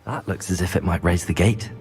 That looks as if it might raise the gate.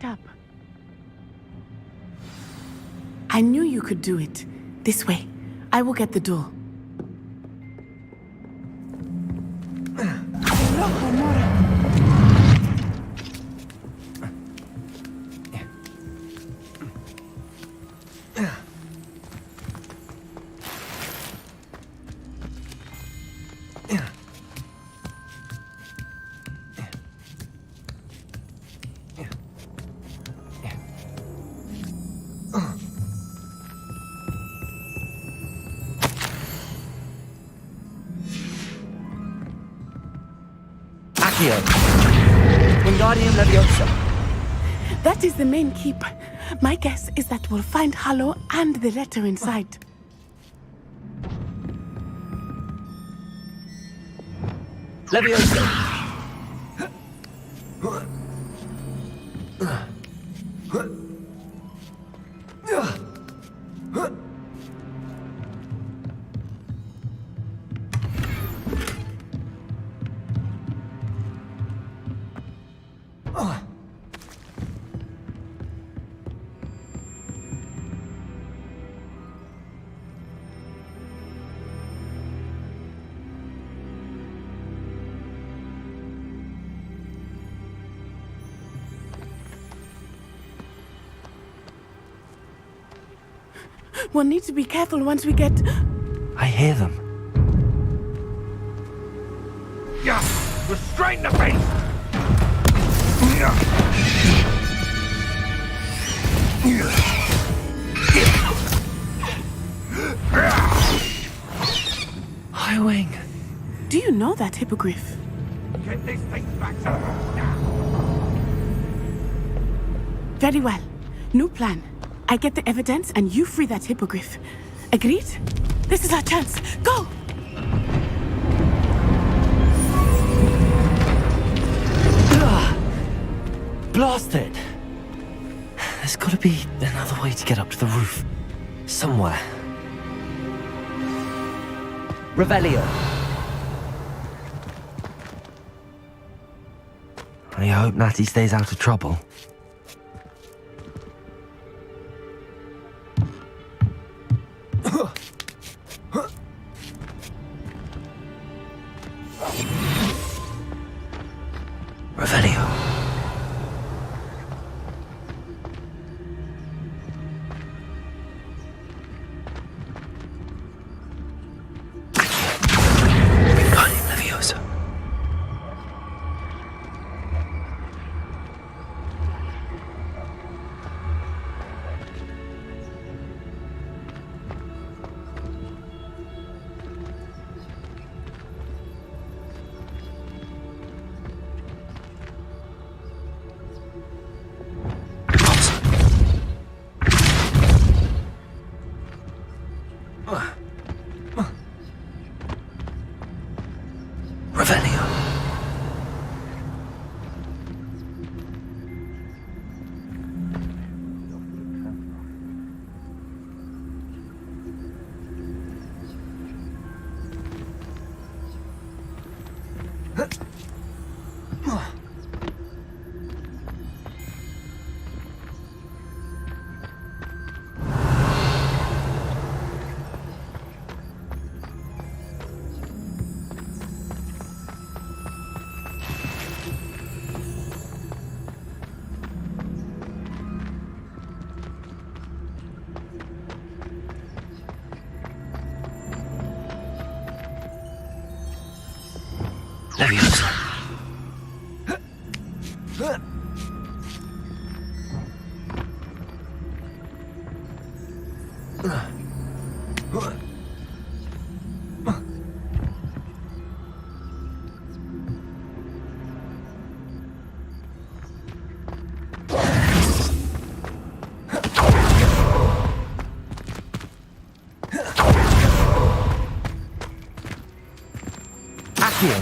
Up. I knew you could do it. This way. I will get the door. Wingardium Leviosa. That is the main keep. My guess is that we'll find Hallow and the letter inside. Leviosa. We'll need to be careful once we get... I hear them. Yeah! Restrain the beast! Highwing. Do you know that hippogriff? Get this thing back to now! Very well. New plan. I get the evidence and you free that hippogriff. Agreed? This is our chance. Go! Blasted! There's gotta be another way to get up to the roof. Somewhere. Revelio. I hope Natty stays out of trouble. Revelio. Wingardium Leviosa. Leviosa. Accio.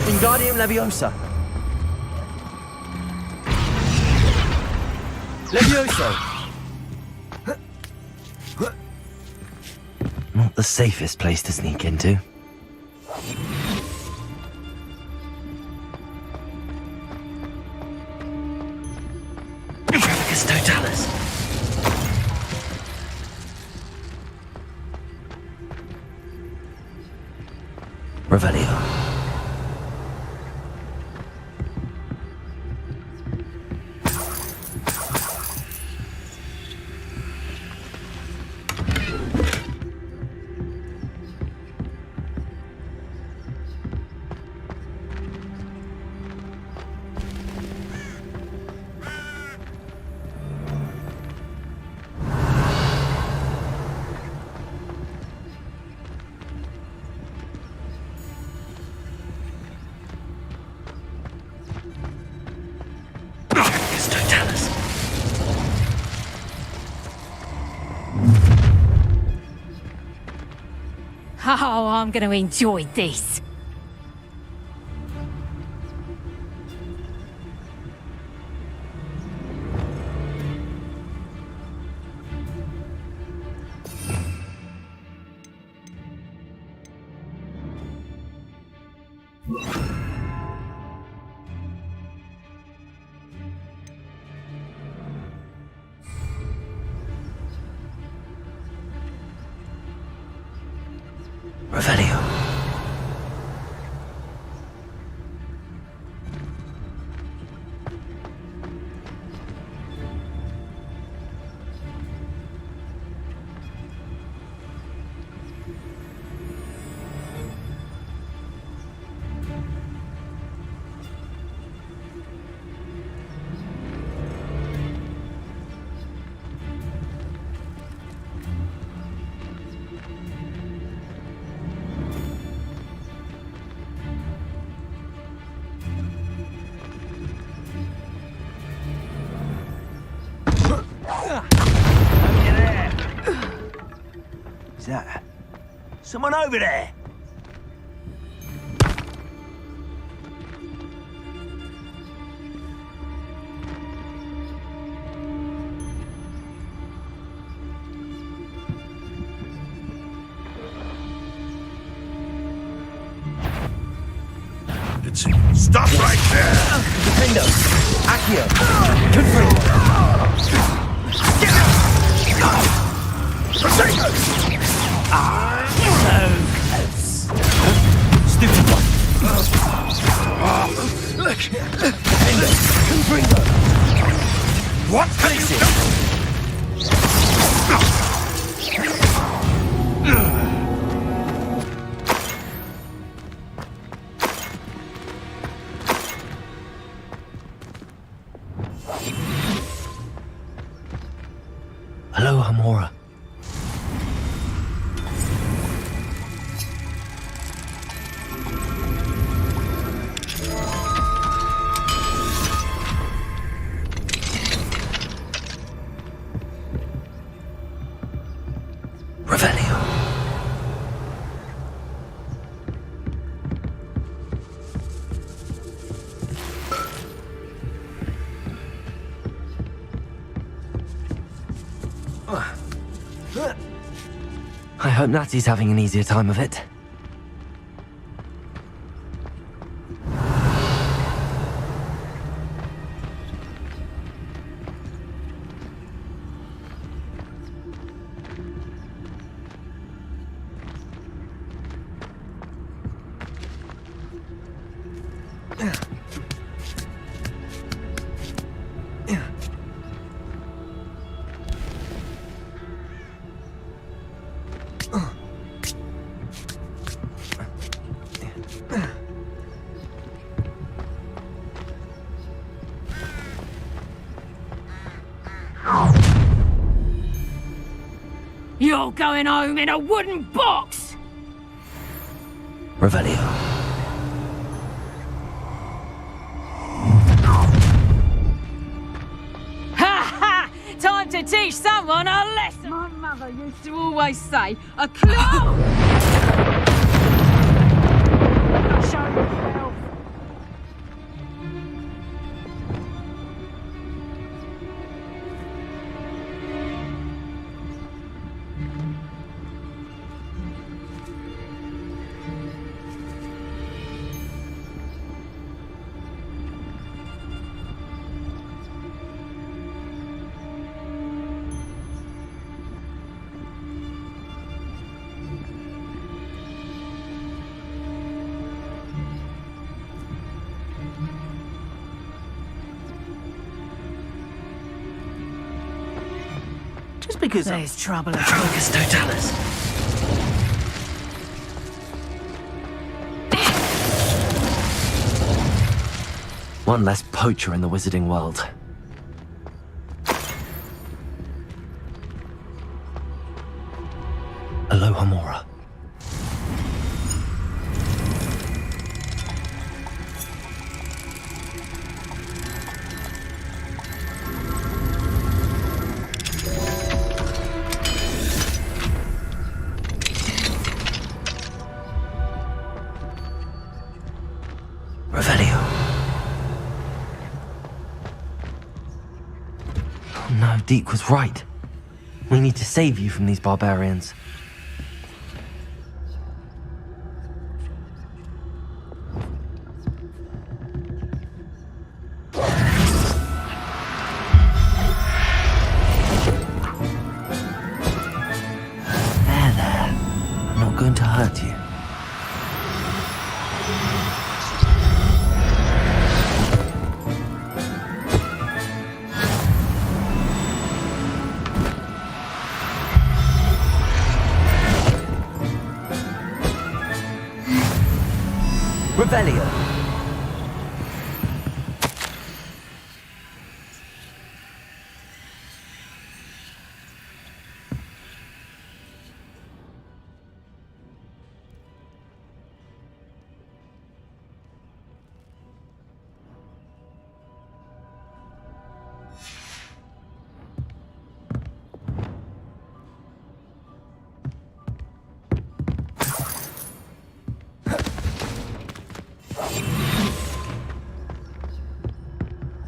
Wingardium Leviosa. Levioso. Not the safest place to sneak into. Trafficus Totalis. Revelio. Trafficus Totalis. Oh, I'm going to enjoy this. Revelio. Is that someone over there? Stop right there! Defendo. Accio. Confringo. So close. Stupid one. Defendo. Confringo. What? Place it. Hello, Hamora. Revelio. I hope Natty's having an easier time of it. You're going home in a wooden box! Revelio. Ha ha! Time to teach someone a lesson! My mother used to always say, a clue! Show yourself! Just because There's trouble at Trocus Totalis. One less poacher in the wizarding world. Aloha Mora. Revelio. Oh no, Deke was right. We need to save you from these barbarians. There. I'm not going to hurt you. Revelio.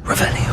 Revelio.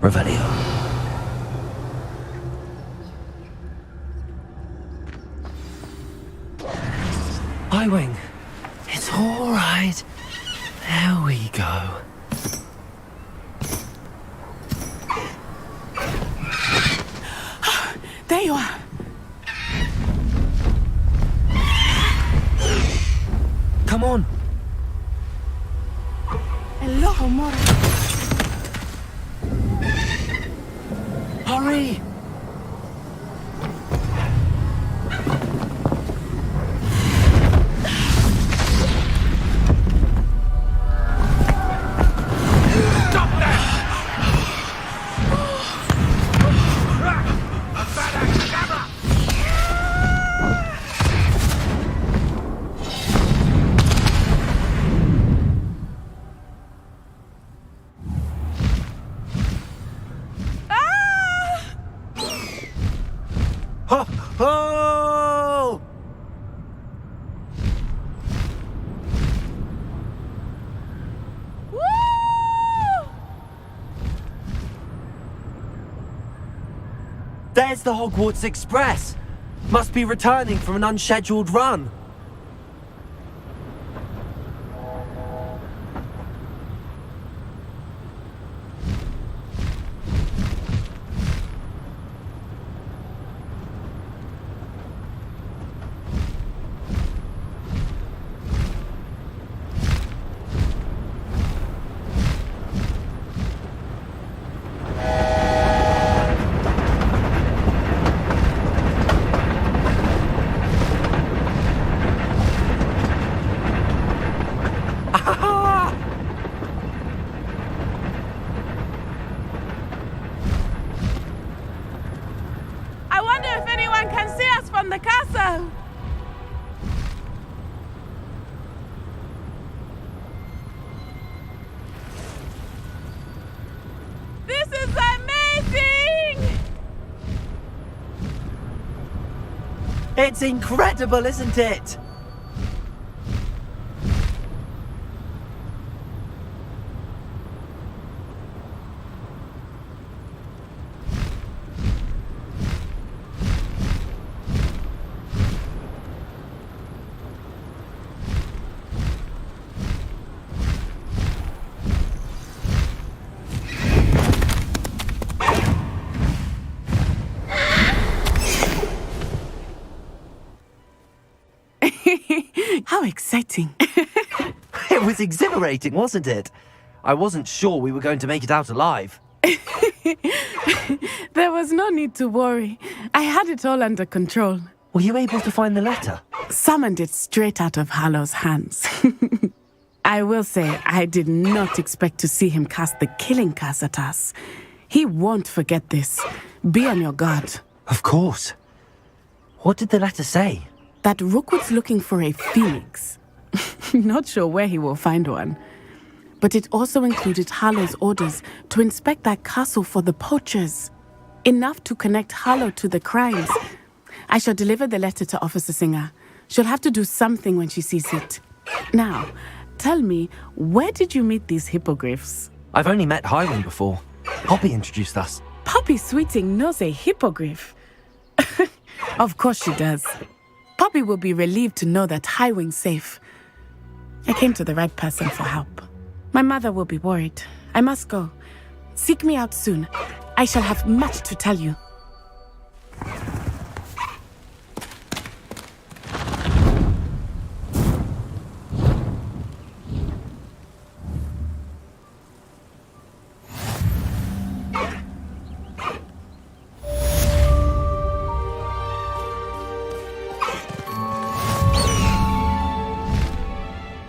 Revelio. Highwing. It's all right. There we go. There There you are. Come on. Hello, Mora. Hurry. Ho! Ho! Woo! There's the Hogwarts Express. Must be returning from an unscheduled run. I wonder if anyone can see us from the castle. This is amazing! It's incredible, isn't it? How exciting. It was exhilarating, wasn't it? I wasn't sure we were going to make it out alive. There was no need to worry. I had it all under control. Were you able to find the letter? Summoned it straight out of Hallow's hands. I will say, I did not expect to see him cast the killing curse at us. He won't forget this. Be on your guard. Of course. What did the letter say? That Rookwood's looking for a phoenix. Not sure where he will find one. But it also included Harlow's orders to inspect that castle for the poachers. Enough to connect Harlow to the crimes. I shall deliver the letter to Officer Singer. She'll have to do something when she sees it. Now, tell me, where did you meet these hippogriffs? I've only met Highwing before. Poppy introduced us. Poppy Sweeting knows a hippogriff. Of course she does. Poppy will be relieved to know that Highwing's safe. I came to the right person for help. My mother will be worried. I must go. Seek me out soon. I shall have much to tell you.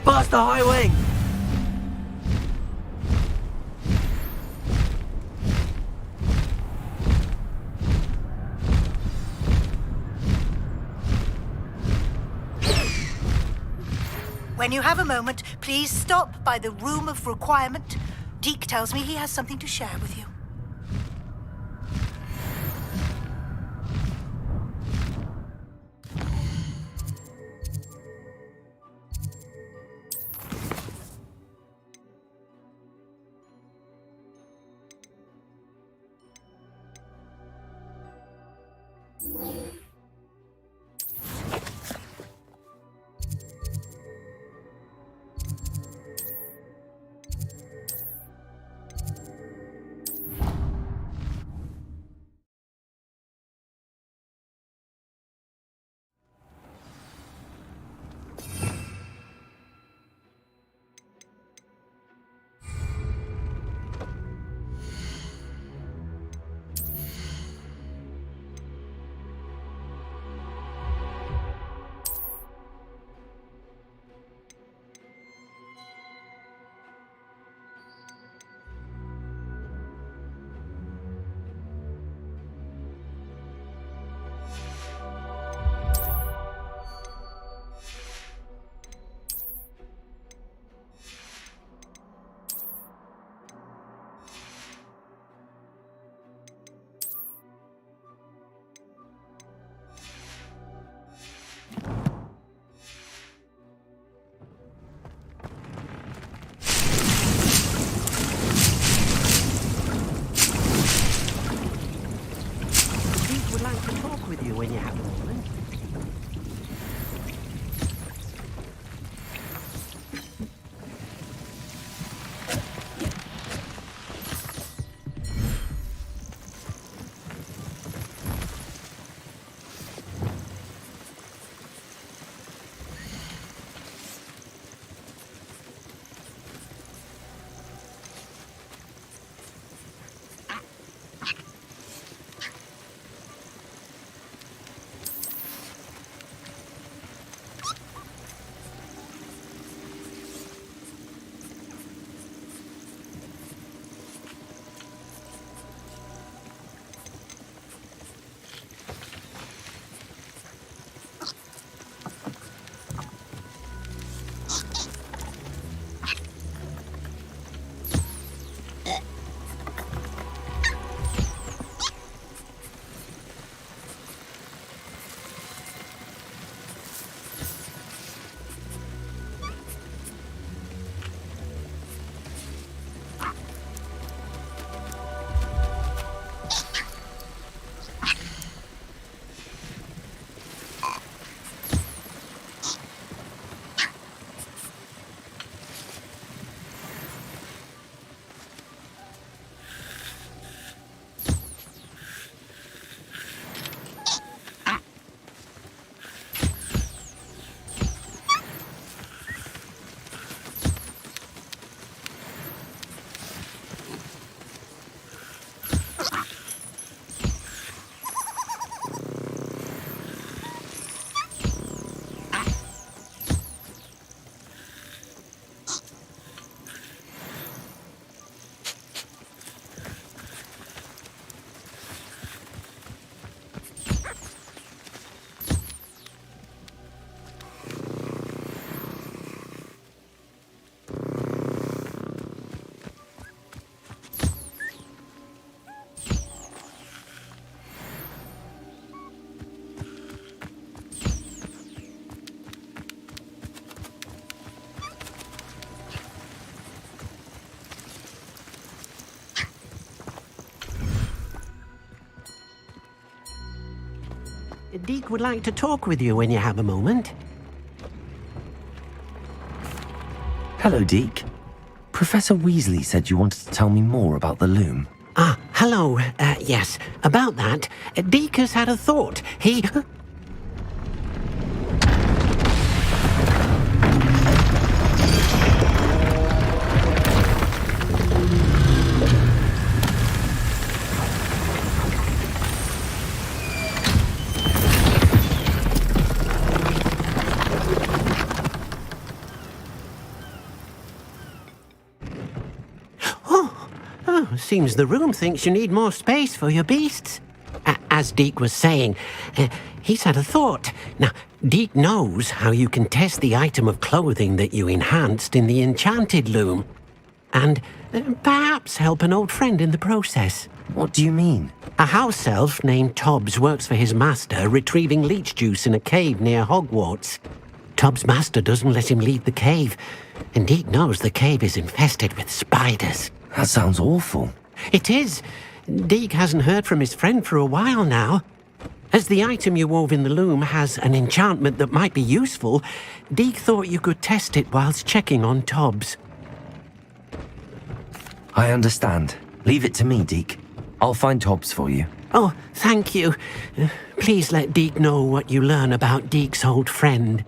Faster, Highwing! When you have a moment, please stop by the Room of Requirement. Deke tells me he has something to share with you. when you have a moment. Deke would like to talk with you when you have a moment. Hello, Deke. Professor Weasley said you wanted to tell me more about the loom. Ah, hello. Yes, about that. Deke has had a thought. He... Seems the room thinks you need more space for your beasts. As Deke was saying, he's had a thought. Now, Deke knows how you can test the item of clothing that you enhanced in the enchanted loom. And perhaps help an old friend in the process. What do you mean? A house elf named Tobbs works for his master, retrieving leech juice in a cave near Hogwarts. Tobbs' master doesn't let him leave the cave, and Deke knows the cave is infested with spiders. That sounds awful. It is. Deke hasn't heard from his friend for a while now. As the item you wove in the loom has an enchantment that might be useful, Deke thought you could test it whilst checking on Tobbs. I understand. Leave it to me, Deke. I'll find Tobbs for you. Oh, thank you. Please let Deke know what you learn about Deke's old friend.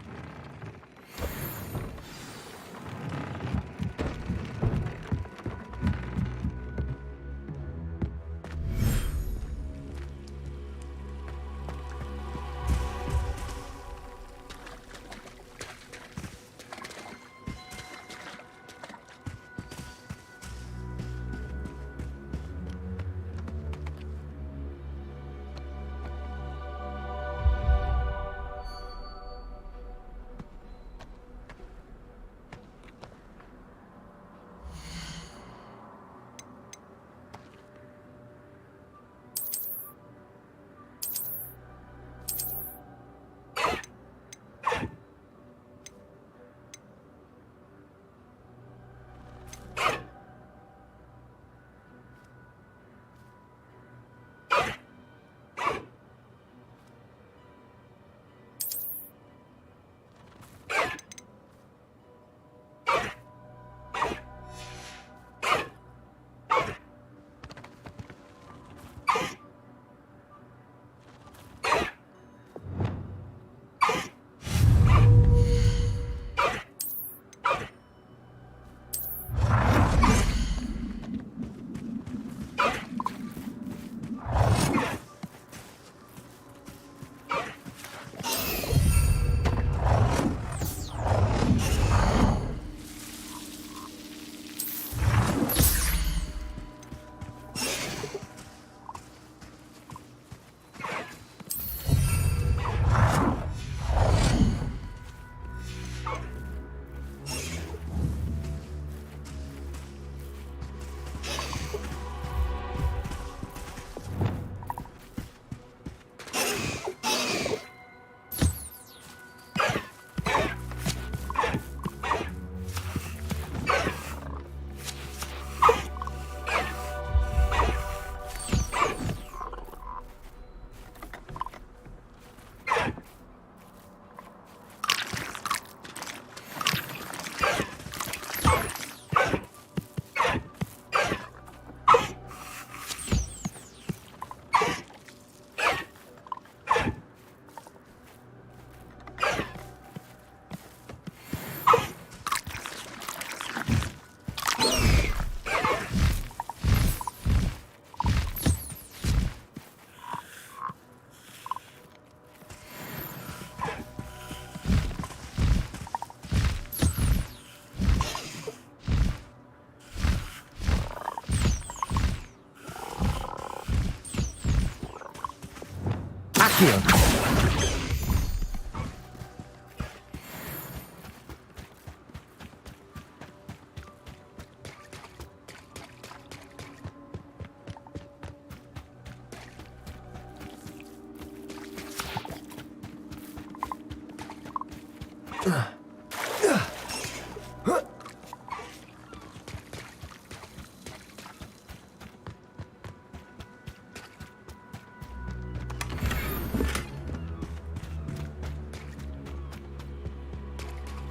Accio.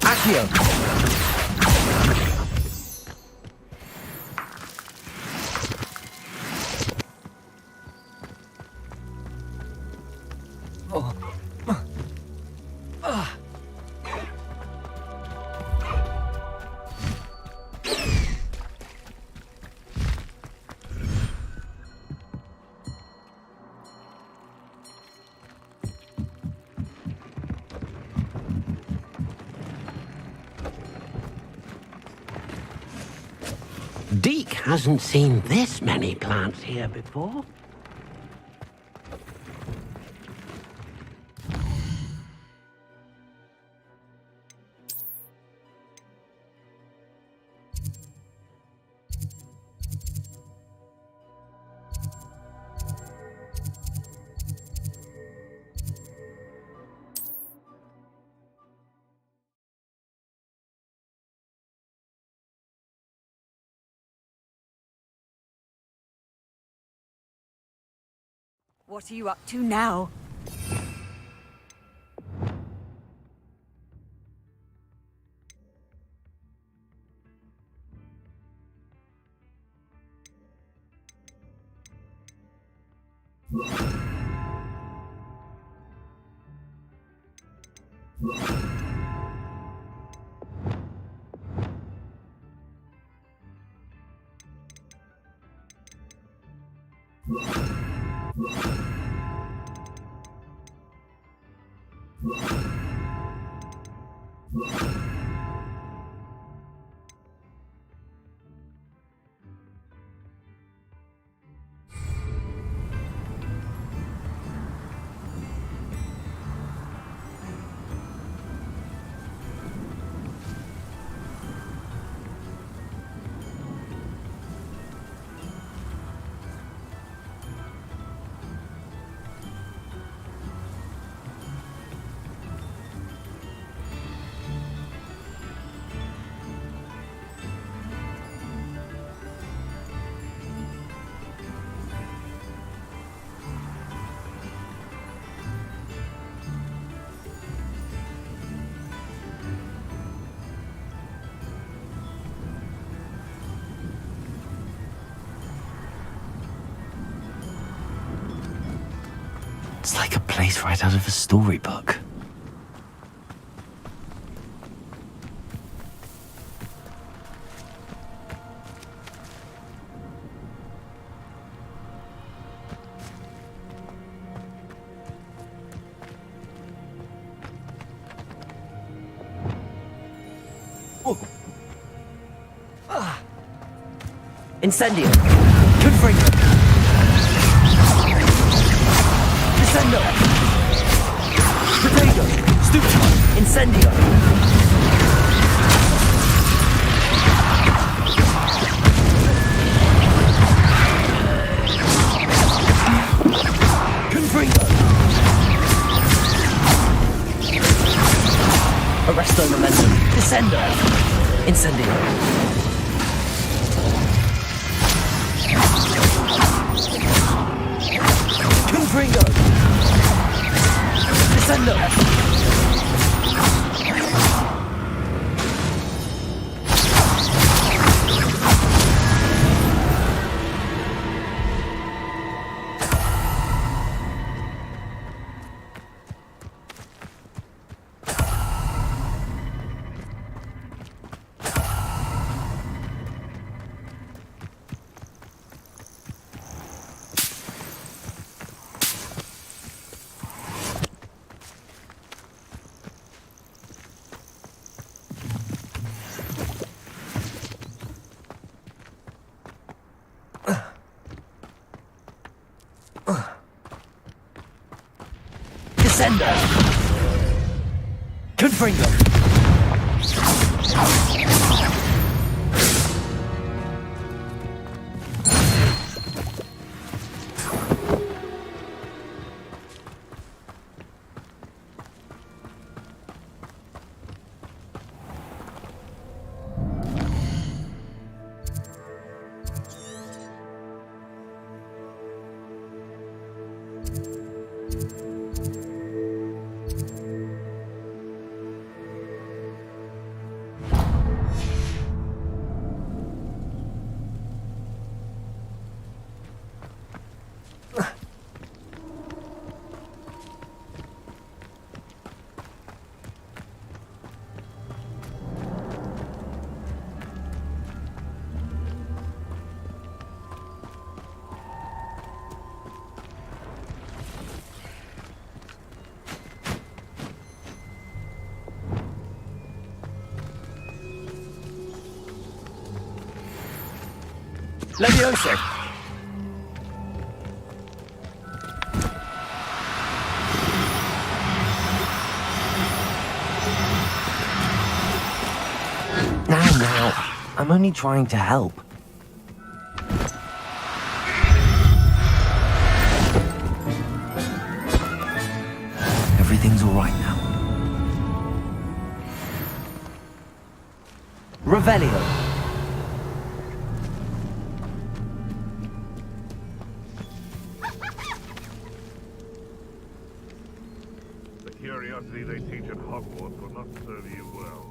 Accio. Deke hasn't seen this many plants here before. What are you up to now? It's like a place right out of a storybook. Incendio! Confringo! Descendo! Protego! Stupro! Incendio! Confringo! Arresto momentum! Descendo! Incendio! Confringo! Descendo! Incendio! Confringo! Levioso! Now, I'm only trying to help. Everything's all right now. Revelio. The curiosity they teach at Hogwarts will not serve you well.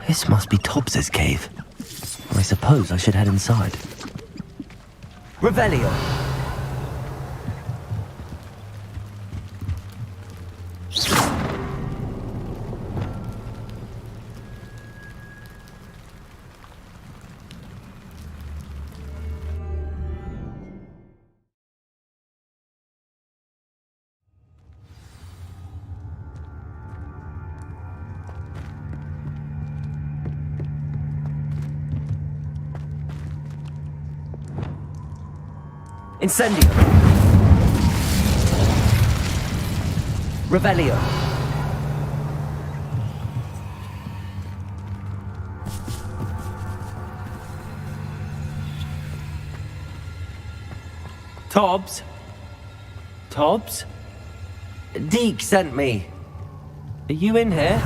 This must be Tobbs's cave. I suppose I should head inside. Revelio! Incendio! Revelio! Tobbs? Tobbs? Deke sent me. Are you in here?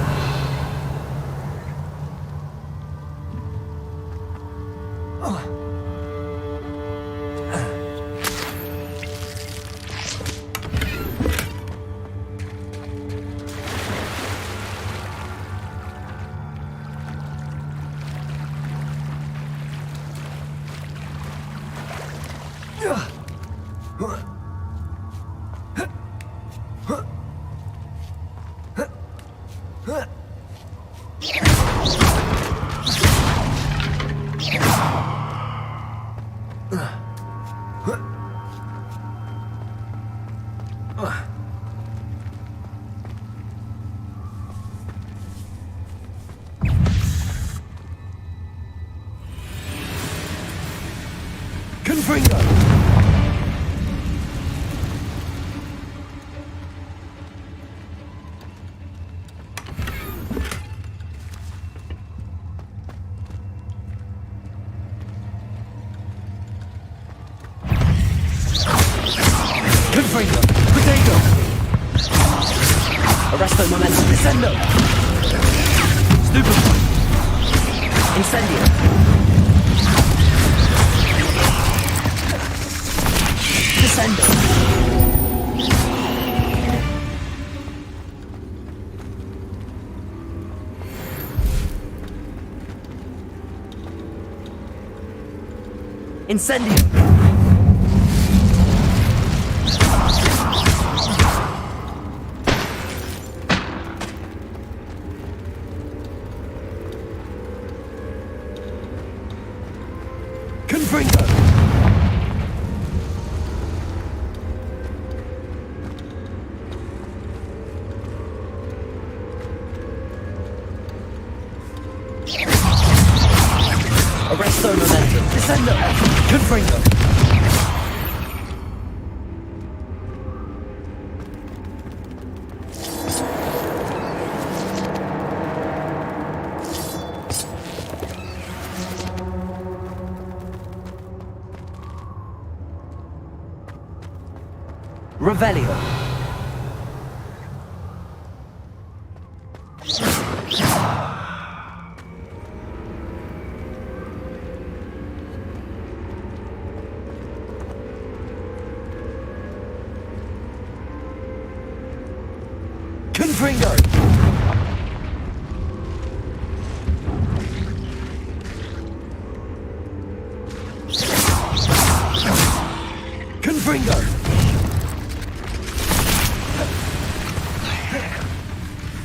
Confringo! Confringo! Potato! Arresto momentum! Descendo! Stupefy! Incendio! Descendo! Incendio! Descendo! Confringo! Revelio. Confringo. Confringo.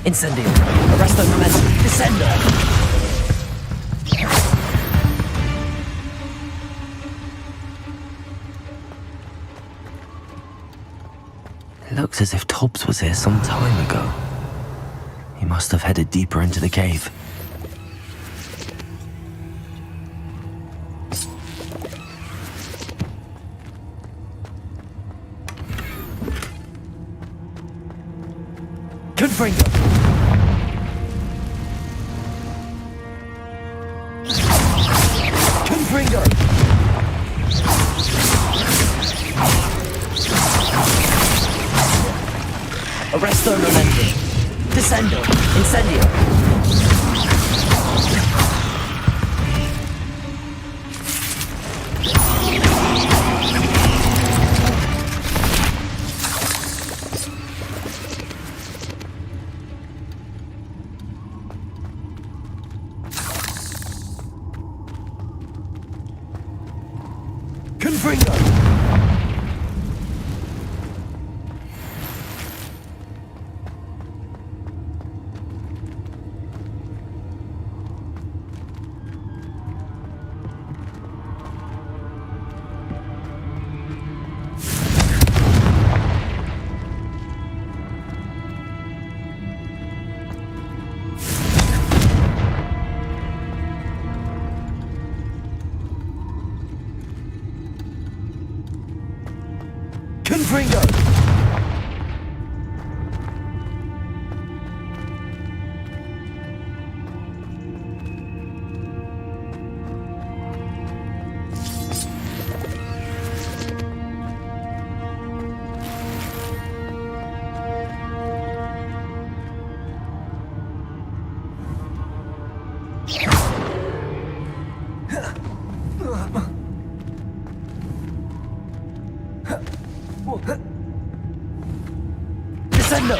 Incendio. Arresto momentum. Descendo. Looks as if Tubbs was here some time ago. He must have headed deeper into the cave. Confringo. Confringo. Arresto momentum. Descendo. Incendio. Confringo. Confringo. Descendo.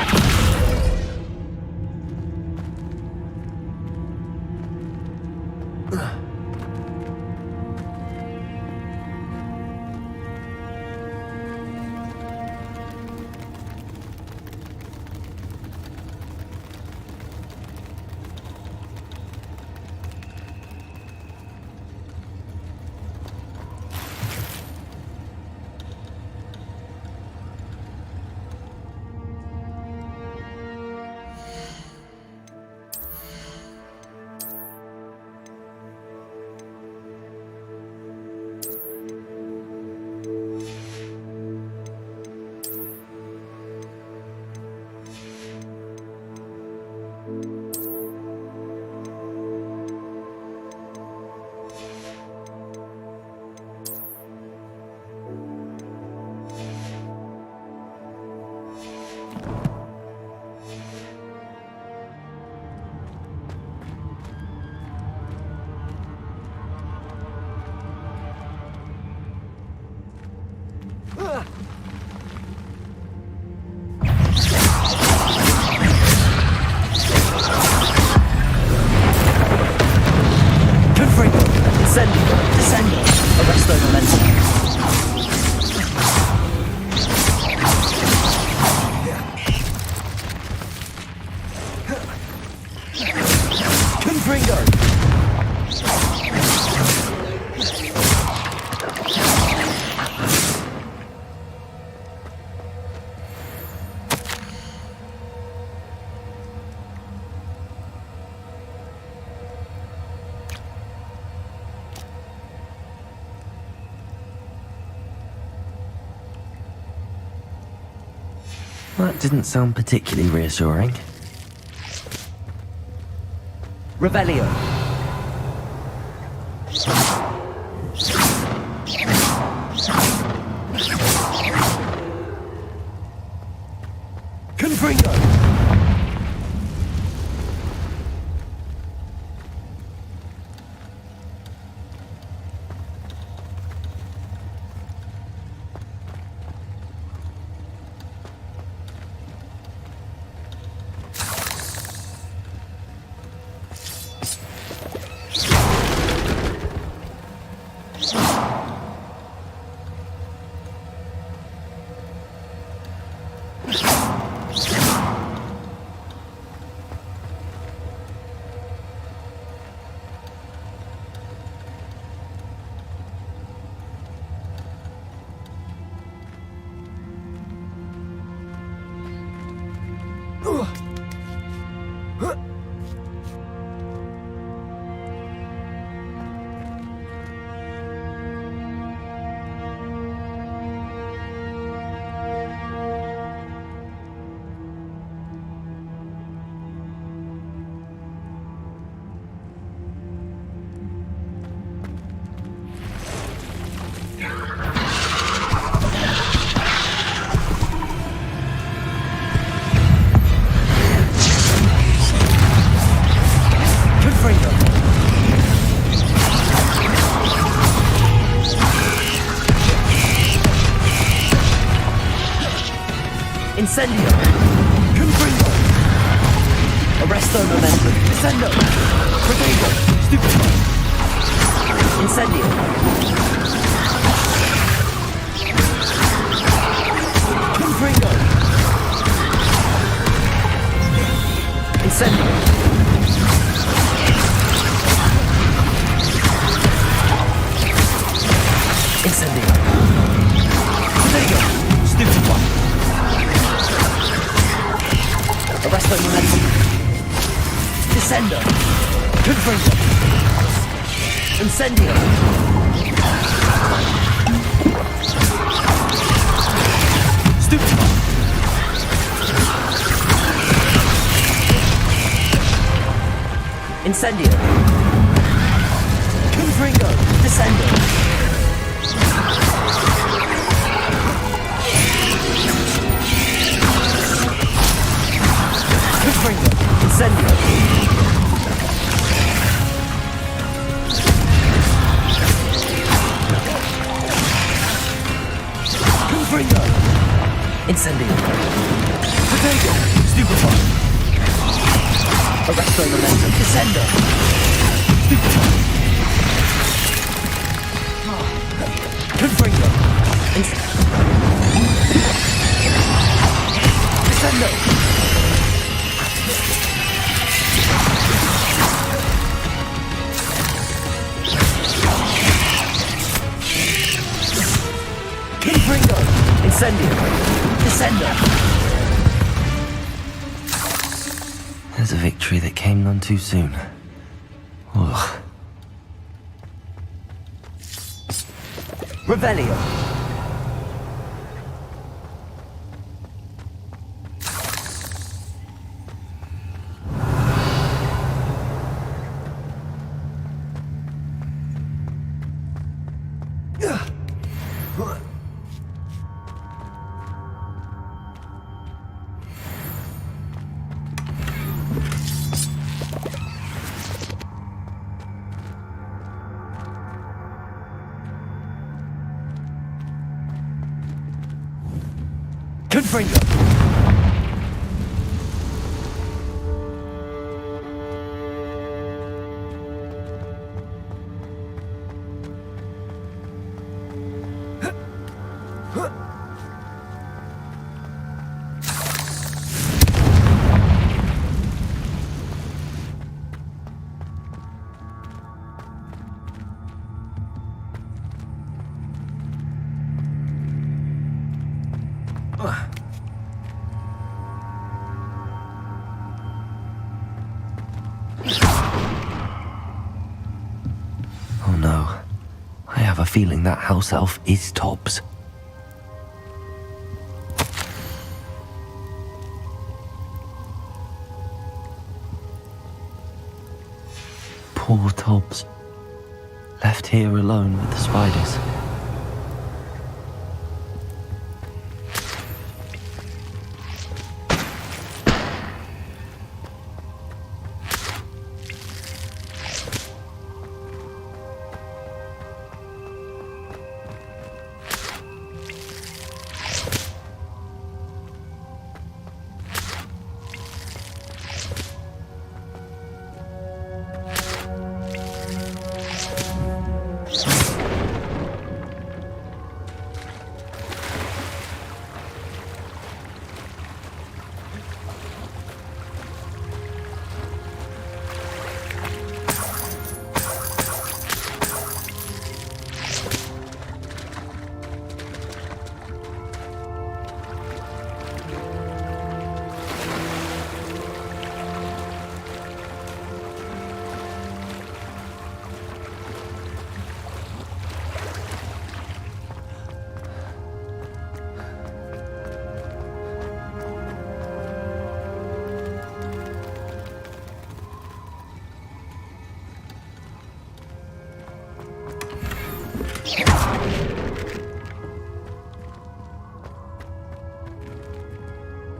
That didn't sound particularly reassuring. Revelio. Confringo. Incendio! Confringo! Arresto momentum! Descendo! Protego! Stupefy! Incendio! Confringo! Incendio! Incendio! Protego! Stupefy! Arresto momentum. Descendo. Confringo. Incendio. Stupefy. Incendio. Confringo. Descendo. Confringo. Incendio. Confringo. Incendio. Protego. Stupefy. Arresto momentum. Descendo. Stupefy. Confringo. Descendo. Confringo! Incendio! Descendo! There's a victory that came none too soon. Ugh. Revelio! Confringo! Oh no. I have a feeling that house elf is Tobbs. Poor Tobbs. Left here alone with the spiders.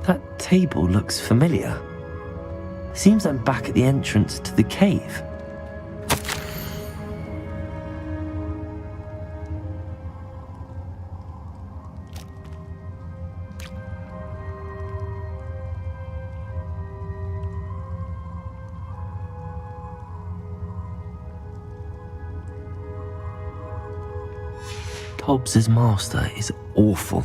That table looks familiar. Seems I'm back at the entrance to the cave. Tobbs's master is awful.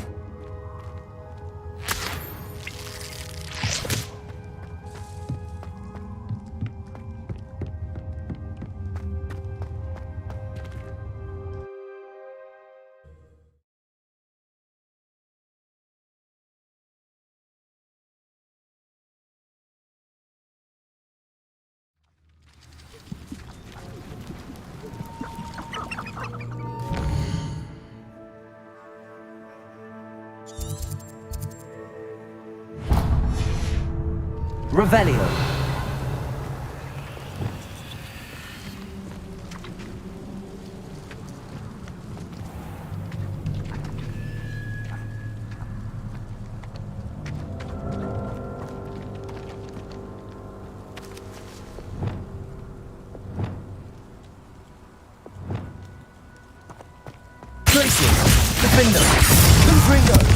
Revelio. Gracie! Defender! Confringo!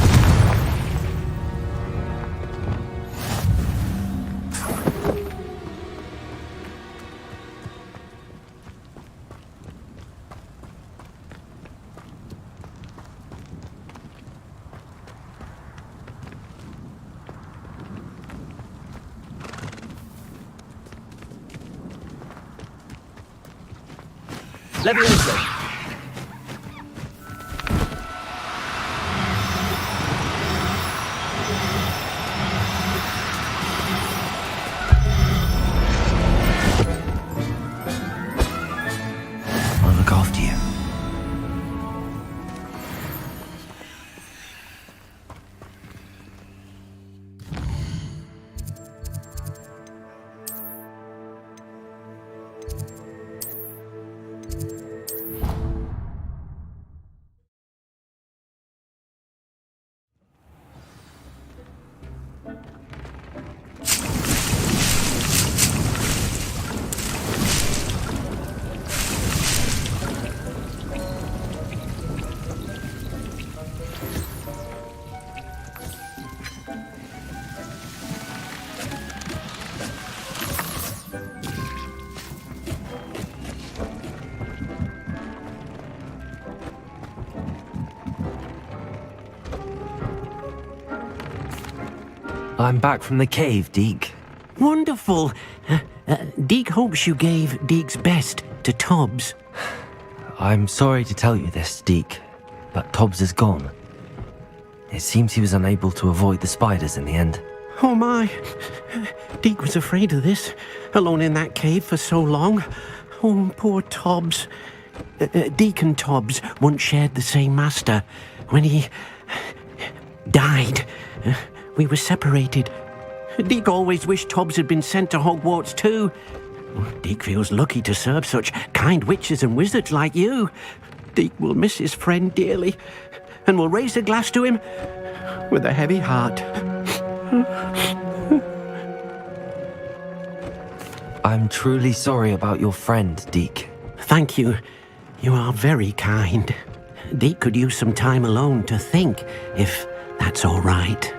Levioso. I'll look after you. I'm back from the cave, Deke. Wonderful. Deke hopes you gave Deke's best to Tobbs. I'm sorry to tell you this, Deke, but Tobbs is gone. It seems he was unable to avoid the spiders in the end. Oh my. Deke was afraid of this, alone in that cave for so long. Oh, poor Tobbs. Deke and Tobbs once shared the same master. When he died, we were separated. Deke always wished Tobbs had been sent to Hogwarts too, Deke feels lucky to serve such kind witches and wizards like you. Deke will miss his friend dearly, and will raise a glass to him with a heavy heart. I'm truly sorry about your friend, Deke. Thank you. You are very kind. Deke could use some time alone to think, if that's all right.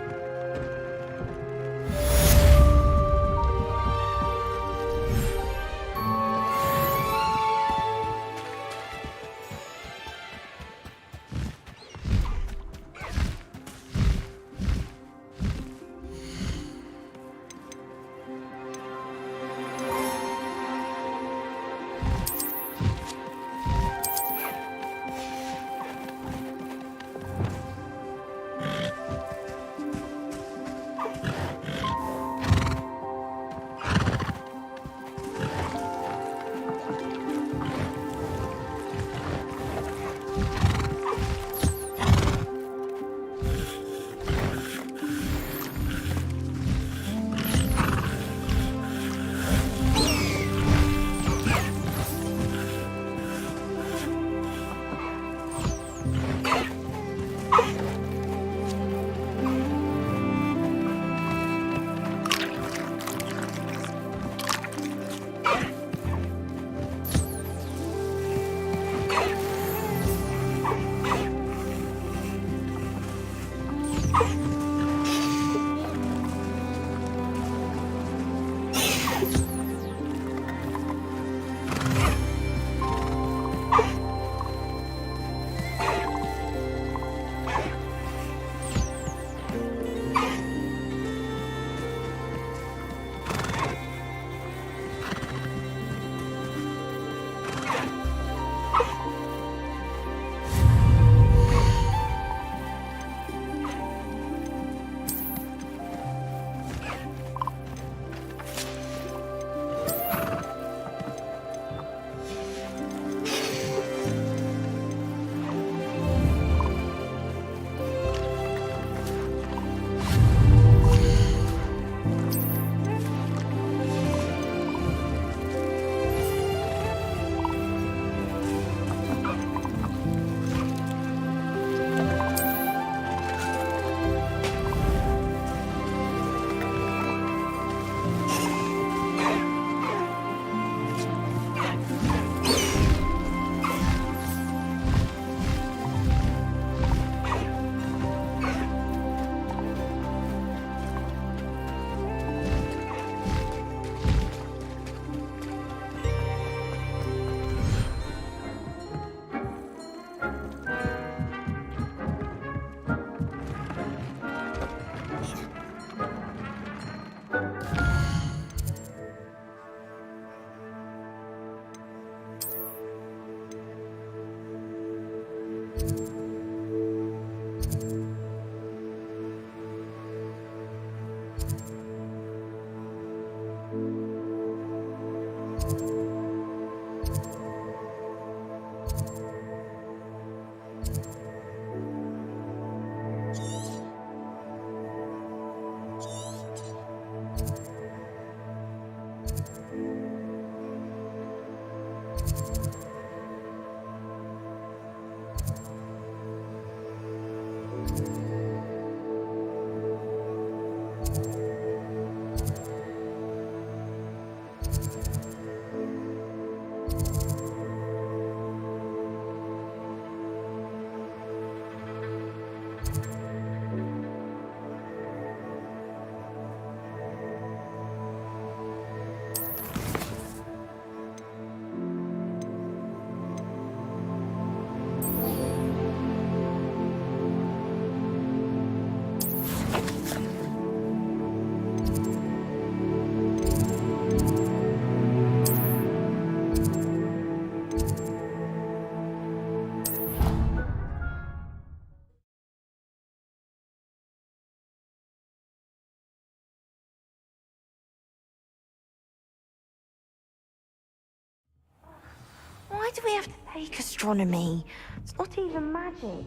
Why do we have to take astronomy? It's not even magic.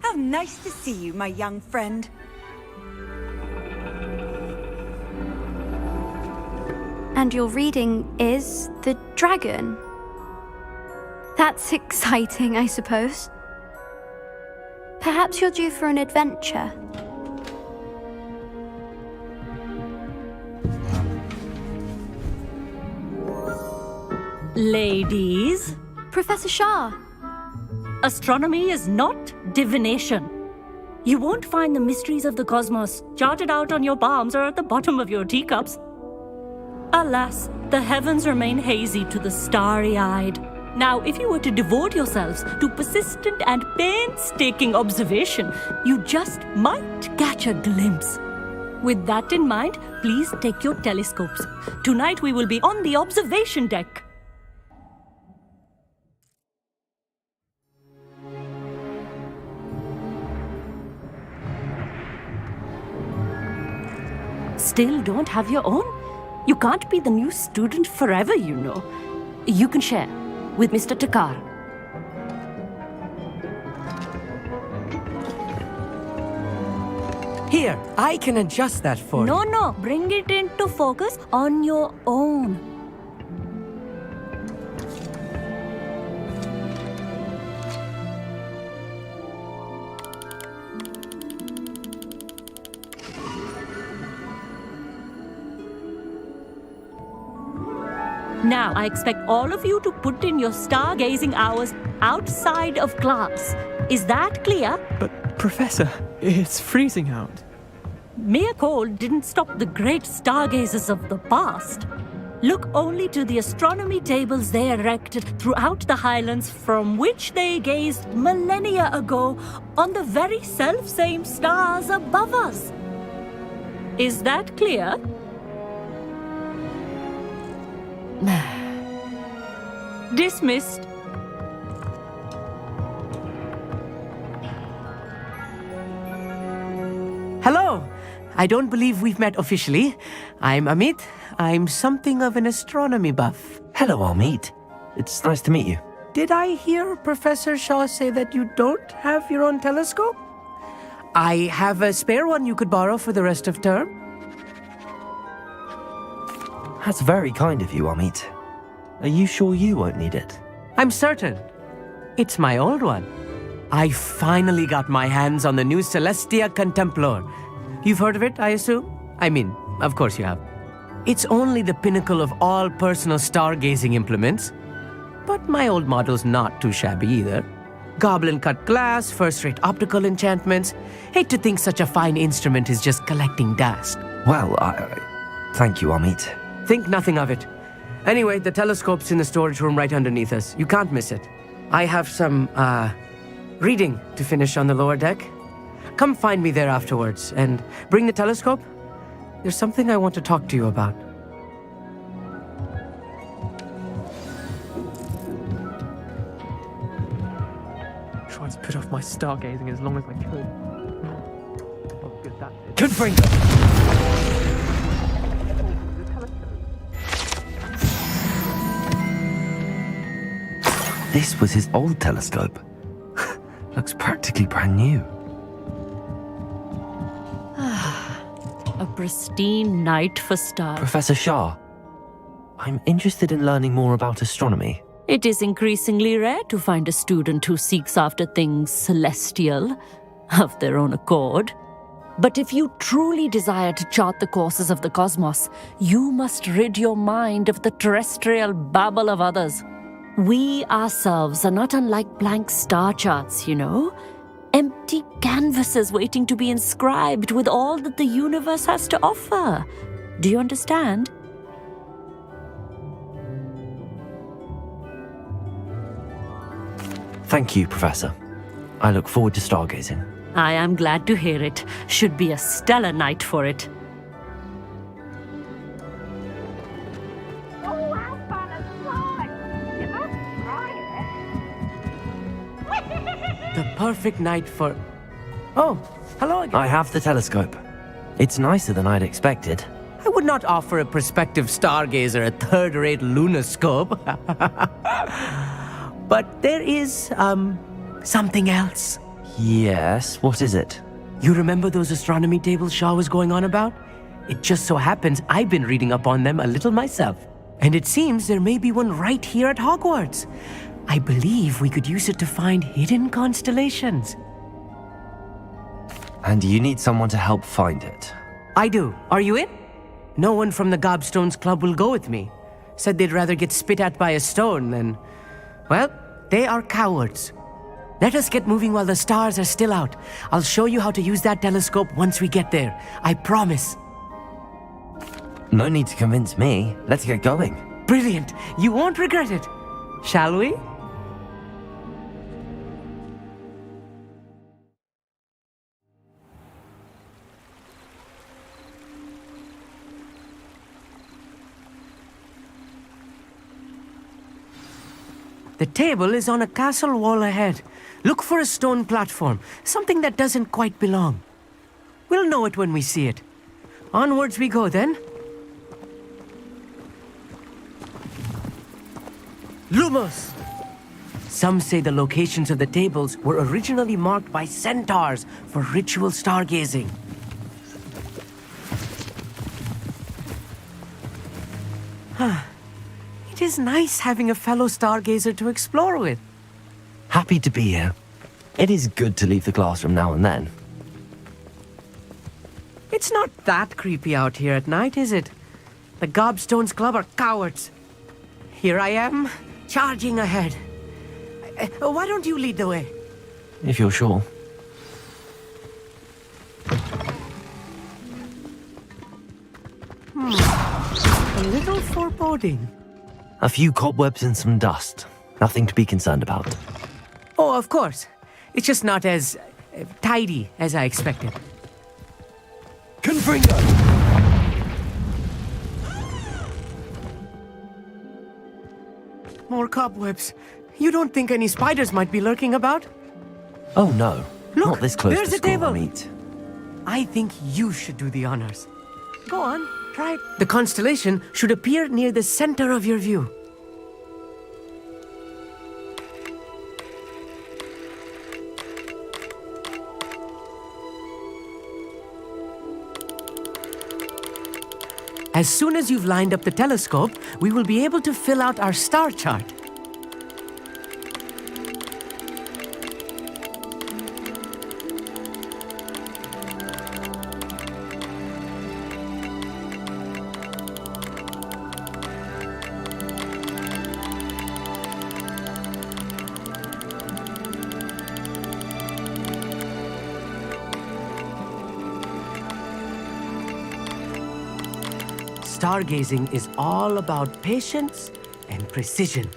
How nice to see you, my young friend. And your reading is the dragon. That's exciting, I suppose. Perhaps you're due for an adventure. Ladies, Professor Shah. astronomy is not divination. You won't find the mysteries of the cosmos charted out on your palms or at the bottom of your teacups. Alas, the heavens remain hazy to the starry-eyed. Now, if you were to devote yourselves to persistent and painstaking observation, you just might catch a glimpse. With that in mind, please take your telescopes. Tonight we will be on the observation deck. Still don't have your own? You can't be the new student forever, you know. You can share with Mr. Takar. Here, I can adjust that for you. No, bring it into focus on your own. Now, I expect all of you to put in your stargazing hours outside of class. Is that clear? But, Professor, it's freezing out. Mere cold didn't stop the great stargazers of the past. Look only to the astronomy tables they erected throughout the highlands from which they gazed millennia ago on the very self-same stars above us. Is that clear? Dismissed. Hello! I don't believe we've met officially. I'm Amit. I'm something of an astronomy buff. Hello, Amit. It's nice to meet you. Did I hear Professor Shaw say that you don't have your own telescope? I have a spare one you could borrow for the rest of term. That's very kind of you, Amit. Are you sure you won't need it? I'm certain. It's my old one. I finally got my hands on the new Celestia Contemplor. You've heard of it, I assume? I mean, of course you have. It's only the pinnacle of all personal stargazing implements. But my old model's not too shabby either. Goblin-cut glass, first-rate optical enchantments. Hate to think such a fine instrument is just collecting dust. Well, thank you, Amit. Think nothing of it. Anyway, the telescope's in the storage room right underneath us. You can't miss it. I have some, reading to finish on the lower deck. Come find me there afterwards, and bring the telescope. There's something I want to talk to you about. Tried to put off my stargazing as long as I could. Oh, good, that's it. Confringo! This was his old telescope. Looks practically brand new. A pristine night for stars. Professor Shah, I'm interested in learning more about astronomy. It is increasingly rare to find a student who seeks after things celestial of their own accord. But if you truly desire to chart the courses of the cosmos, you must rid your mind of the terrestrial babble of others. We ourselves are not unlike blank star charts, you know. Empty canvases waiting to be inscribed with all that the universe has to offer. Do you understand? Thank you, Professor. I look forward to stargazing. I am glad to hear it. Should be a stellar night for it. Oh, how fun and fun! You must try it. The perfect night for... Oh, hello again. I have the telescope. It's nicer than I'd expected. I would not offer a prospective stargazer a third-rate lunoscope. But there is, something else. Yes, what is it? You remember those astronomy tables Shaw was going on about? It just so happens I've been reading up on them a little myself. And it seems there may be one right here at Hogwarts. I believe we could use it to find hidden constellations. And you need someone to help find it. I do. Are you in? No one from the Gobstones Club will go with me. Said they'd rather get spit at by a stone than... Well, they are cowards. Let us get moving while the stars are still out. I'll show you how to use that telescope once we get there. I promise. No need to convince me. Let's get going. Brilliant. You won't regret it. Shall we? The table is on a castle wall ahead. Look for a stone platform, something that doesn't quite belong. We'll know it when we see it. Onwards we go then. Lumos! Some say the locations of the tables were originally marked by centaurs for ritual stargazing. It is nice having a fellow stargazer to explore with. Happy to be here. It is good to leave the classroom now and then. It's not that creepy out here at night, is it? The Gobstones Club are cowards. Here I am, charging ahead. Why don't you lead the way? If you're sure. A little foreboding. A few cobwebs and some dust. Nothing to be concerned about. Oh, of course. It's just not as tidy as I expected. Confringo! More cobwebs. You don't think any spiders might be lurking about? Oh no. Look, not this close there's to a school, table. Meet. I think you should do the honors. Go on, try it. The constellation should appear near the center of your view. As soon as you've lined up the telescope, we will be able to fill out our star chart. Stargazing is all about patience and precision.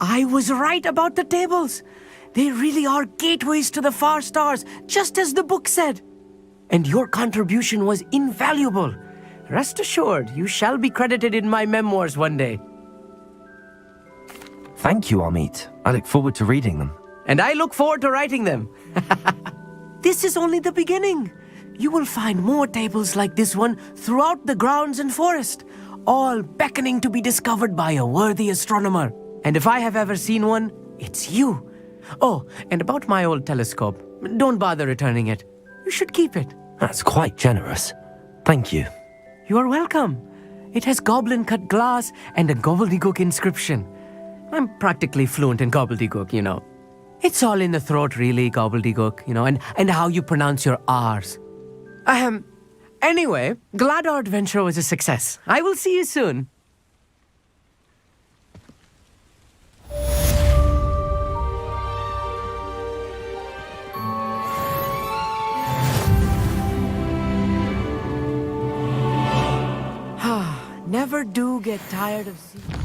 I was right about the tables. They really are gateways to the far stars, just as the book said. And your contribution was invaluable. Rest assured, you shall be credited in my memoirs one day. Thank you, Amit. I look forward to reading them. And I look forward to writing them. This is only the beginning. You will find more tables like this one throughout the grounds and forest, all beckoning to be discovered by a worthy astronomer. And if I have ever seen one, it's you. Oh, and about my old telescope, don't bother returning it. You should keep it. That's quite generous. Thank you. You are welcome. It has goblin-cut glass and a gobbledygook inscription. I'm practically fluent in gobbledygook, you know. It's all in the throat, really, gobbledygook, you know, and how you pronounce your R's. Anyway, glad our adventure was a success. I will see you soon. never do get tired of seeing.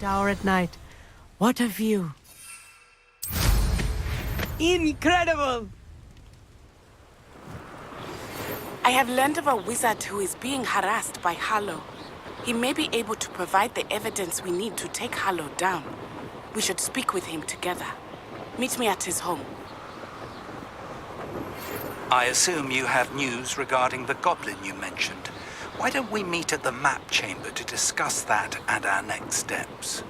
Tower at night. What a view. Incredible! I have learned of a wizard who is being harassed by Harlow. He may be able to provide the evidence we need to take Harlow down. We should speak with him together. Meet me at his home. I assume you have news regarding the goblin you mentioned. Why don't we meet at the map chamber to discuss that and our next steps?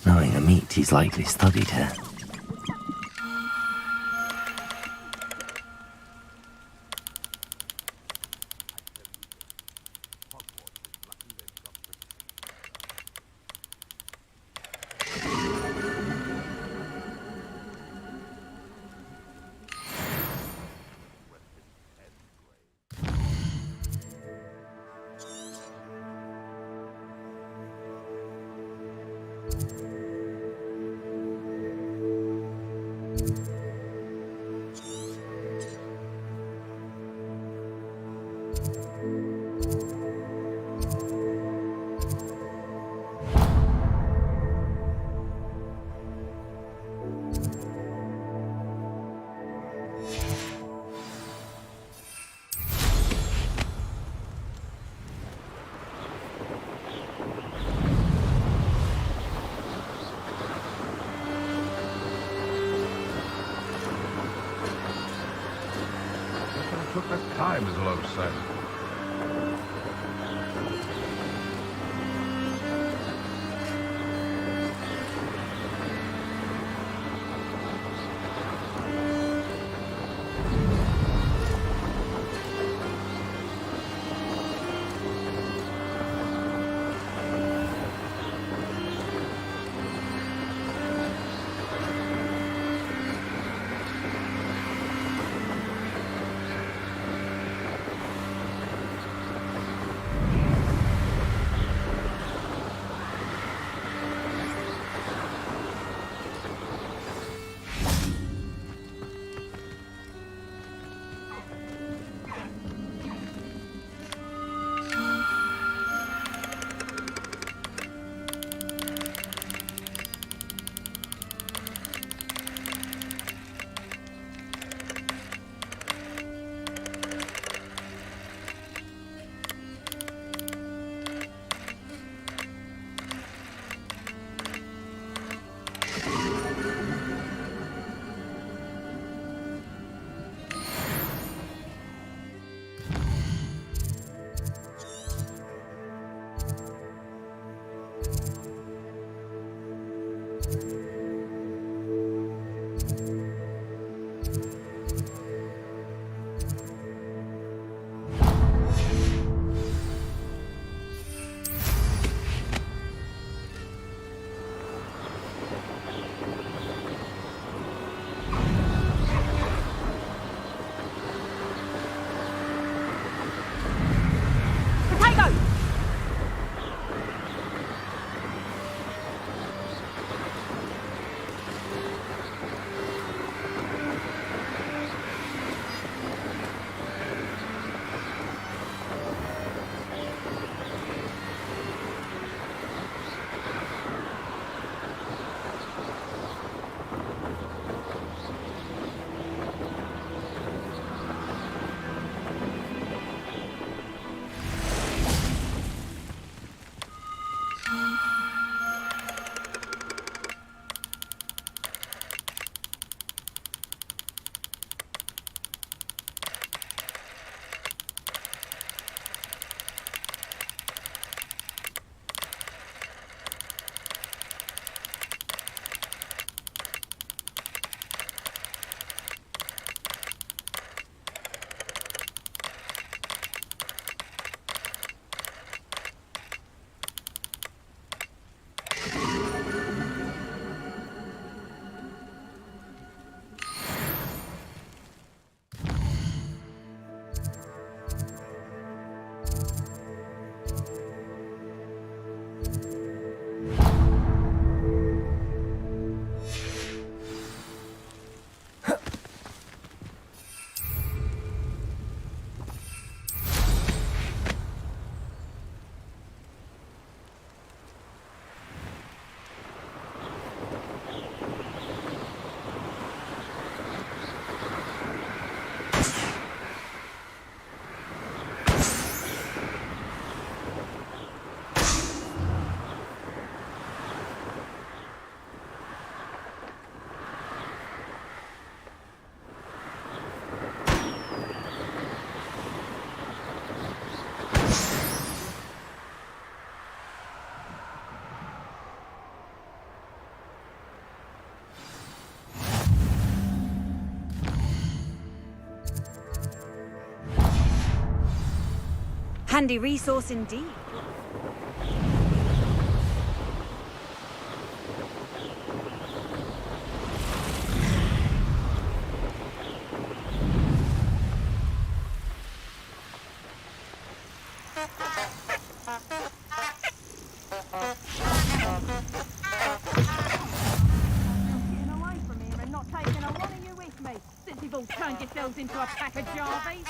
Knowing Amit, he's likely studied here. Took that time, as Lowe said. Handy resource indeed. You've all turned yourselves into a pack of Jarvies.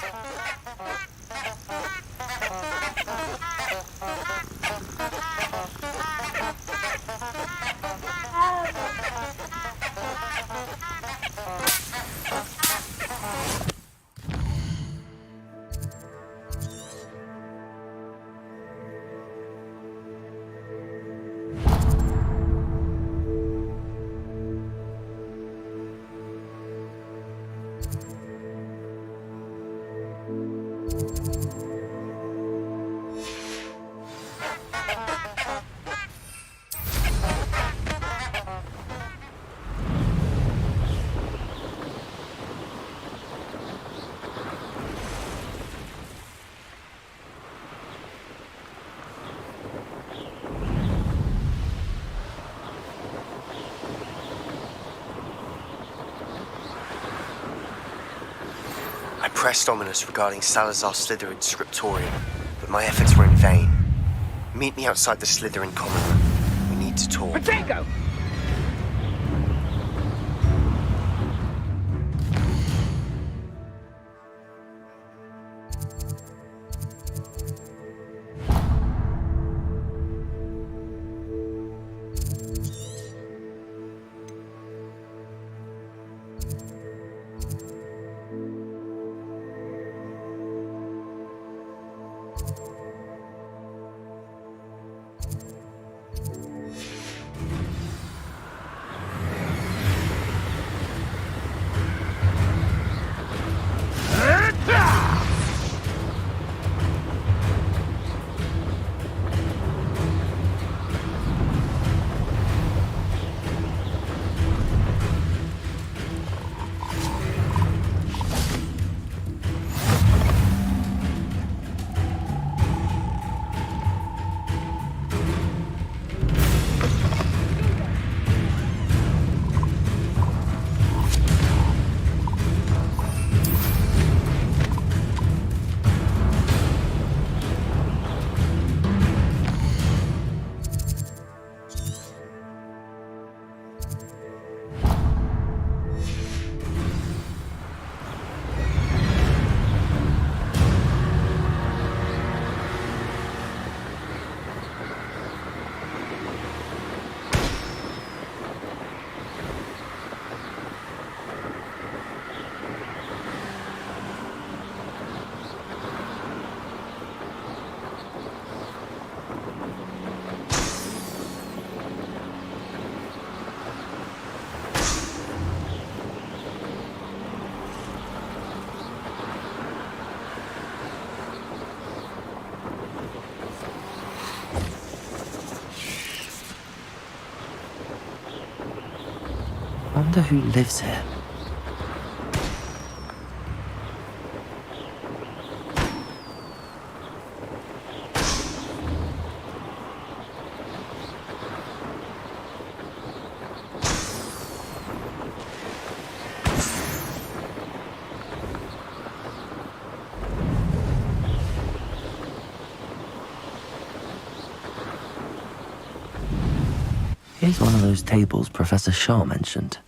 I pressed Ominous regarding Salazar Slytherin's scriptorium, but my efforts were in vain. Meet me outside the Slytherin common room. We need to talk. Potato! I wonder who lives here. Here's one of those tables Professor Shaw mentioned.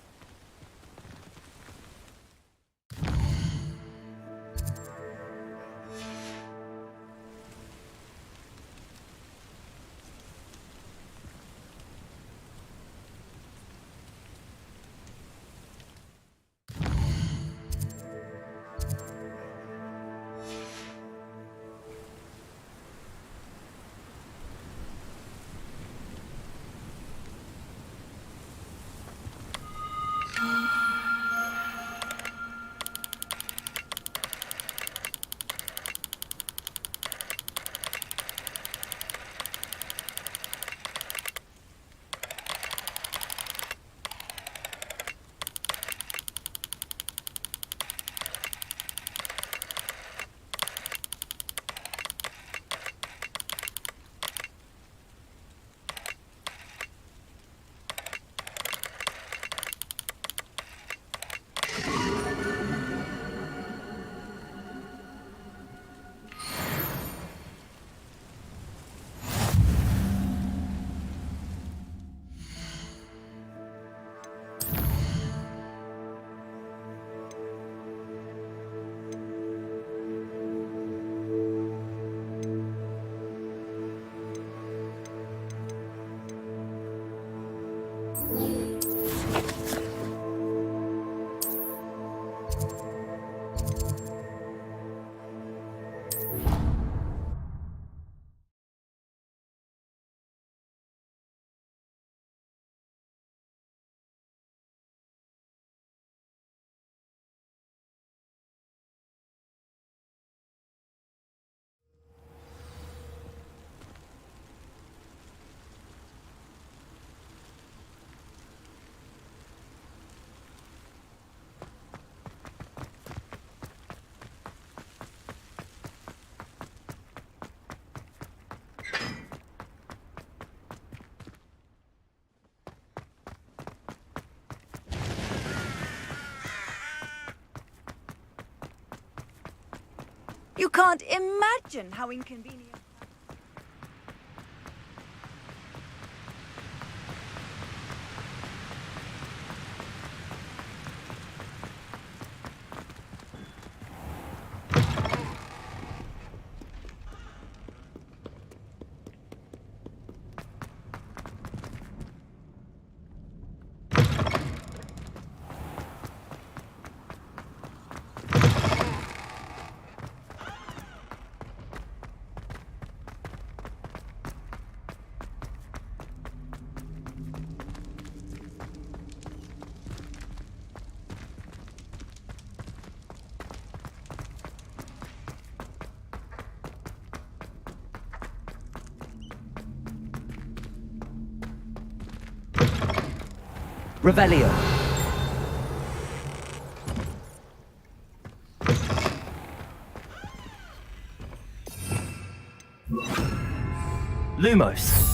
You can't imagine how inconvenient. Revelio. Lumos.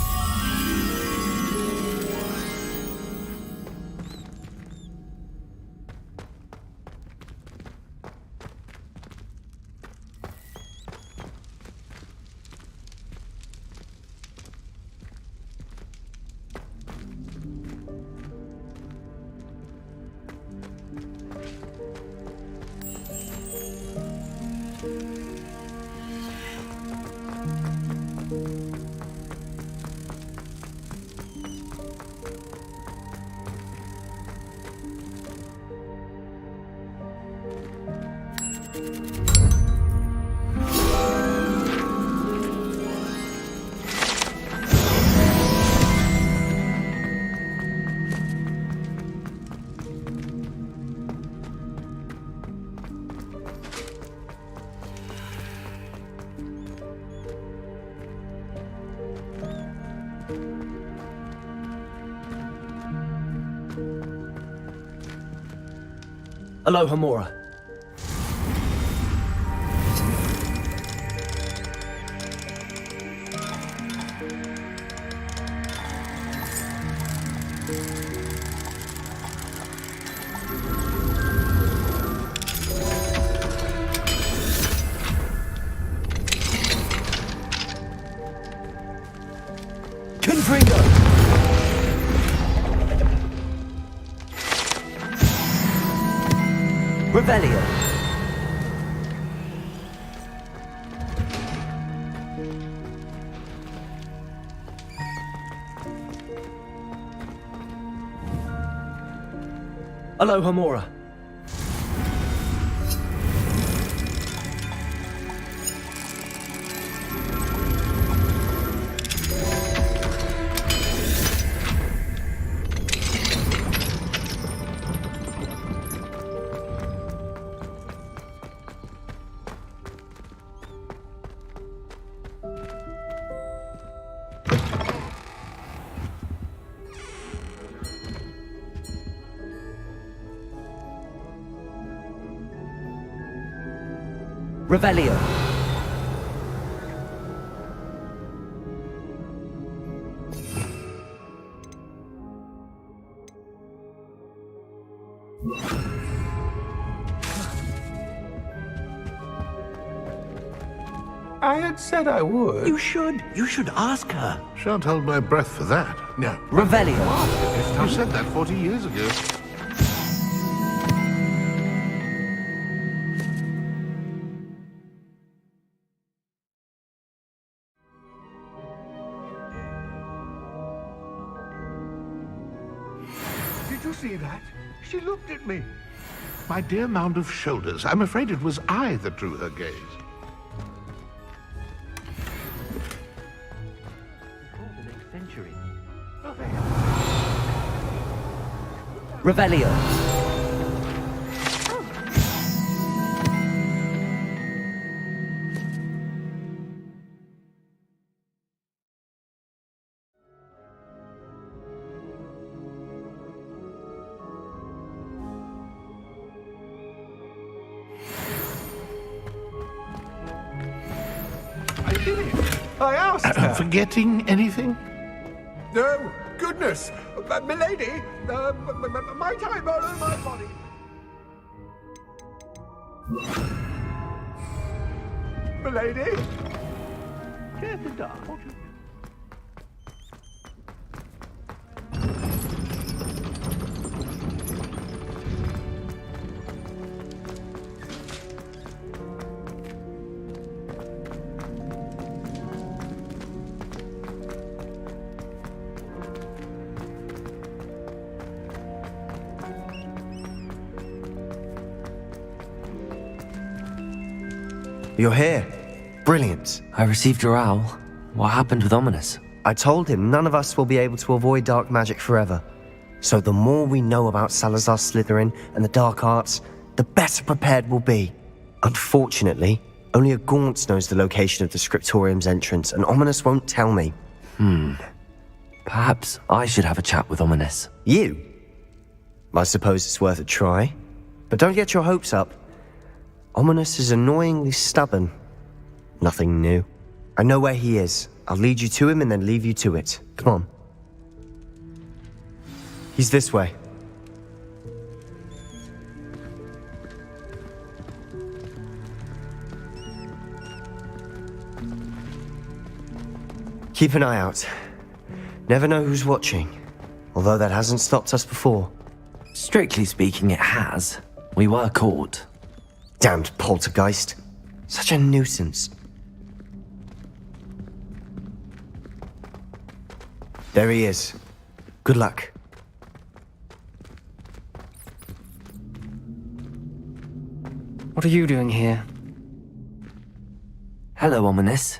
Aloha Mora. Confringo! Revelio. Aloha Mora. Revelio. I had said I would. You should. You should ask her. Shan't hold my breath for that. No. Revelio. I said that 40 years ago. Did you see that? She looked at me. My dear mound of shoulders. I'm afraid it was I that drew her gaze. Century. Revelio. I did it. I asked her. Forgetting anything? No, goodness! Milady, might I borrow my body? milady. Care to die? You're here. Brilliant. I received your owl. What happened with Ominous? I told him none of us will be able to avoid dark magic forever. So the more we know about Salazar Slytherin and the dark arts, the better prepared we'll be. Unfortunately, only a Gaunt knows the location of the Scriptorium's entrance, and Ominous won't tell me. Perhaps I should have a chat with Ominous. You? I suppose it's worth a try. But don't get your hopes up. Ominous is annoyingly stubborn. Nothing new. I know where he is. I'll lead you to him and then leave you to it. Come on. He's this way. Keep an eye out. Never know who's watching. Although that hasn't stopped us before. Strictly speaking, it has. We were caught. Damned poltergeist. Such a nuisance. There he is. Good luck. What are you doing here? Hello, Ominous.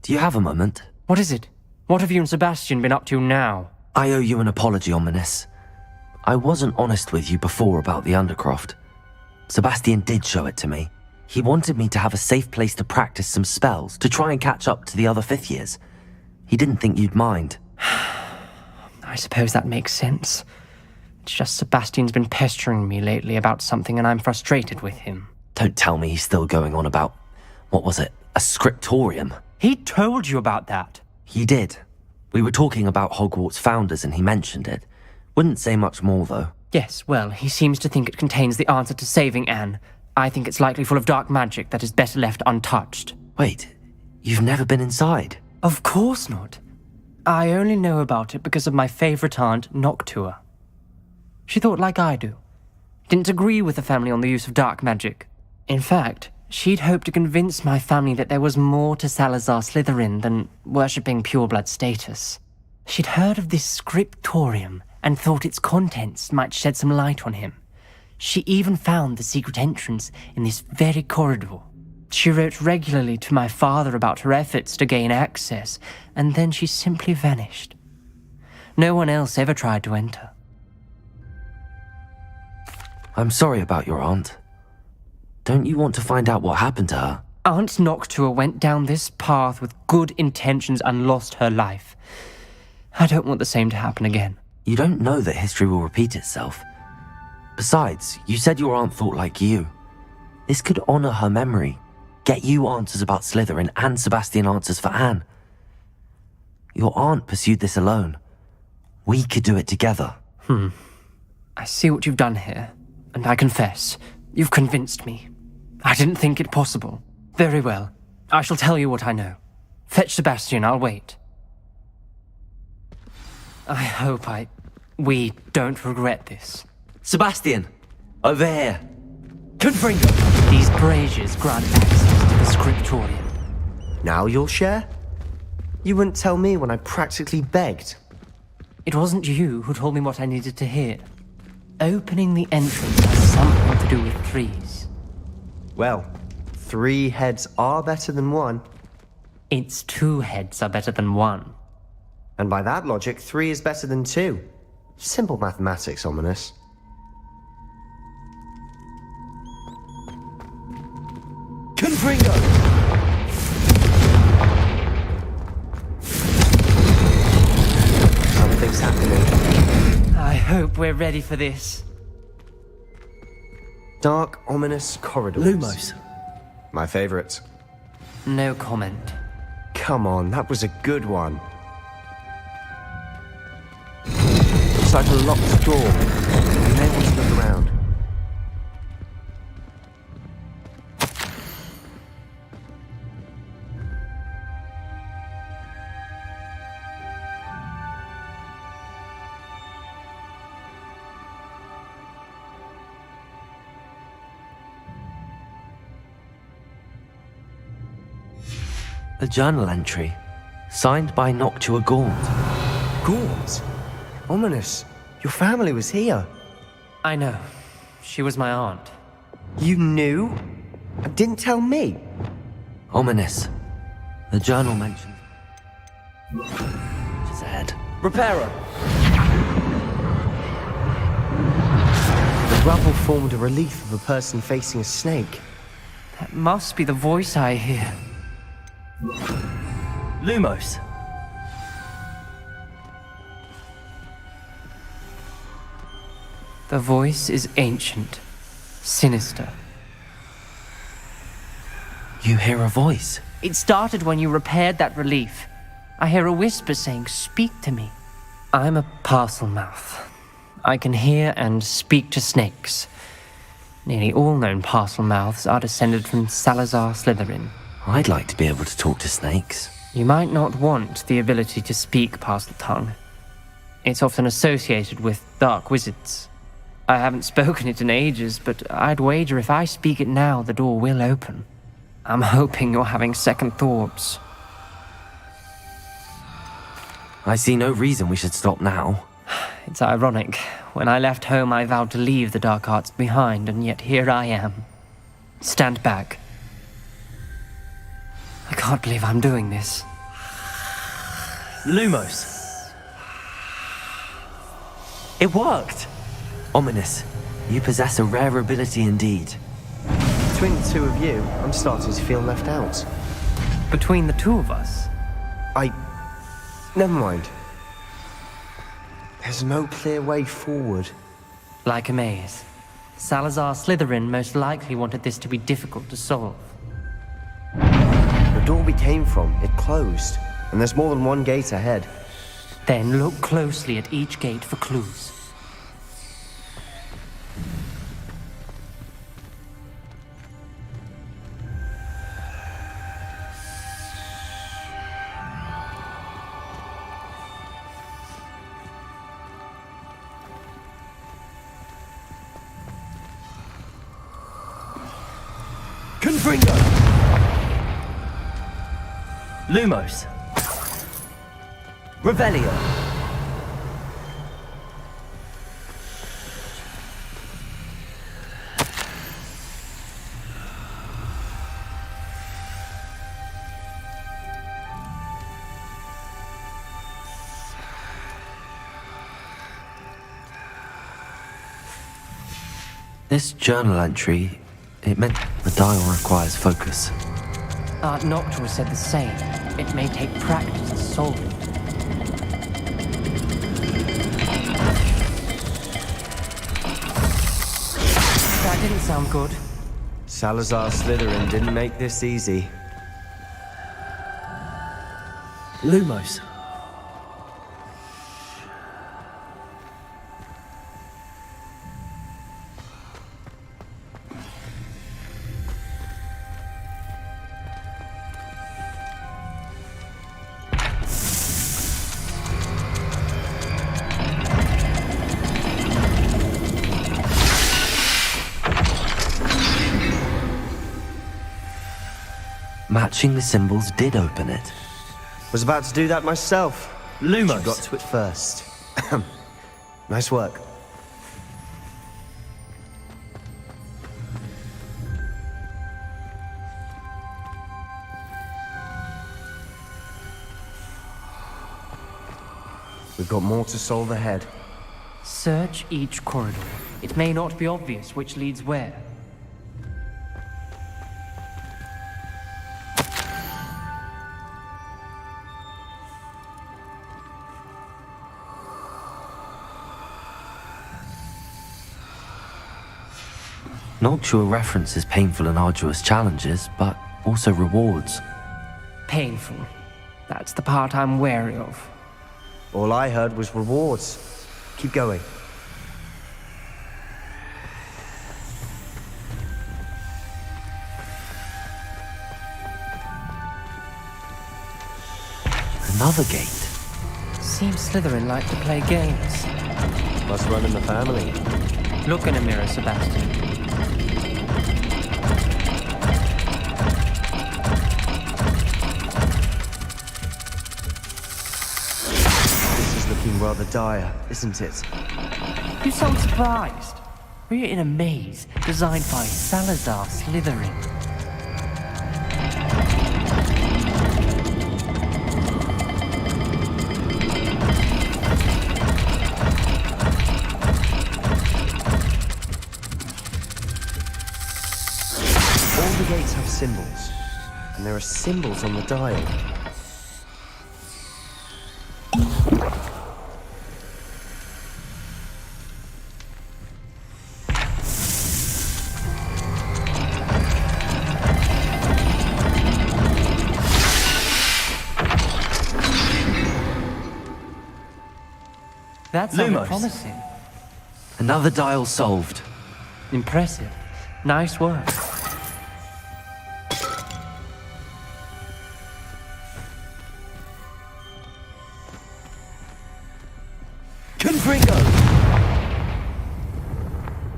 Do you have a moment? What is it? What have you and Sebastian been up to now? I owe you an apology, Ominous. I wasn't honest with you before about the Undercroft. Sebastian did show it to me. He wanted me to have a safe place to practice some spells, to try and catch up to the other fifth years. He didn't think you'd mind. I suppose that makes sense. It's just Sebastian's been pestering me lately about something and I'm frustrated with him. Don't tell me he's still going on about, what was it, a scriptorium? He told you about that. He did. We were talking about Hogwarts founders and he mentioned it. Wouldn't say much more, though. Yes, well, he seems to think it contains the answer to saving Anne. I think it's likely full of dark magic that is better left untouched. Wait, you've never been inside? Of course not. I only know about it because of my favourite aunt, Noctua. She thought like I do. Didn't agree with the family on the use of dark magic. In fact, she'd hoped to convince my family that there was more to Salazar Slytherin than worshipping pureblood status. She'd heard of this scriptorium and thought its contents might shed some light on him. She even found the secret entrance in this very corridor. She wrote regularly to my father about her efforts to gain access, and then she simply vanished. No one else ever tried to enter. I'm sorry about your aunt. Don't you want to find out what happened to her? Aunt Noctua went down this path with good intentions and lost her life. I don't want the same to happen again. You don't know that history will repeat itself. Besides, you said your aunt thought like you. This could honor her memory, get you answers about Slytherin and Sebastian answers for Anne. Your aunt pursued this alone. We could do it together. I see what you've done here, and I confess, you've convinced me. I didn't think it possible. Very well. I shall tell you what I know. Fetch Sebastian, I'll wait. I hope we don't regret this. Sebastian! Over here! Confringo! These braziers grant access to the scriptorium. Now you'll share? You wouldn't tell me when I practically begged. It wasn't you who told me what I needed to hear. Opening the entrance has something to do with threes. Well, 3 heads are better than 1. Its 2 heads are better than 1. And by that logic, 3 is better than 2. Simple mathematics, Ominous. Confringo! Something's happening. I hope we're ready for this. Dark, ominous corridors. Lumos. My favorite. No comment. Come on, that was a good one. Looks like a locked door. You may want to look around. A journal entry, signed by Noctua Gaunt. Gaunt? Ominous. Your family was here. I know. She was my aunt. You knew? And didn't tell me? Ominous. The journal mentions... She's ahead. Reparo! The rubble formed a relief of a person facing a snake. That must be the voice I hear. Lumos. The voice is ancient, sinister. You hear a voice? It started when you repaired that relief. I hear a whisper saying, "Speak to me." I'm a parcel mouth. I can hear and speak to snakes. Nearly all known parcel mouths are descended from Salazar Slytherin. I'd like to be able to talk to snakes. You might not want the ability to speak parcel tongue. It's often associated with dark wizards. I haven't spoken it in ages, but I'd wager if I speak it now, the door will open. I'm hoping you're having second thoughts. I see no reason we should stop now. It's ironic. When I left home, I vowed to leave the dark arts behind, and yet here I am. Stand back. I can't believe I'm doing this. Lumos. It worked! Ominous. You possess a rare ability indeed. Between the two of you, I'm starting to feel left out. Between the two of us? Never mind. There's no clear way forward. Like a maze. Salazar Slytherin most likely wanted this to be difficult to solve. The door we came from, it closed. And there's more than one gate ahead. Then look closely at each gate for clues. Confringo! Lumos. Revelio. This journal entry, it meant the dial requires focus. Aunt Noctua said the same. It may take practice to solve it. That didn't sound good. Salazar Slytherin didn't make this easy. Lumos. Matching the symbols did open it. Was about to do that myself. Lumos. You got to it first. Nice work. We've got more to solve ahead. Search each corridor. It may not be obvious which leads where. Noctua references painful and arduous challenges, but also rewards. Painful. That's the part I'm wary of. All I heard was rewards. Keep going. Another gate. Seems Slytherin like to play games. Must run in the family. Look in a mirror, Sebastian. dire, isn't it? You sound surprised. We're in a maze designed by Salazar Slytherin. All the gates have symbols, and there are symbols on the dial. That sounded Lumos. promising. Another dial solved. Impressive. Nice work. Confringo!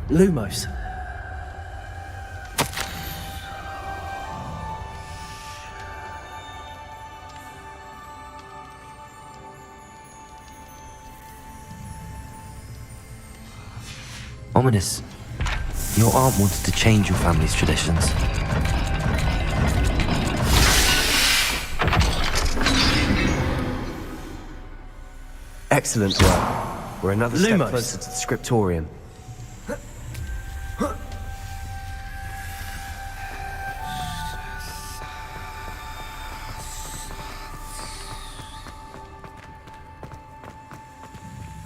Lumos. Ominous. Your aunt wanted to change your family's traditions. Excellent work. We're another step Lumos. closer to the scriptorium.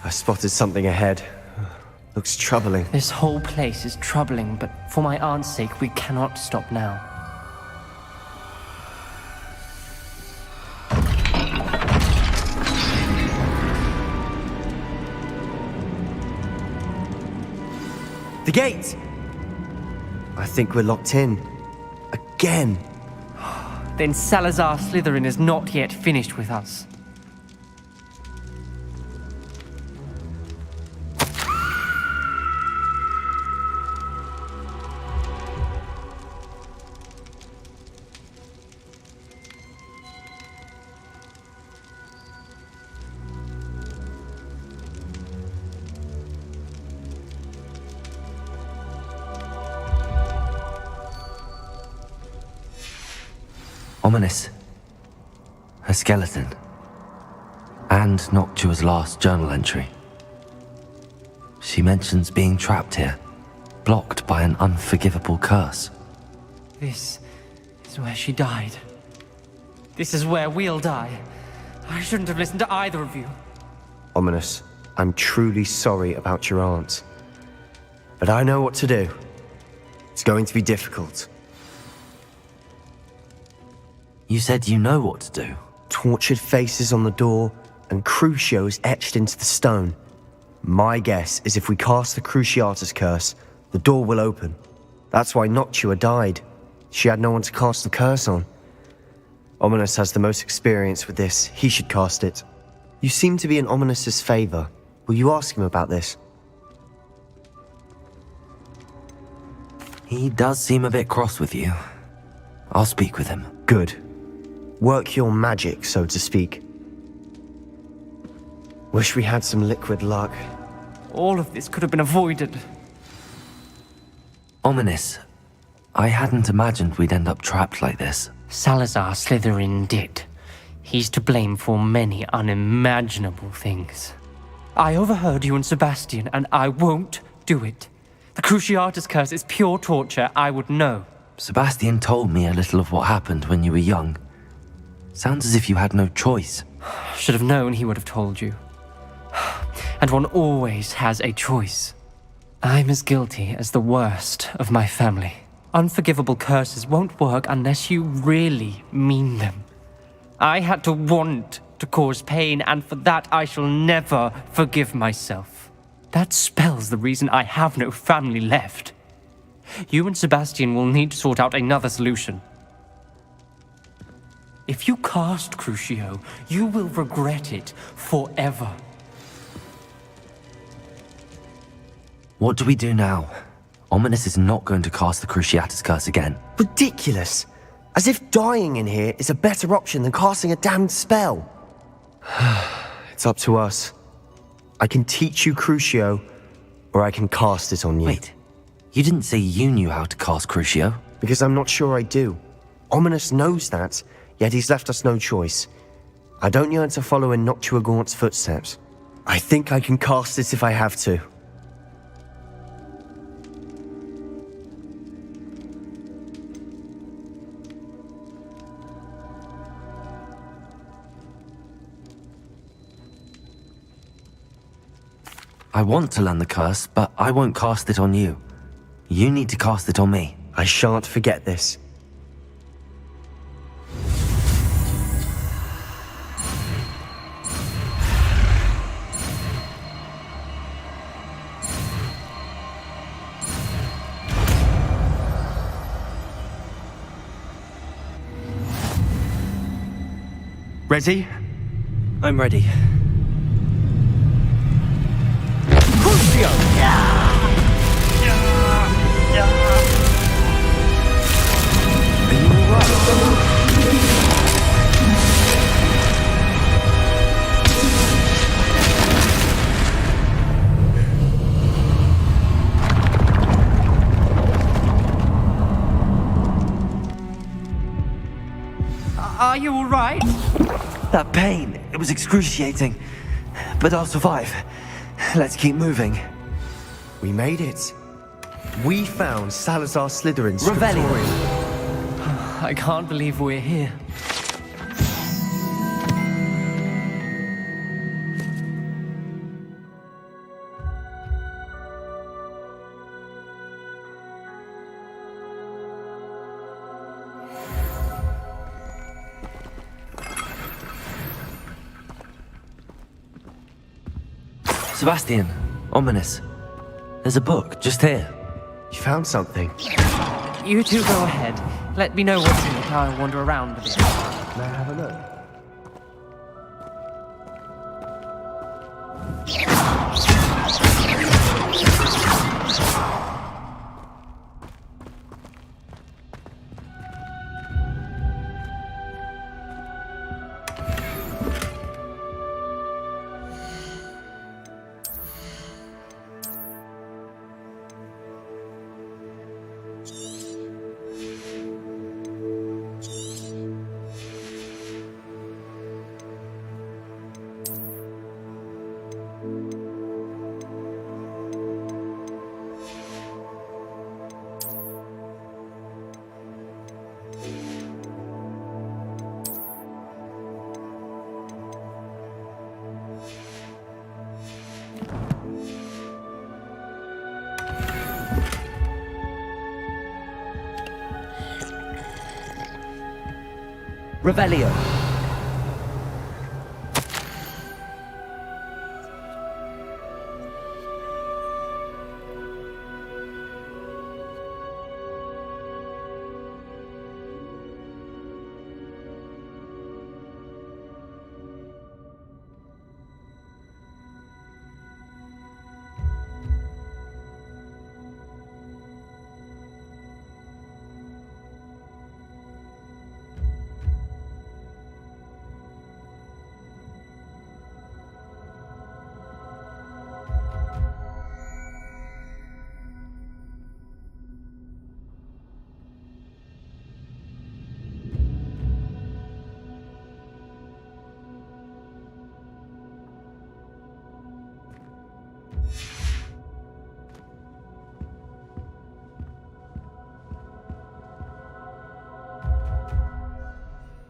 I spotted something ahead. Looks troubling. This whole place is troubling, but for my aunt's sake, we cannot stop now. The gate! I think we're locked in. Again. Then Salazar Slytherin is not yet finished with us. Ominous. Her skeleton. And Noctua's last journal entry. She mentions being trapped here, blocked by an unforgivable curse. This is where she died. This is where we'll die. I shouldn't have listened to either of you. Ominous, I'm truly sorry about your aunt. But I know what to do. It's going to be difficult. You said you know what to do. Tortured faces on the door and Crucios etched into the stone. My guess is if we cast the Cruciatus curse, the door will open. That's why Noctua died. She had no one to cast the curse on. Ominous has the most experience with this. He should cast it. You seem to be in Ominous's favor. Will you ask him about this? He does seem a bit cross with you. I'll speak with him. Good. Work your magic, so to speak. Wish we had some liquid luck. All of this could have been avoided. Ominous. I hadn't imagined we'd end up trapped like this. Salazar Slytherin did. He's to blame for many unimaginable things. I overheard you and Sebastian, and I won't do it. The Cruciatus curse is pure torture. I would know. Sebastian told me a little of what happened when you were young. Sounds as if you had no choice. Should have known he would have told you. And one always has a choice. I'm as guilty as the worst of my family. Unforgivable curses won't work unless you really mean them. I had to want to cause pain, and for that I shall never forgive myself. That spells the reason I have no family left. You and Sebastian will need to sort out another solution. If you cast Crucio, you will regret it forever. What do we do now? Ominous is not going to cast the Cruciatus curse again. Ridiculous! As if dying in here is a better option than casting a damned spell. It's up to us. I can teach you Crucio, or I can cast it on you. Wait, you didn't say you knew how to cast Crucio? Because I'm not sure I do. Ominous knows that, yet he's left us no choice. I don't yearn to follow in Noctua Gaunt's footsteps. I think I can cast it if I have to. I want to learn the curse, but I won't cast it on you. You need to cast it on me. I shan't forget this. Ready? I'm ready. Are you all right? That pain, it was excruciating. But I'll survive. Let's keep moving. We made it. We found Salazar Slytherin's Revelio. scriptorium. I can't believe we're here. Sebastian, ominous. There's a book just here. You found something. You two go ahead. Let me know what's in it. I'll wander around a bit. May I have a look? Revelio.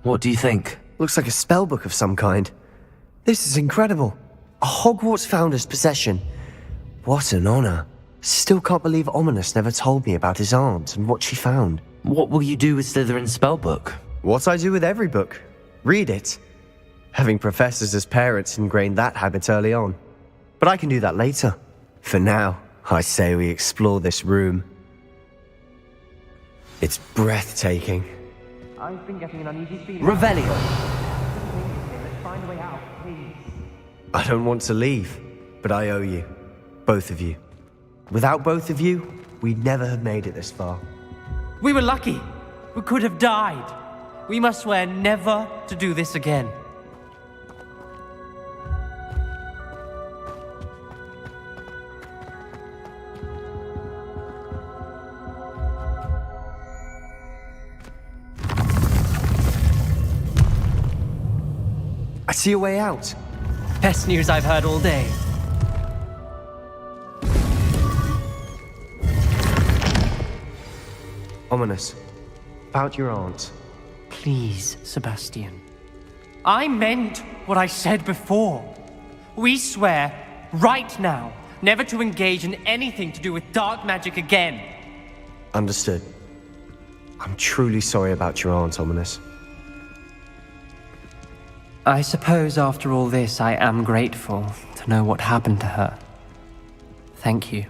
What do you think? Looks like a spellbook of some kind. This is incredible. A Hogwarts founder's possession. What an honor. Still can't believe Ominous never told me about his aunt and what she found. What will you do with Slytherin's spellbook? What I do with every book. Read it. Having professors as parents ingrained that habit early on. But I can do that later. For now, I say we explore this room. It's breathtaking. I've been getting an uneasy feeling. Revelio. Let's find a way out, please. I don't want to leave, but I owe you. Both of you. Without both of you, we'd never have made it this far. We were lucky. We could have died. We must swear never to do this again. I see a way out. Best news I've heard all day. Ominous. About your aunt. Please, Sebastian. I meant what I said before. We swear, right now, never to engage in anything to do with dark magic again. Understood. I'm truly sorry about your aunt, Ominous. I suppose after all this, I am grateful to know what happened to her. Thank you.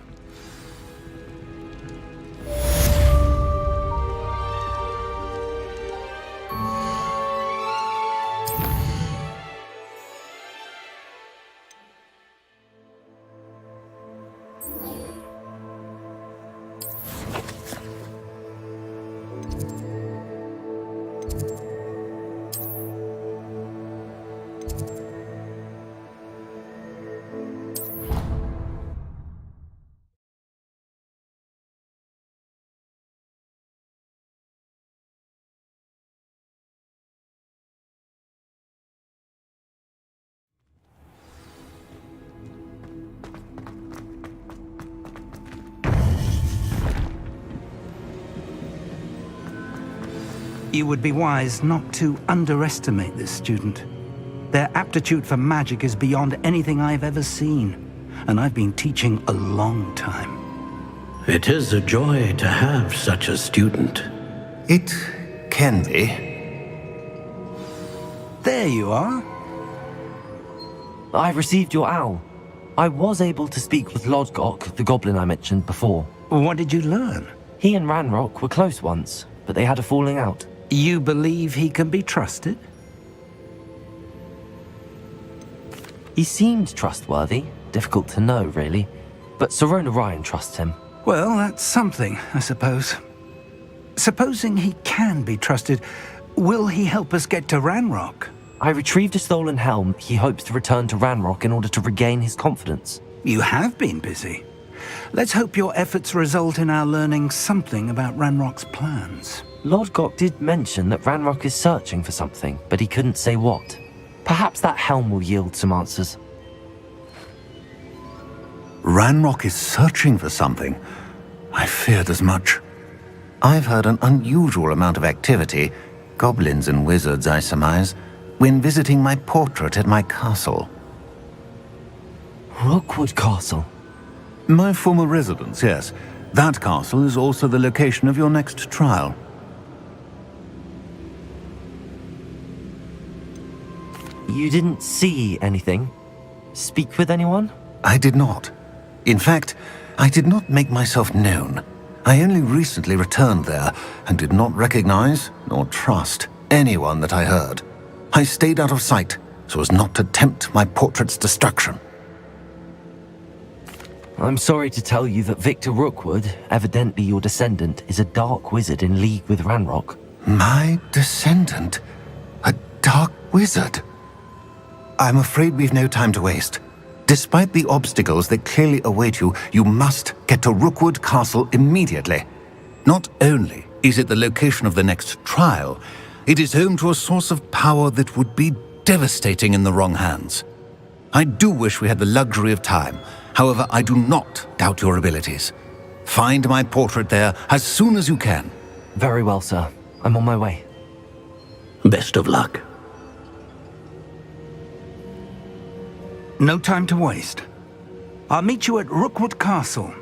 You would be wise not to underestimate this student. Their aptitude for magic is beyond anything I've ever seen, and I've been teaching a long time. It is a joy to have such a student. It can be. There you are. I received your owl. I was able to speak with Lodgok, the goblin I mentioned before. What did you learn? He and Ranrock were close once, but they had a falling out. You believe he can be trusted? He seemed trustworthy. Difficult to know, really. But Serona Ryan trusts him. Well, that's something, I suppose. Supposing he can be trusted, will he help us get to Ranrock? I retrieved a stolen helm. He hopes to return to Ranrock in order to regain his confidence. You have been busy. Let's hope your efforts result in our learning something about Ranrock's plans. Lodgok did mention that Ranrock is searching for something, but he couldn't say what. Perhaps that helm will yield some answers. Ranrock is searching for something. I feared as much. I've heard an unusual amount of activity, goblins and wizards, I surmise, when visiting my portrait at my castle. Rookwood Castle? My former residence, yes. That castle is also the location of your next trial. You didn't see anything? Speak with anyone? I did not. In fact, I did not make myself known. I only recently returned there and did not recognize nor trust anyone that I heard. I stayed out of sight so as not to tempt my portrait's destruction. I'm sorry to tell you that Victor Rookwood, evidently your descendant, is a dark wizard in league with Ranrock. My descendant? A dark wizard? I'm afraid we've no time to waste. Despite the obstacles that clearly await you, you must get to Rookwood Castle immediately. Not only is it the location of the next trial, it is home to a source of power that would be devastating in the wrong hands. I do wish we had the luxury of time. However, I do not doubt your abilities. Find my portrait there as soon as you can. Very well, sir. I'm on my way. Best of luck. No time to waste. I'll meet you at Rookwood Castle.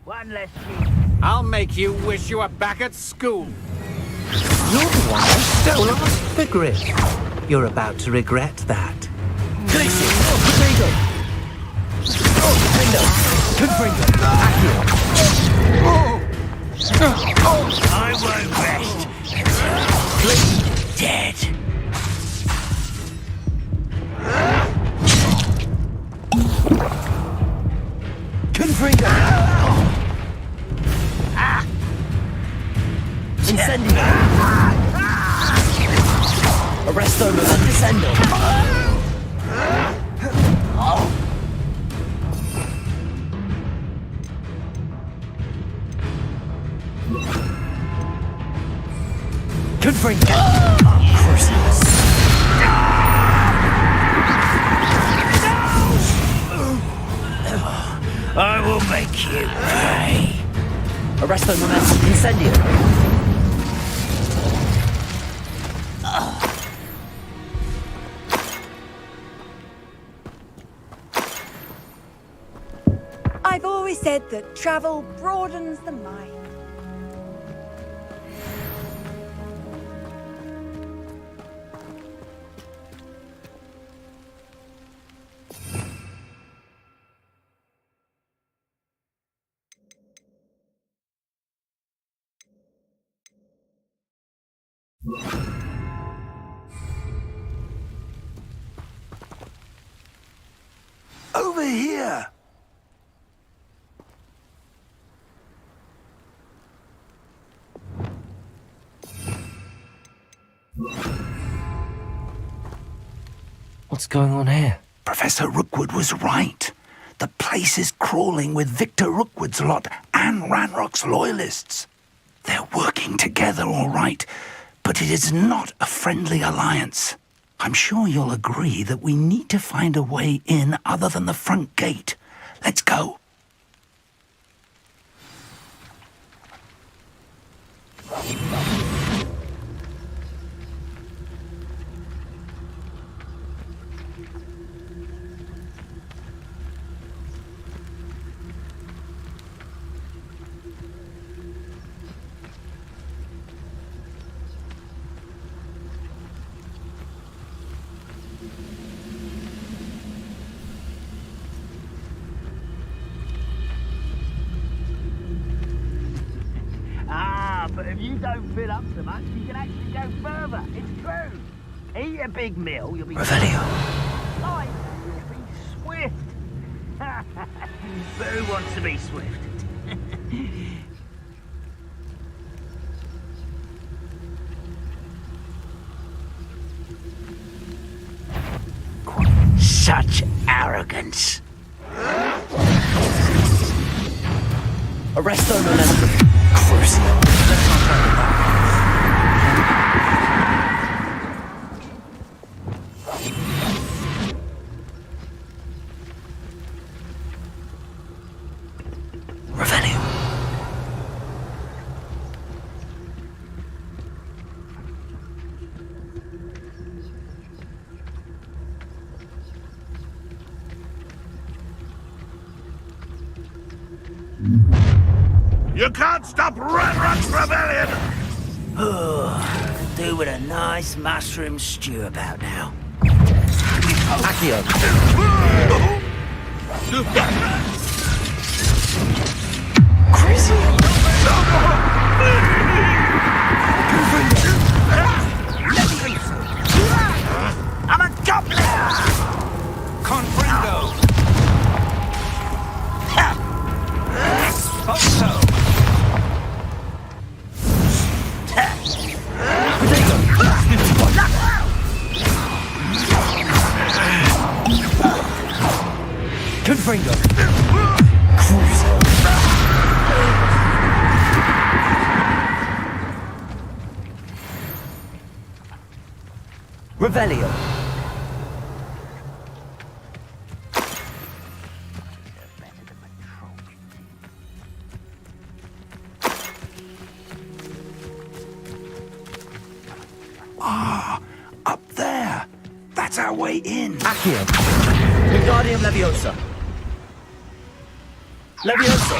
One less cheat. I'll make you wish you were back at school. You're the one that stole off the grip. You're about to regret that. I won't rest. Please, dead. Confringo! Incendio! Arresto Descendo! Confringo! Crucis! I will make you pay. Arresto Incendio! I've always said that travel broadens the mind. Over here! What's going on here? Professor Rookwood was right. The place is crawling with Victor Rookwood's lot and Ranrock's loyalists. They're working together, all right, but it is not a friendly alliance. I'm sure you'll agree that we need to find a way in other than the front gate. Let's go. But if you don't fill up so much, you can actually go further. It's true. Eat a big meal, you'll be... Revelio. Light, you'll be swift. But who wants to be swift? Such arrogance. Arresto Momentum. Crucio. Let's not talk about that. You can't stop Ranrock's rebellion! Do with a nice mushroom stew about now. Accio. I'm a goblin! Confringo! Confringo. Revelio. Ah, up there. That's our way in. Accio. Wingardium Leviosa. Leviosa.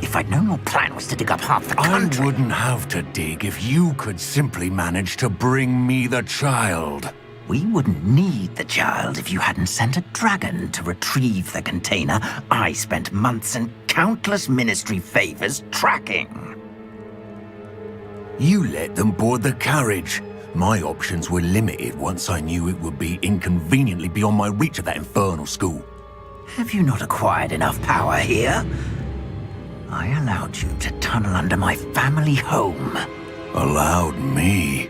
If I'd known your plan was to dig up half the country... I wouldn't have to dig if you could simply manage to bring me the child. We wouldn't need the child if you hadn't sent a dragon to retrieve the container I spent months and countless ministry favors tracking. You let them board the carriage. My options were limited once I knew it would be inconveniently beyond my reach at that infernal school. Have you not acquired enough power here? I allowed you to tunnel under my family home. Allowed me?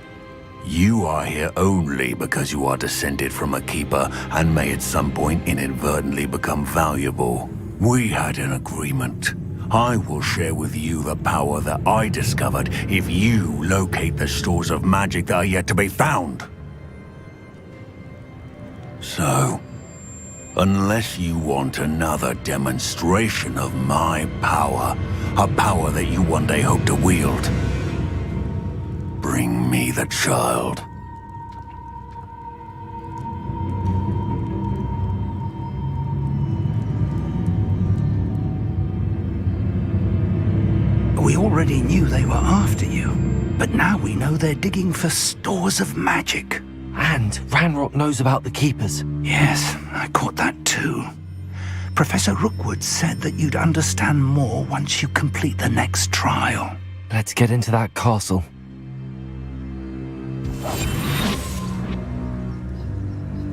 You are here only because you are descended from a keeper and may at some point inadvertently become valuable. We had an agreement. I will share with you the power that I discovered if you locate the stores of magic that are yet to be found. So, unless you want another demonstration of my power, a power that you one day hope to wield, bring me the child. We already knew they were after you, but now we know they're digging for stores of magic. And Ranrock knows about the Keepers. Yes, I caught that too. Professor Rookwood said that you'd understand more once you complete the next trial. Let's get into that castle.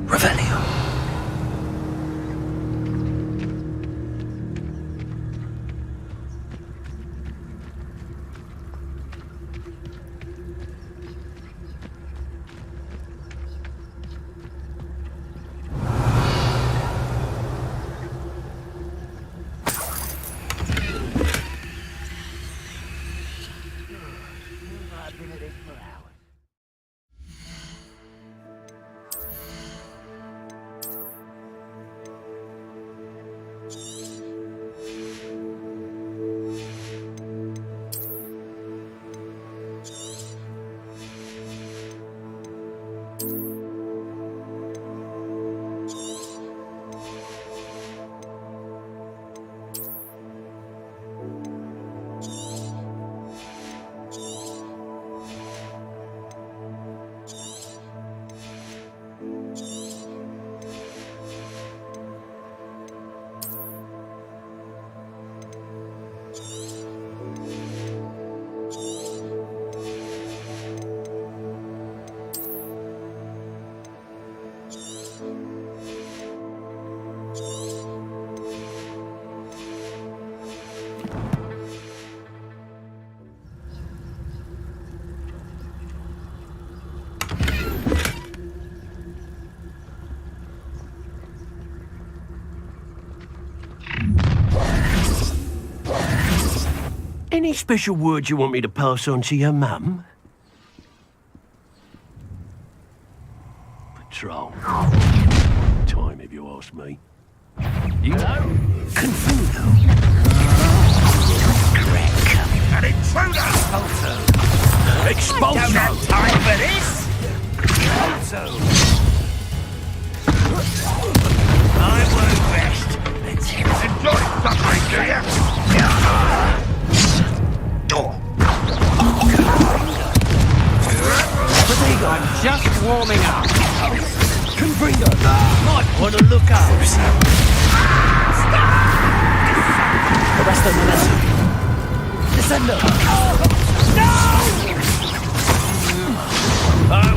Revelio. Any special words you want me to pass on to your mum? Patrol. Time, if you ask me. You know? Confundo. Regret coming. Elemental. Descendo. No!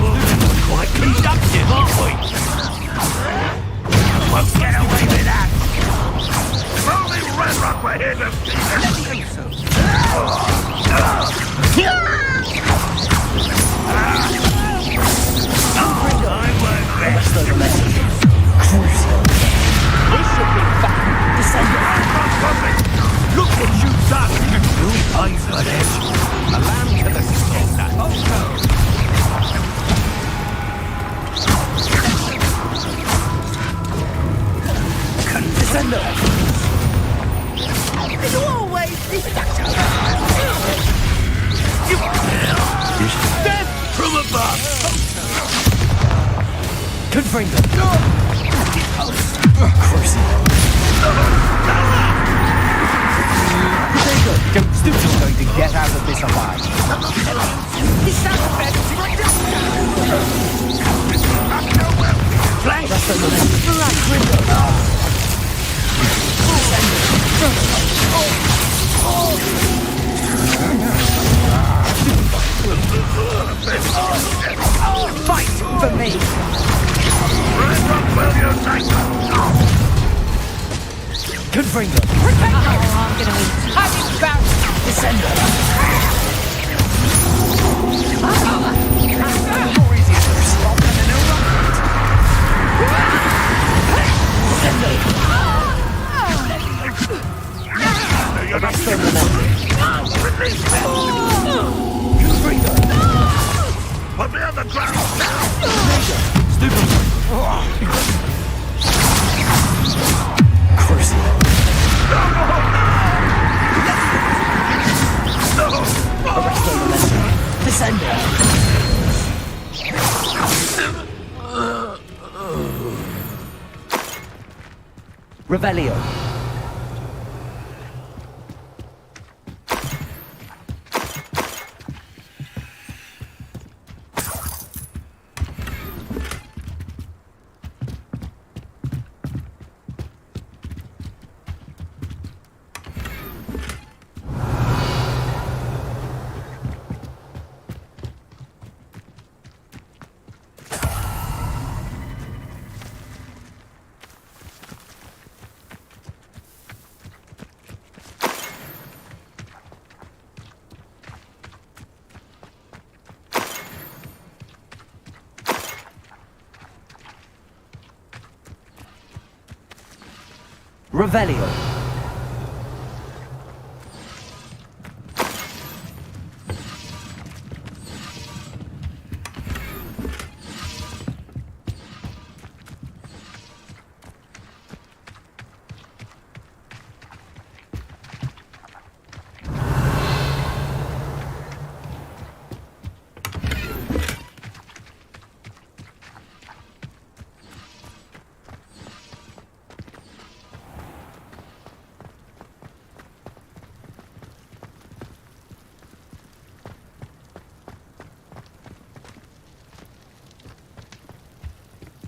We're quite conductive, aren't we? Won't get away with that. Only Ranrock were here to beat Look what you've done! You pay for this! A lamb to the slaughter! Descendo! It'll always be Death from above! Confringo. Don't stoop, you're going to get out of this alive. Flank! Fight for me! Confringo. I'm gonna eat. I'm embarrassed. Descendo. More easier to stop than an eruption. Put me on the ground now! Revelio. Revelio.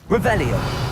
Revelio.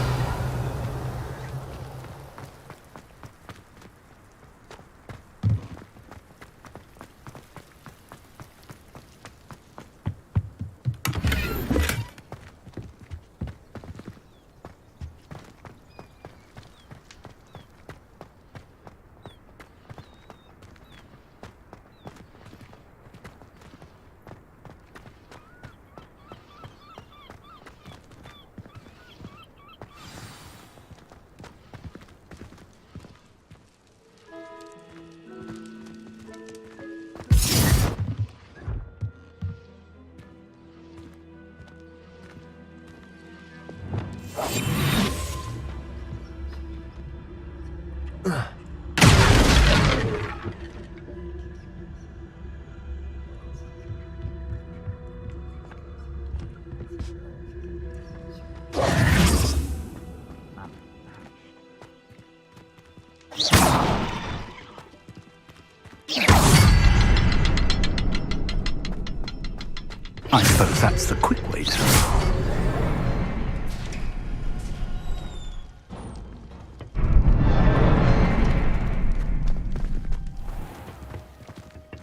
I suppose that's the quick way to...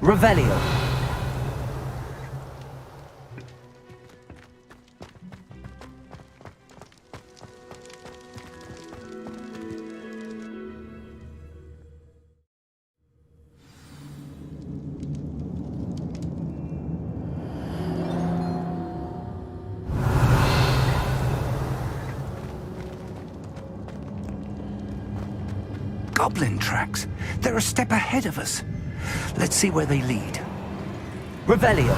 Revelio. Goblin tracks. They're a step ahead of us. Let's see where they lead. Revelio.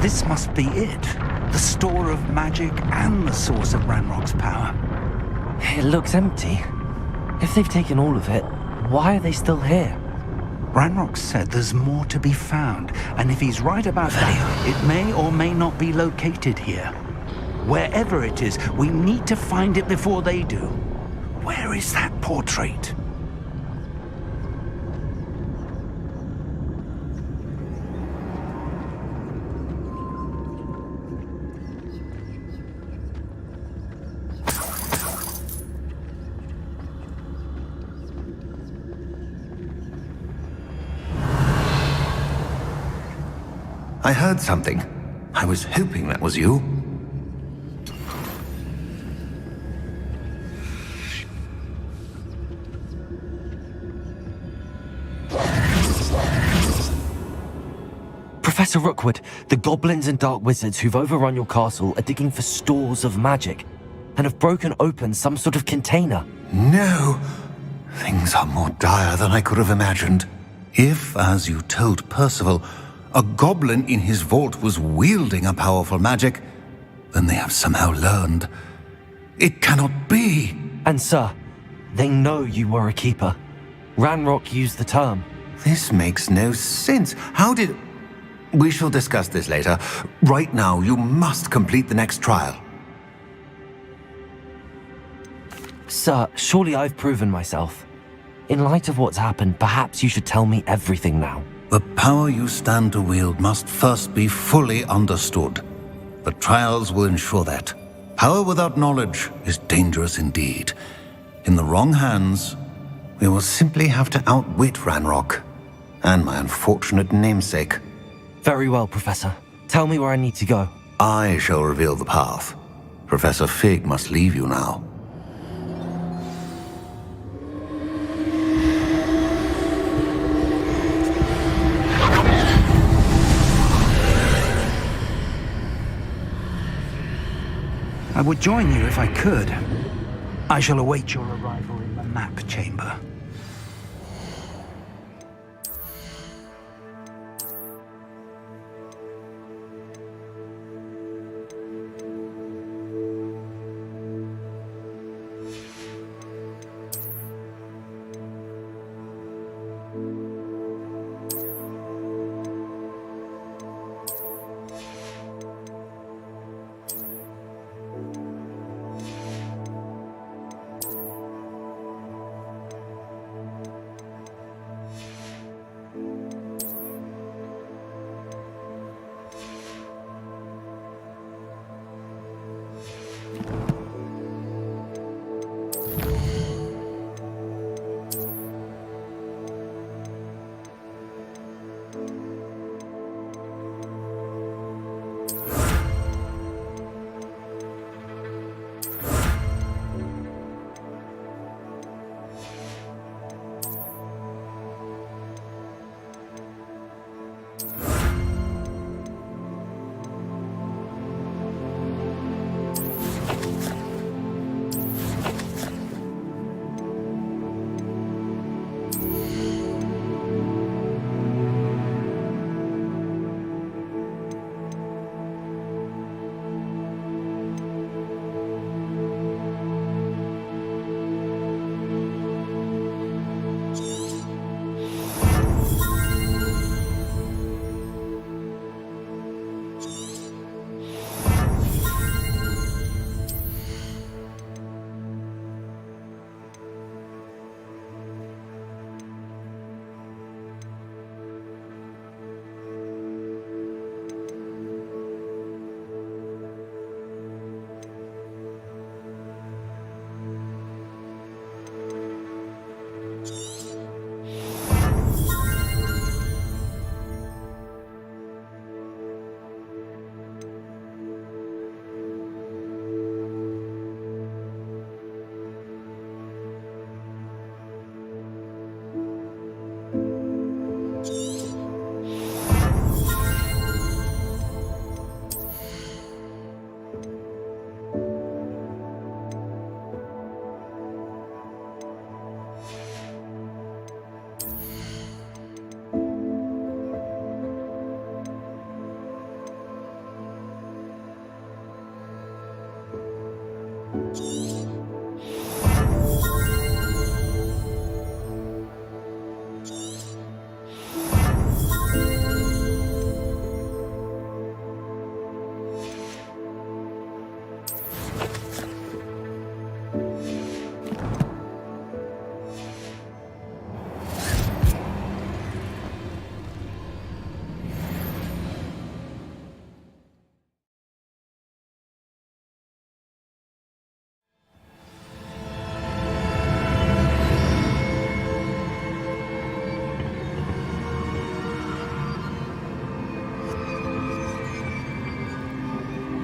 This must be it. The store of magic and the source of Ranrock's power. It looks empty. If they've taken all of it, why are they still here? Ranrock said there's more to be found, and if he's right about that, it may or may not be located here. Wherever it is, we need to find it before they do. Where is that portrait? I heard something. I was hoping that was you. Professor Rookwood, the goblins and dark wizards who've overrun your castle are digging for stores of magic and have broken open some sort of container. No! Things are more dire than I could have imagined. If, as you told Percival, a goblin in his vault was wielding a powerful magic, then they have somehow learned. It cannot be! And sir, they know you were a keeper. Ranrock used the term. This makes no sense. How did... We shall discuss this later. Right now, you must complete the next trial. Sir, surely I've proven myself. In light of what's happened, perhaps you should tell me everything now. The power you stand to wield must first be fully understood. The trials will ensure that. Power without knowledge is dangerous indeed. In the wrong hands, we will simply have to outwit Ranrock and my unfortunate namesake. Very well, Professor. Tell me where I need to go. I shall reveal the path. Professor Fig must leave you now. I would join you if I could. I shall await your arrival in the map chamber.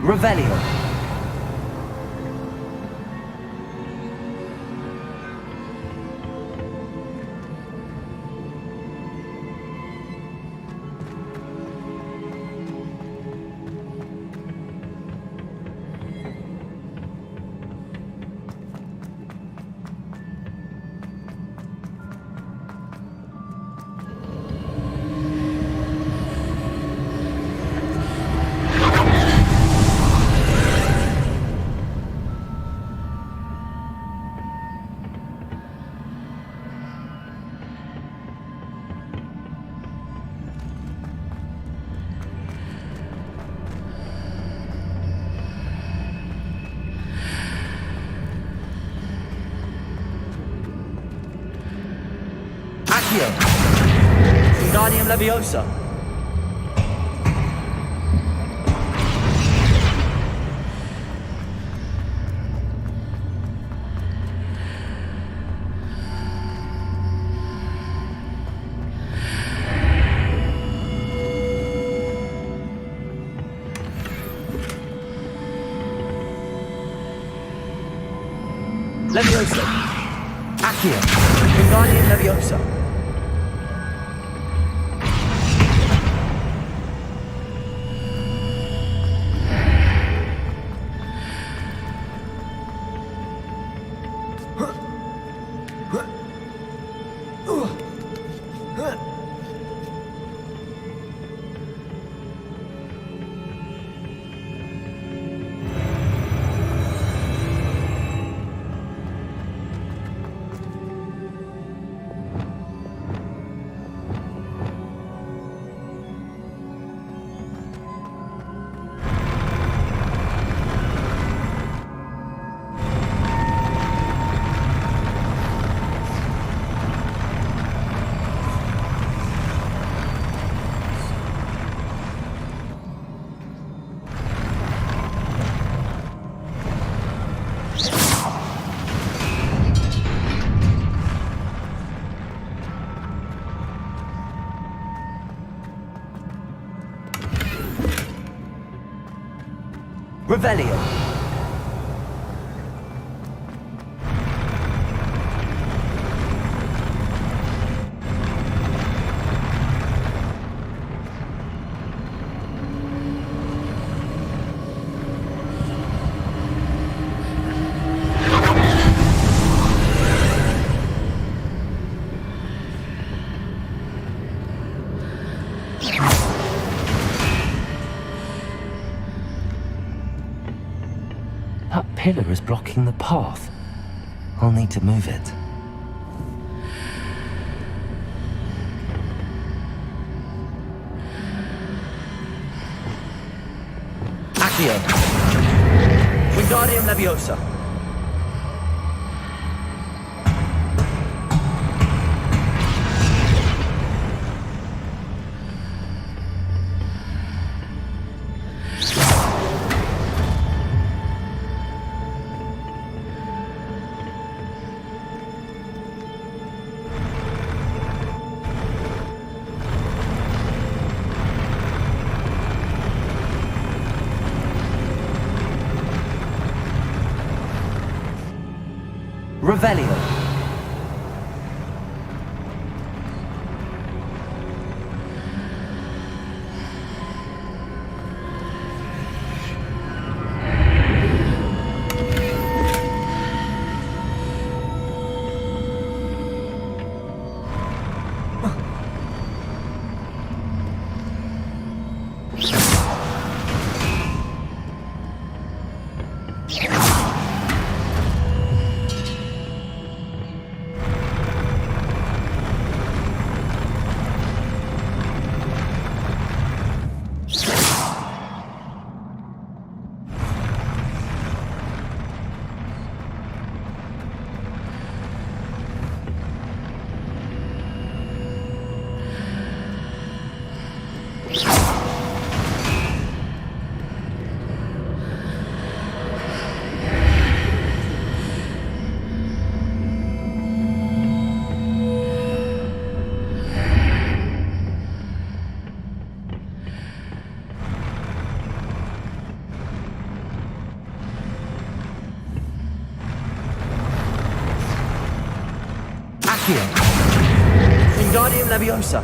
Revelio. Accio. Wingardium Leviosa. Leviosa. Accio. Wingardium Leviosa. Revelio. That pillar is blocking the path. I'll need to move it. Accio. Wingardium Leviosa. Revelio. Accio. Wingardium Leviosa.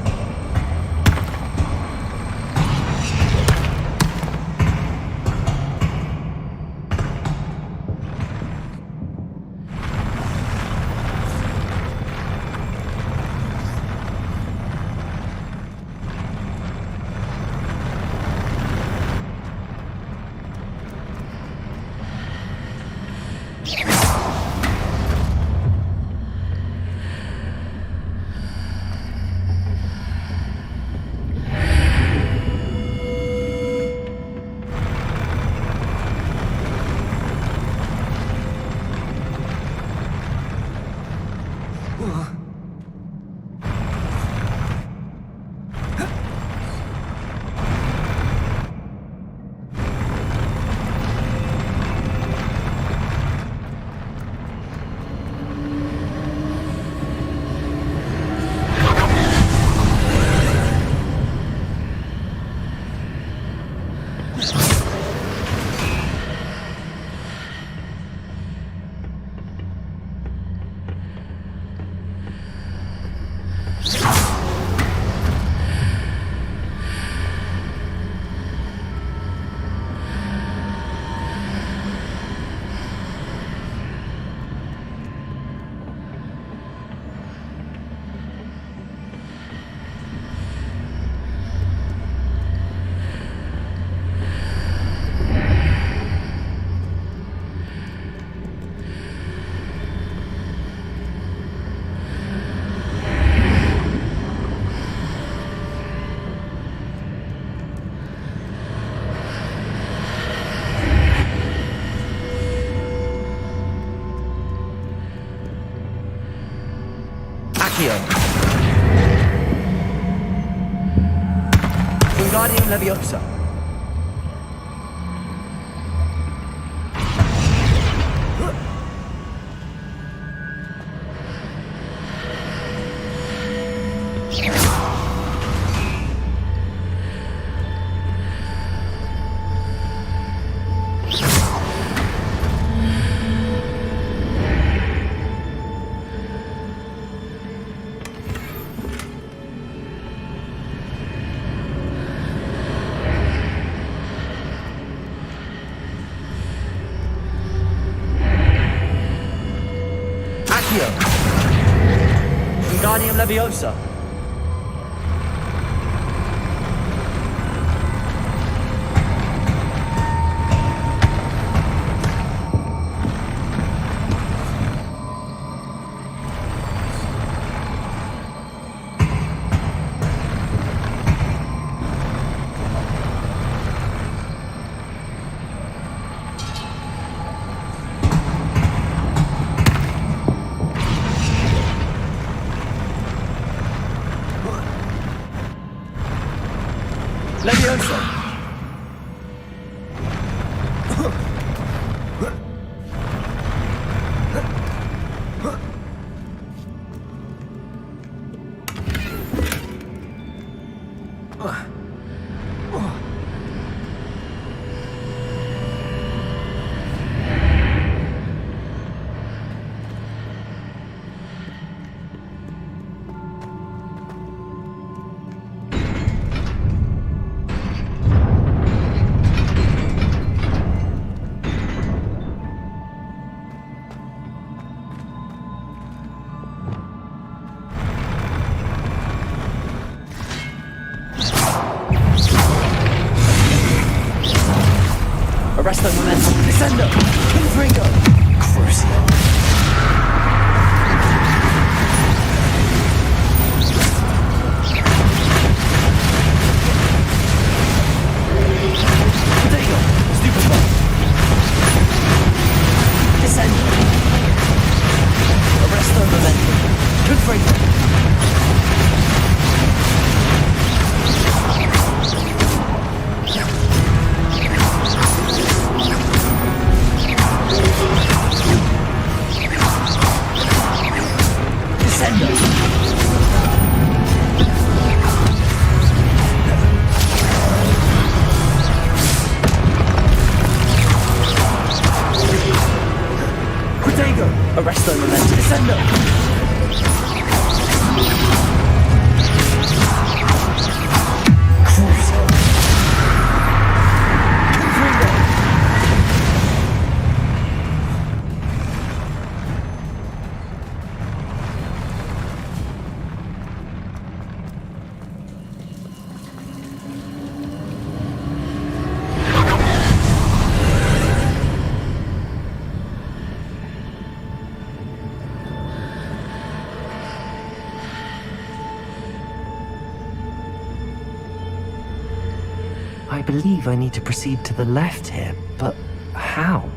Accio. Wingardium Leviosa. Accio. Wingardium Leviosa. Leviosa. Arresto momentum. Descendo. Confringo. Crucio. Digo. Stupefy. Descendo. Arresto momentum. Confringo. I believe I need to proceed to the left here, but how?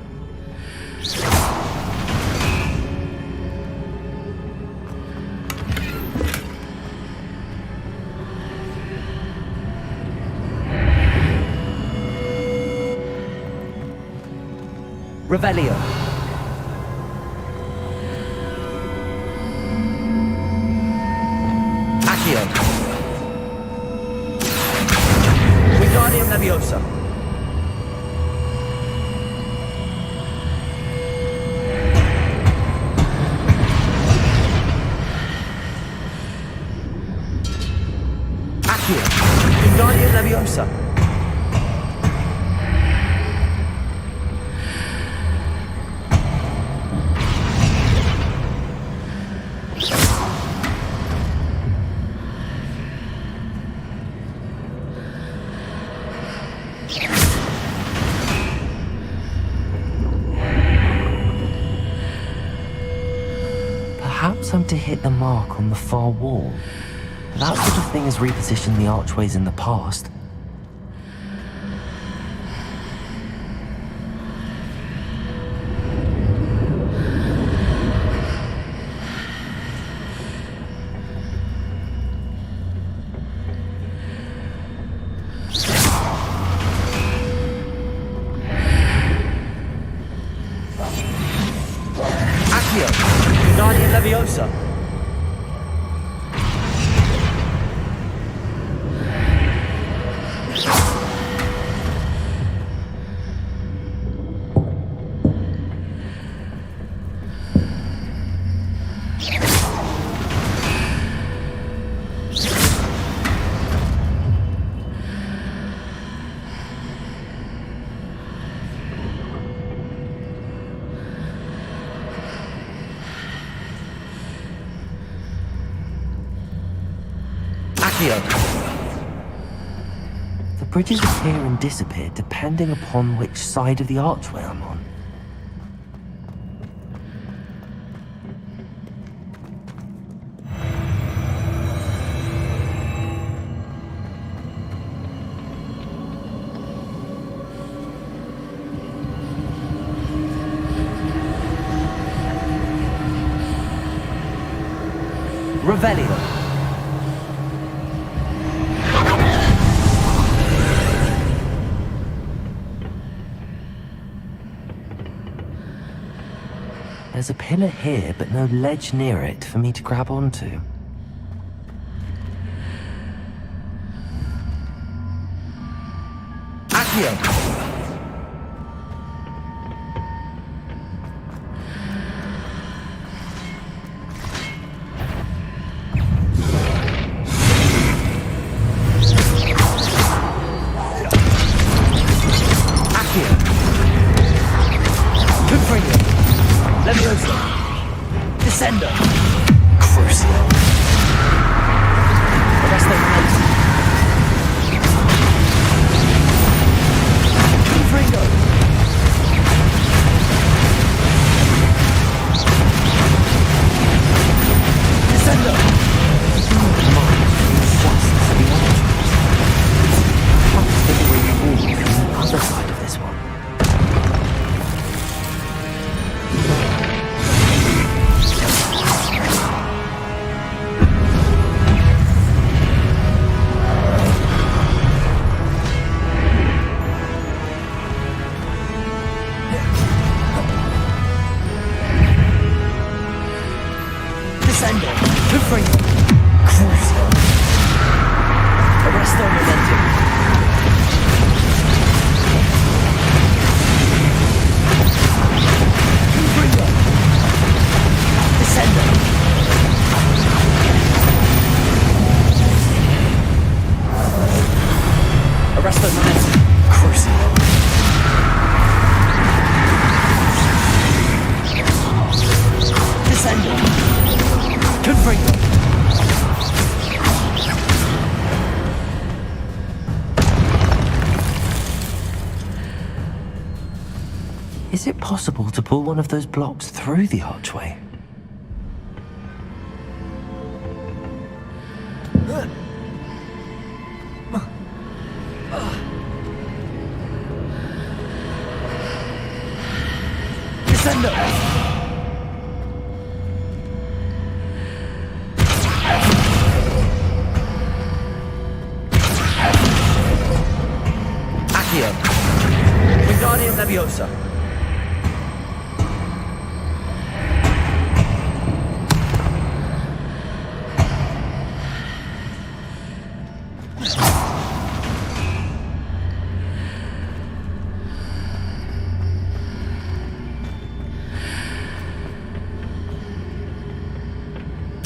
Revelio. Accio. Wingardium Leviosa. Accio. Wingardium Leviosa. Perhaps I'm to hit the mark on the far wall. That sort of thing has repositioned the archways in the past. Accio. Wingardium Leviosa. The bridges appear and disappear depending upon which side of the archway I'm on. Revelio. There's a pillar here, but no ledge near it for me to grab onto. Accio. Leviosa. Descendo. Crucio. Arresto Momentum. Confringo. Descendo. Perhaps there's a way forward from the other side of this one. Descendo. Confringo. Crucio. Arresto Momentum. Confringo. Descendo. Arresto Momentum. Crucio. Descendo. Confringo. Is it possible to pull one of those blocks through the archway? Crescendo! Accio. Wingardium Leviosa.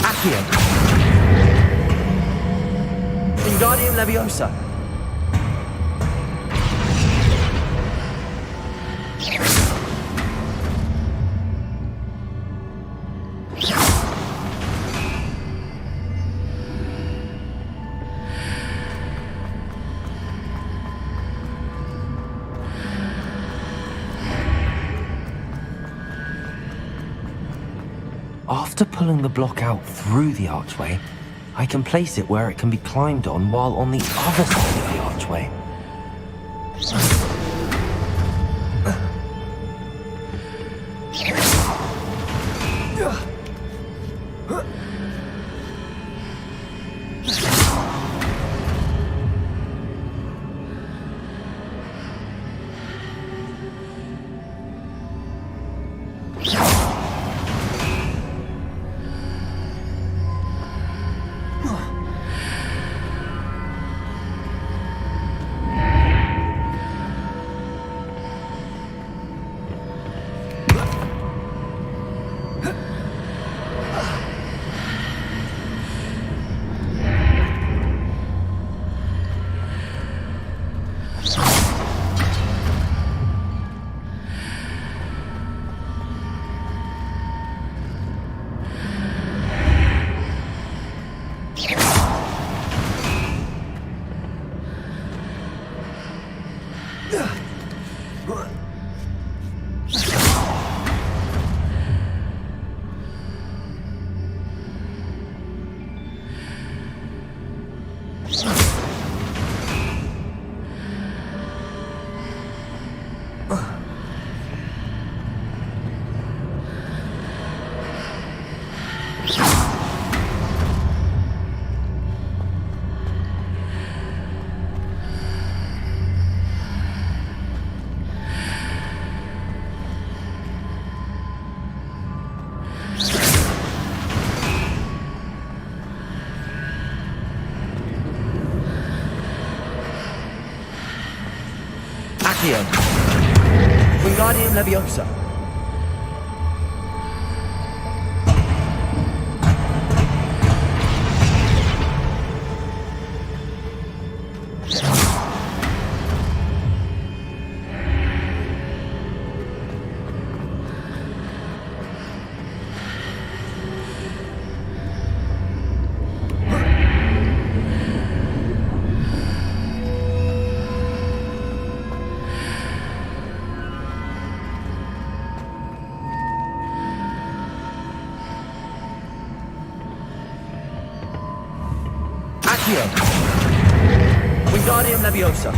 Accio. Wingardium Leviosa. After pulling the block out through the archway, I can place it where it can be climbed on while on the other side of the archway. Accio. Wingardium Leviosa. Accio. Wingardium Leviosa.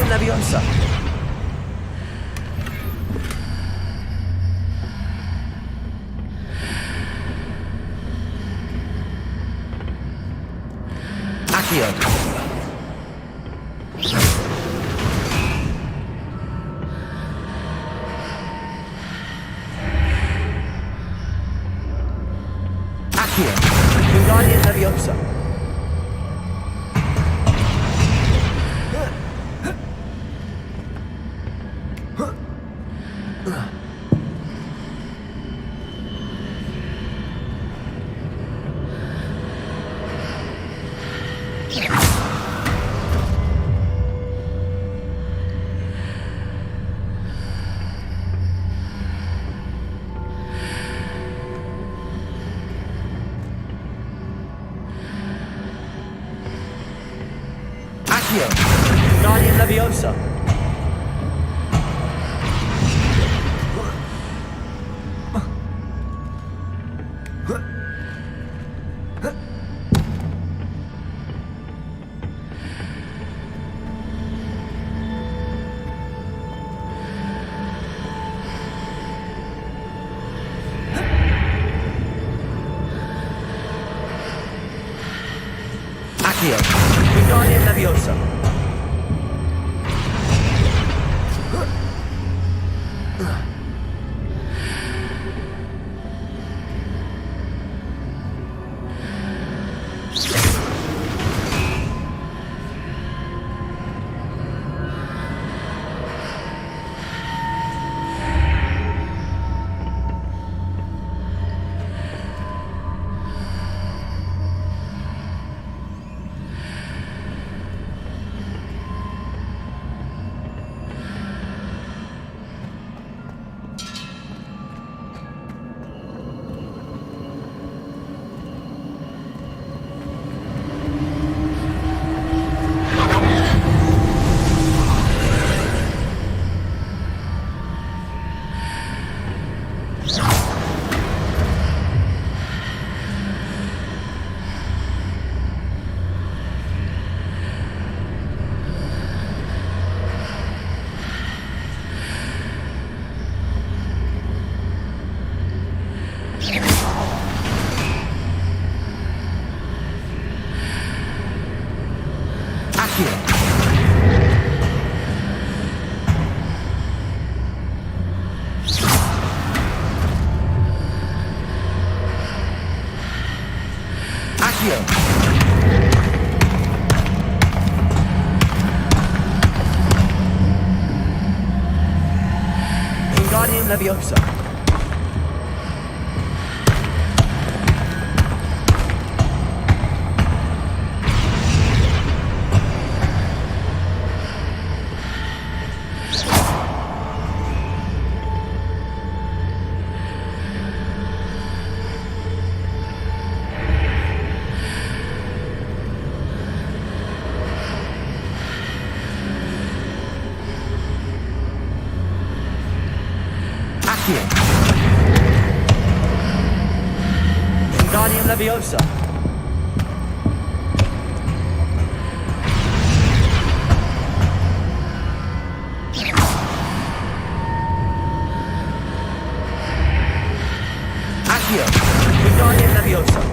Leviosa. Accio. Accio. Wingardium Leviosa. Accio. Wingardium Leviosa. Accio. Wingardium Leviosa. Wingardium Leviosa. Accio. Wingardium Leviosa. Accio. Wingardium Leviosa.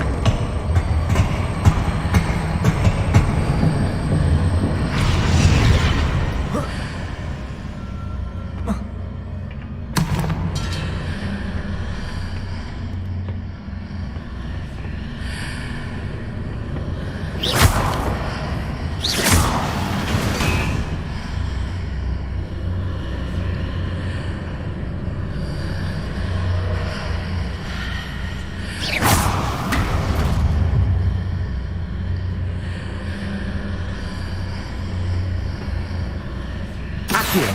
Accio.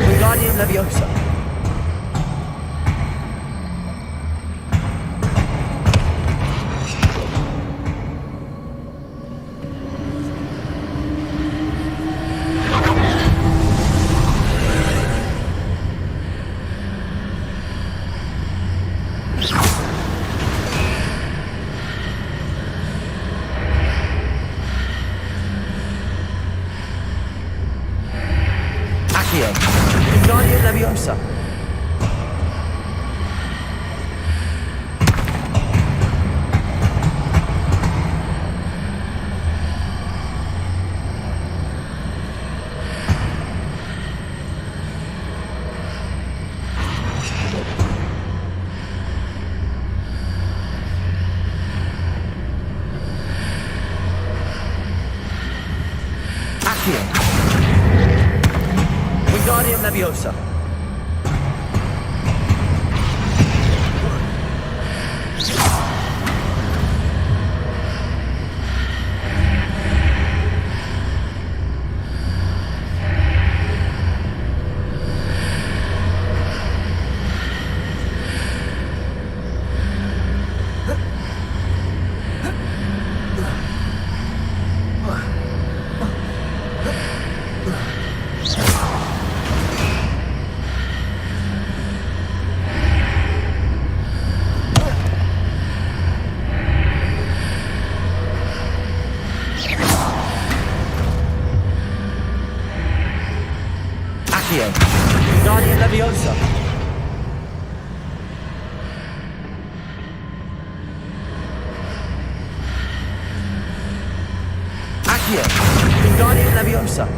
Wingardium Leviosa. Accio. Wingardium Leviosa. Accio. Wingardium Leviosa. Accio. Wingardium Leviosa. Accio. Wingardium Leviosa.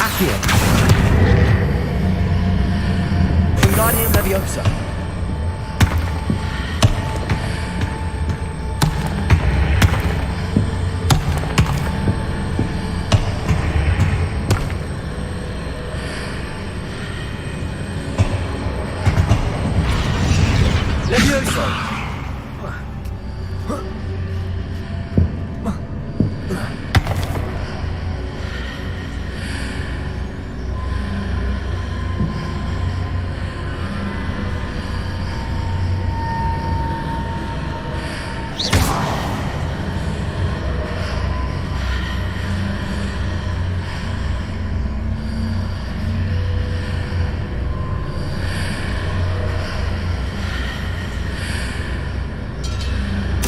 Accio. Wingardium Leviosa. Leviosa.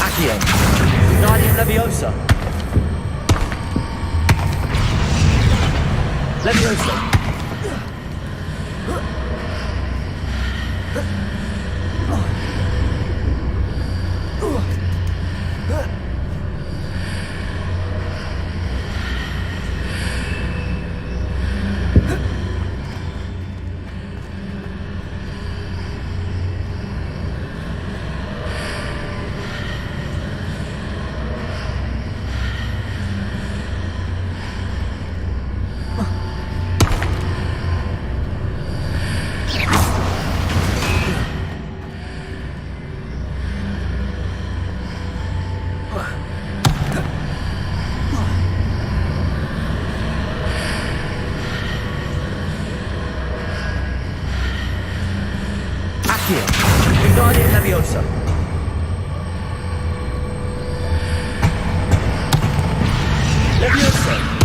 Accio. Wingardium Leviosa. Leviosa. Accio. Wingardium Leviosa. Leviosa.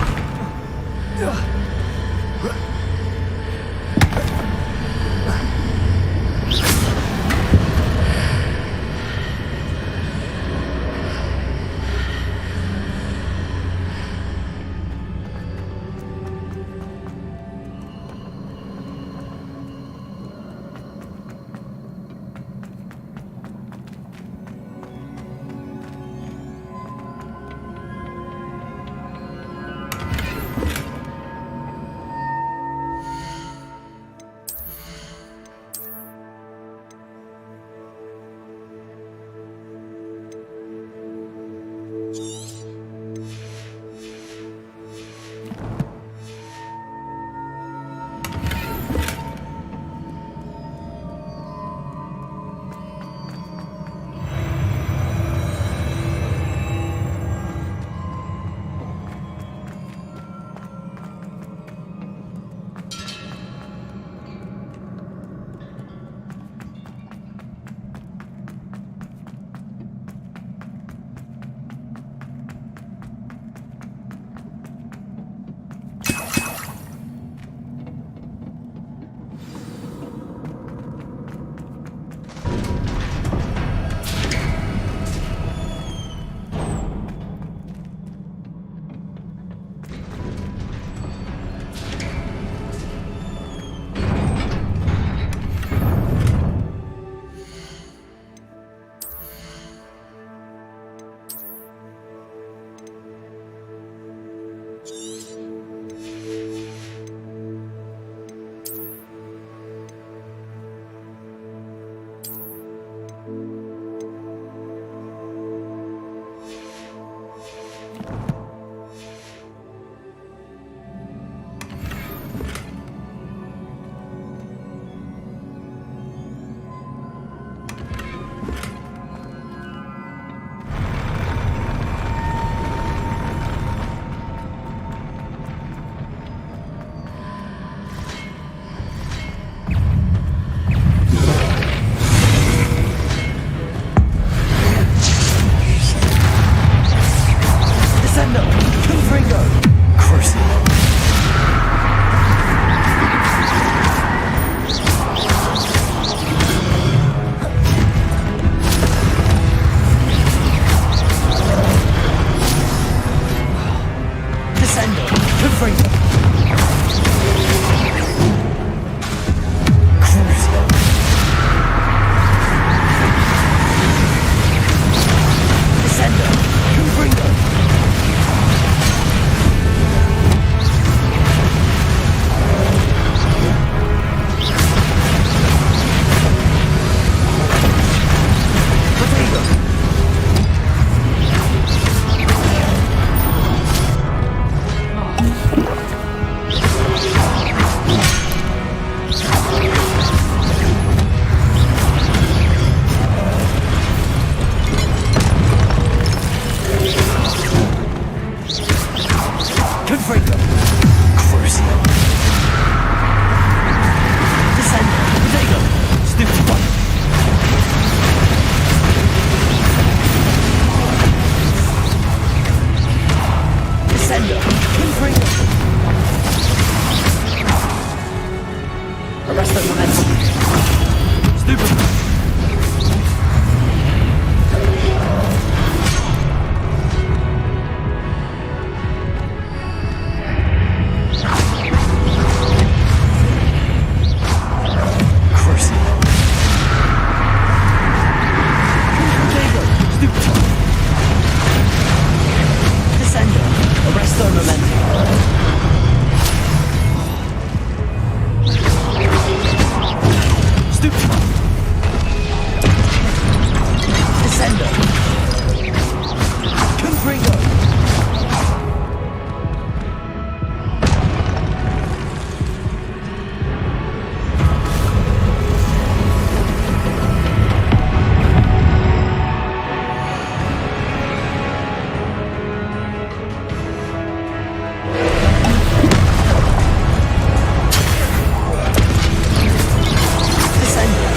Descender.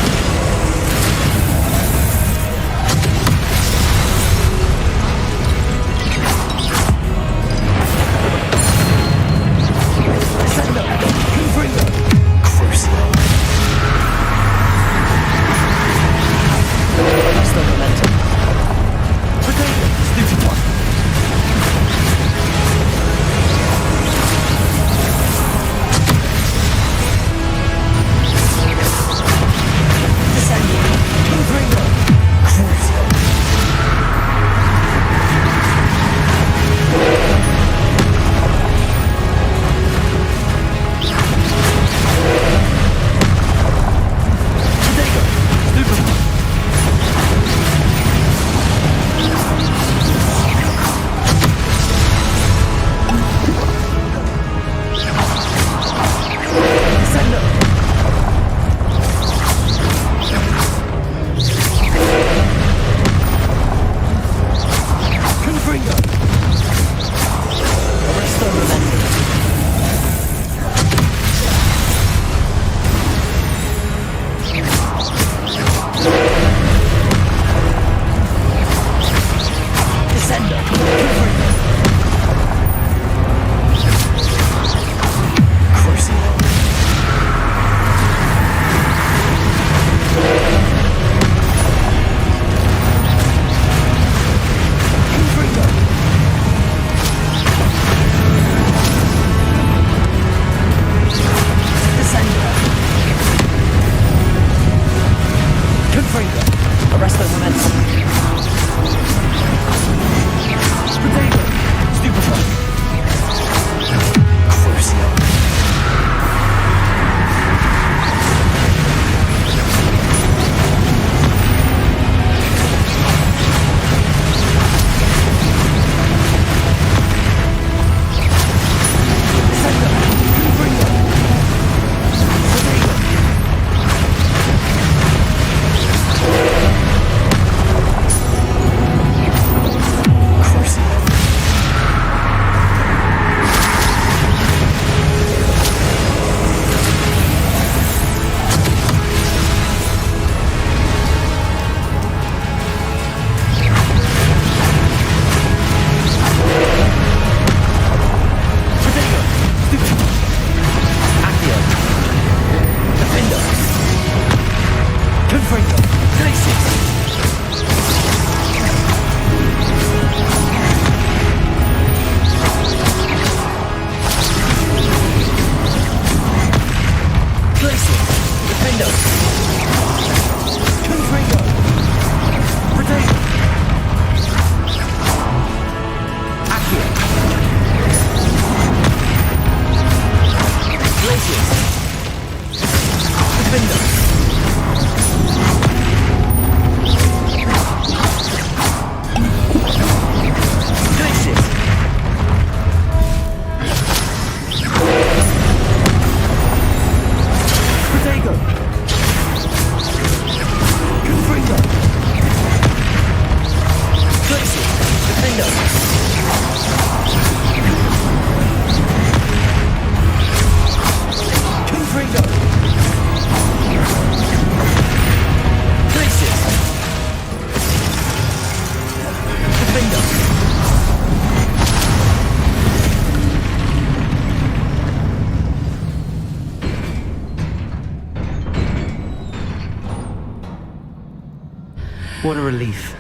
What a relief.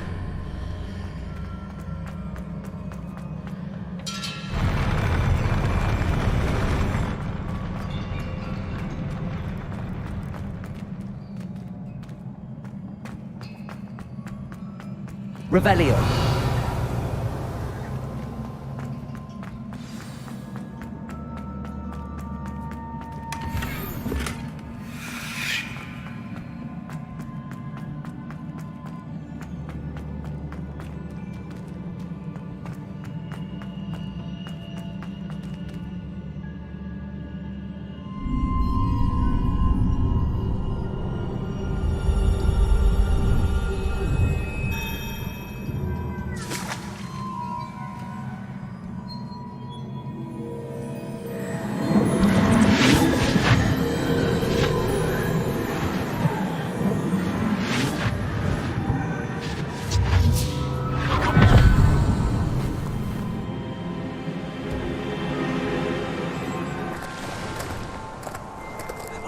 Revelio.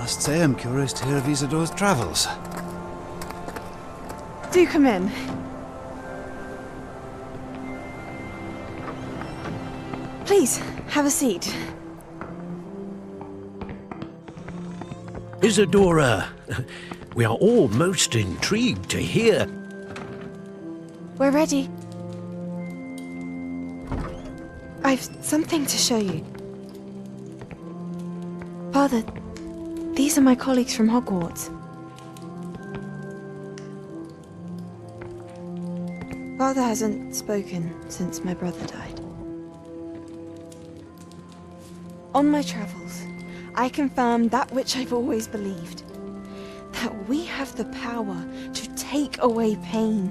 I must say I'm curious to hear of Isadore's travels. Do come in. Please, have a seat. Isadora, we are all most intrigued to hear. We're ready. I've something to show you. Father, these are my colleagues from Hogwarts. Father hasn't spoken since my brother died. On my travels, I confirmed that which I've always believed. That we have the power to take away pain.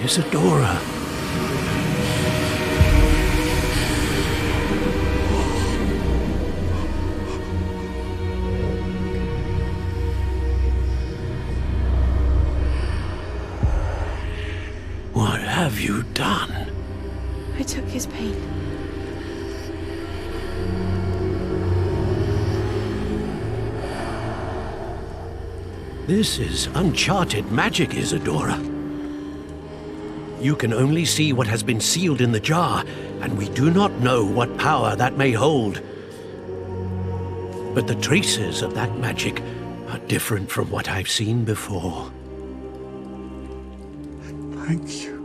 Isadora. What have you done? I took his pain. This is uncharted magic, Isadora. You can only see what has been sealed in the jar, and we do not know what power that may hold. But the traces of that magic are different from what I've seen before. Thank you.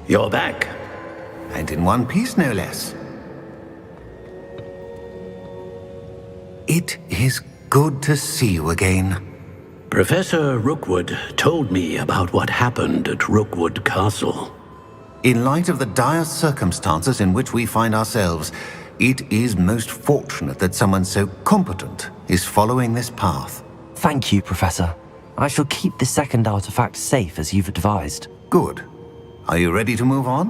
You're back. And in one piece, no less. It is good to see you again. Professor Rookwood told me about what happened at Rookwood Castle. In light of the dire circumstances in which we find ourselves, it is most fortunate that someone so competent is following this path. Thank you, Professor. I shall keep the second artifact safe as you've advised. Good. Are you ready to move on?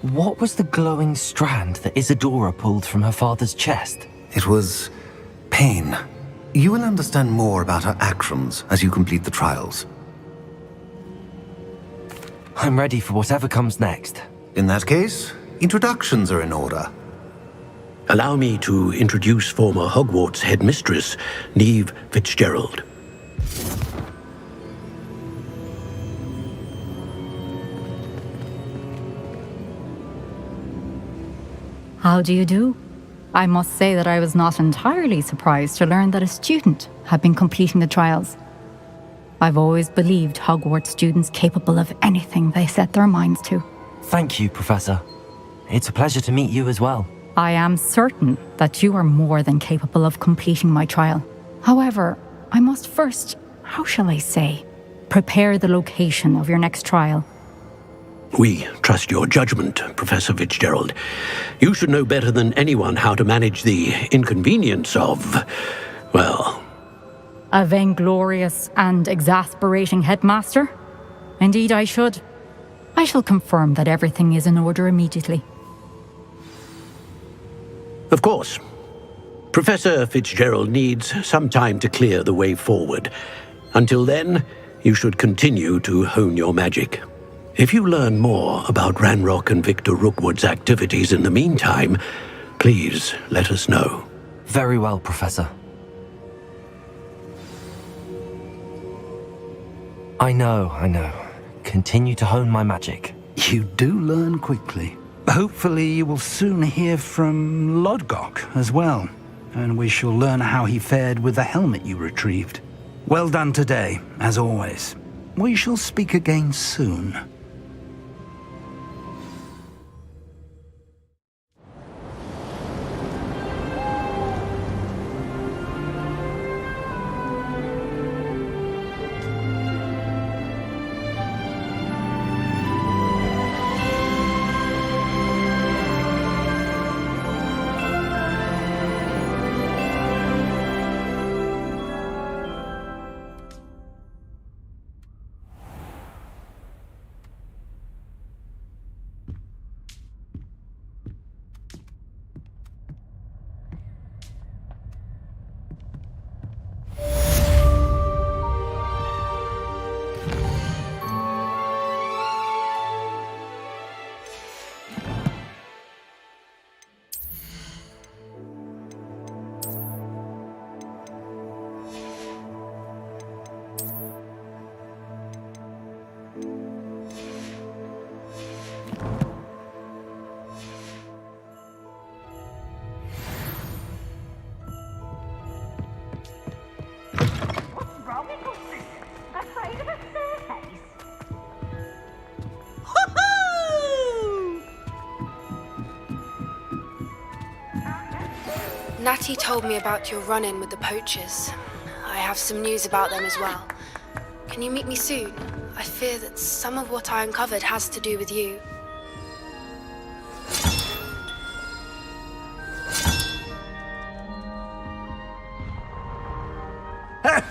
What was the glowing strand that Isadora pulled from her father's chest? It was pain. You will understand more about her actions as you complete the trials. I'm ready for whatever comes next. In that case, introductions are in order. Allow me to introduce former Hogwarts headmistress, Neve Fitzgerald. How do you do? I must say that I was not entirely surprised to learn that a student had been completing the trials. I've always believed Hogwarts students capable of anything they set their minds to. Thank you, Professor. It's a pleasure to meet you as well. I am certain that you are more than capable of completing my trial. However, I must first, how shall I say, Prepare the location of your next trial. We trust your judgment, Professor Fitzgerald. You should know better than anyone how to manage the inconvenience of, well... A vainglorious and exasperating headmaster? Indeed I should. I shall confirm that everything is in order immediately. Of course. Professor Fitzgerald needs some time to clear the way forward. Until then, you should continue to hone your magic. If you learn more about Ranrock and Victor Rookwood's activities in the meantime, please let us know. Very well, Professor. I know. Continue to hone my magic. You do learn quickly. Hopefully you will soon hear from Lodgok as well, and we shall learn how he fared with the helmet you retrieved. Well done today, as always. We shall speak again soon. Natty told me about your run-in with the poachers. I have some news about them as well. Can you meet me soon? I fear that some of what I uncovered has to do with you.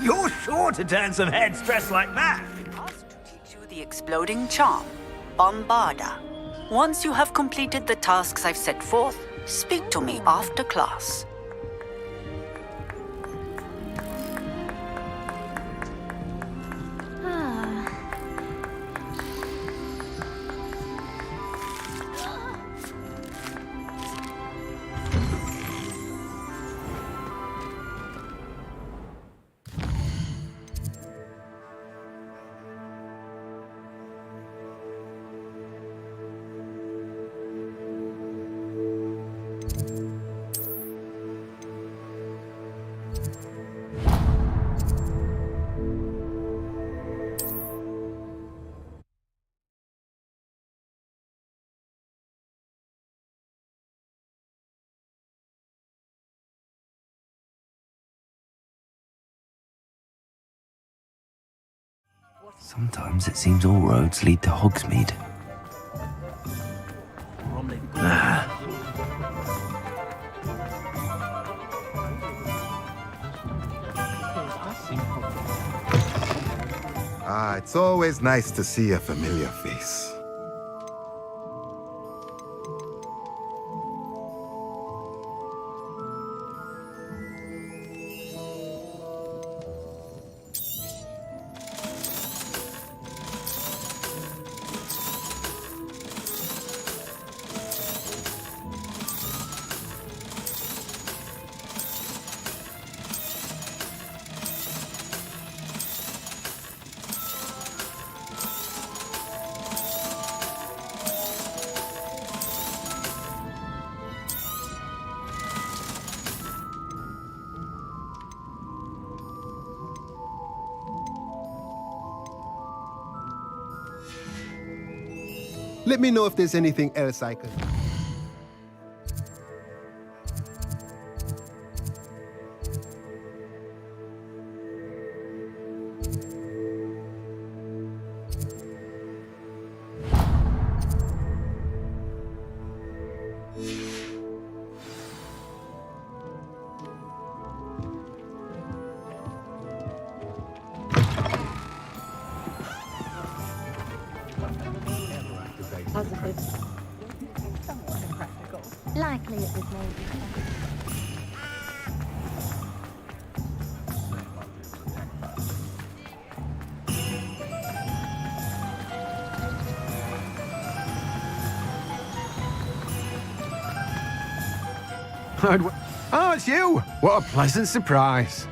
You're sure to turn some heads dressed like that. Asked to teach you the exploding charm, Bombarda. Once you have completed the tasks I've set forth, speak to me after class. Sometimes it seems all roads lead to Hogsmeade. It's always nice to see a familiar face. Let me know if there's anything else I can... Likely it was made. Oh, it's you! What a pleasant surprise.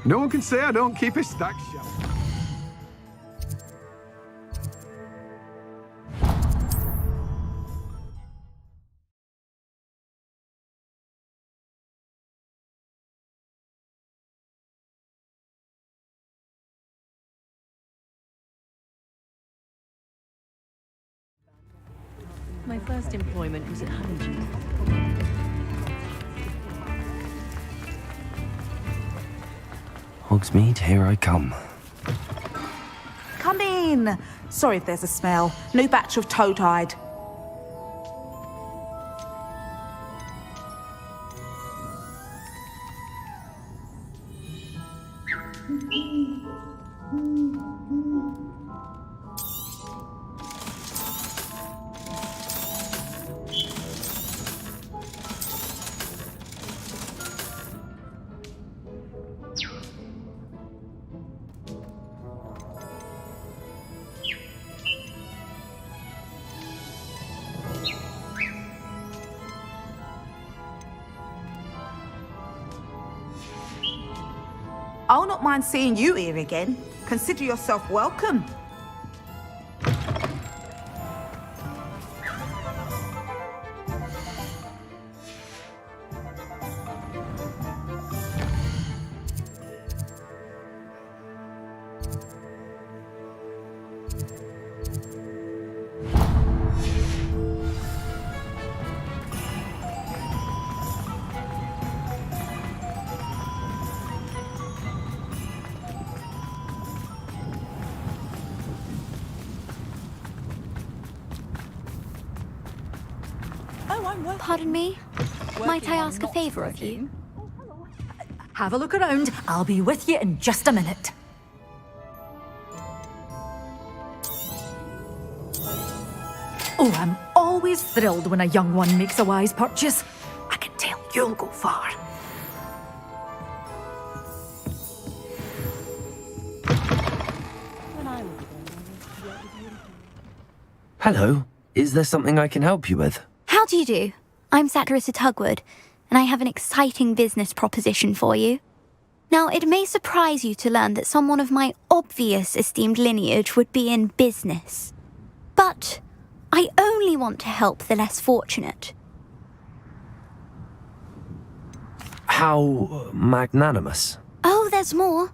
No one can say I don't keep a stack shelf. My first employment was at Honeydew. Hogsmeade, here I come. Come in. Sorry if there's a smell. New batch of toad-hide. I'll not mind seeing you here again. Consider yourself welcome. Pardon me? Might I ask a favor of you? Have a look around. I'll be with you in just a minute. Oh, I'm always thrilled when a young one makes a wise purchase. I can tell you'll go far. Hello. Is there something I can help you with? How do you do? I'm Satirissa Tugwood, and I have an exciting business proposition for you. Now, it may surprise you to learn that someone of my obvious esteemed lineage would be in business. But I only want to help the less fortunate. How magnanimous. Oh, there's more.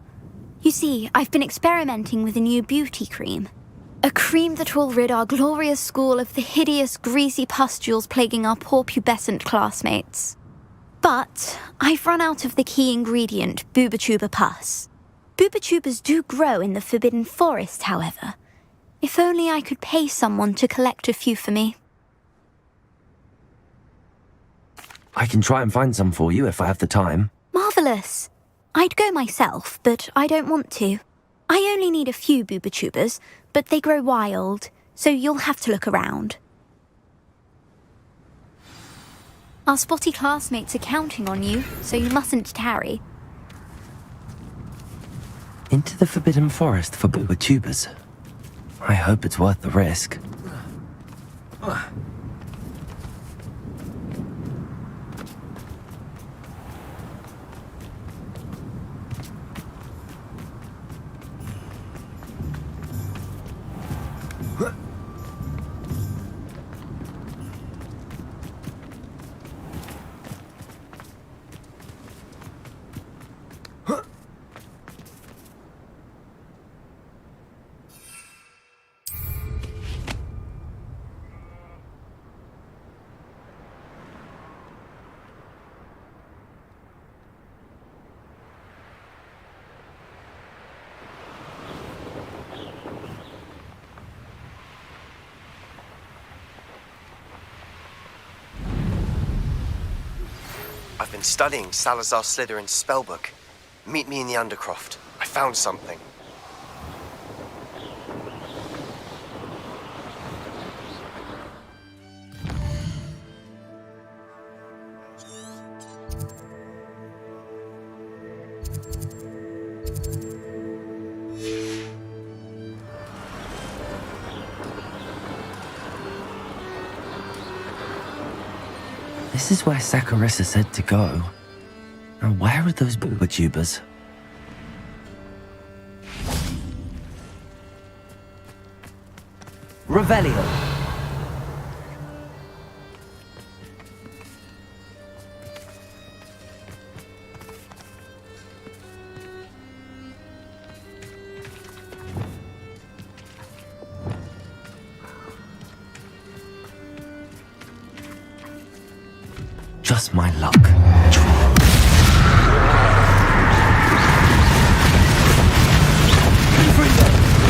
You see, I've been experimenting with a new beauty cream. A cream that will rid our glorious school of the hideous, greasy pustules plaguing our poor pubescent classmates. But I've run out of the key ingredient, boobotuber pus. Boobotubers do grow in the Forbidden Forest, however. If only I could pay someone to collect a few for me. I can try and find some for you if I have the time. Marvellous. I'd go myself, but I don't want to. I only need a few boobotubers, but they grow wild, so you'll have to look around. Our spotty classmates are counting on you, so you mustn't tarry. Into the Forbidden Forest for boobotubers. I hope it's worth the risk. I've been studying Salazar Slytherin's spellbook. Meet me in the Undercroft. I found something. This is where Saccharissa said to go. Now where are those booba tubers? Revelio. Just my luck.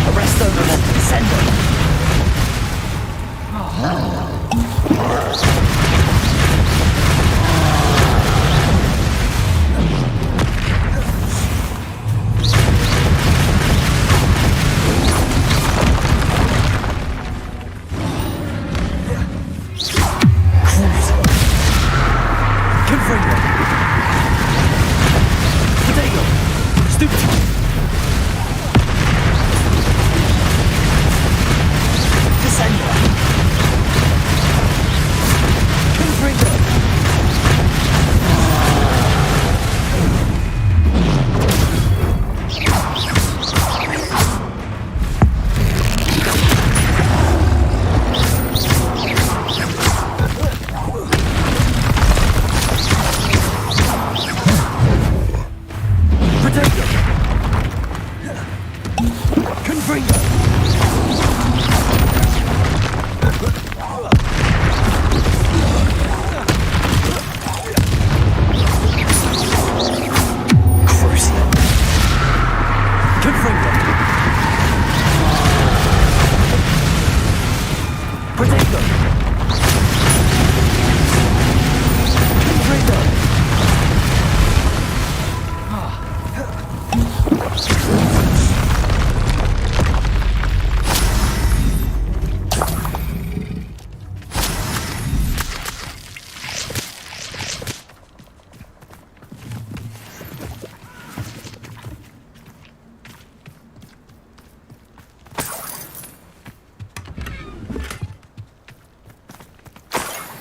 Arresto momentum, sendo.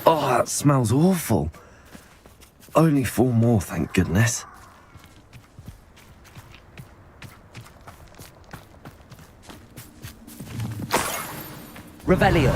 Oh, that smells awful. Only 4 more, thank goodness. Revelio.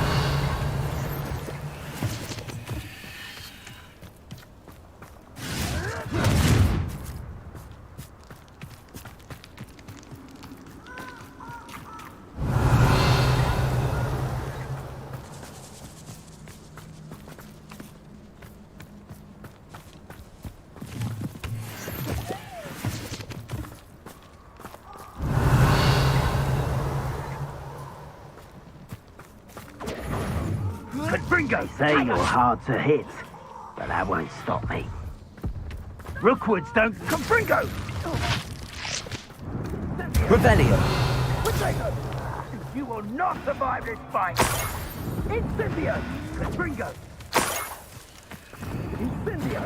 Confringo say you're hard to hit, but that won't stop me. Rookwoods don't... Confringo! Revelio. You will not survive this fight! Incendio! Confringo! Incendio!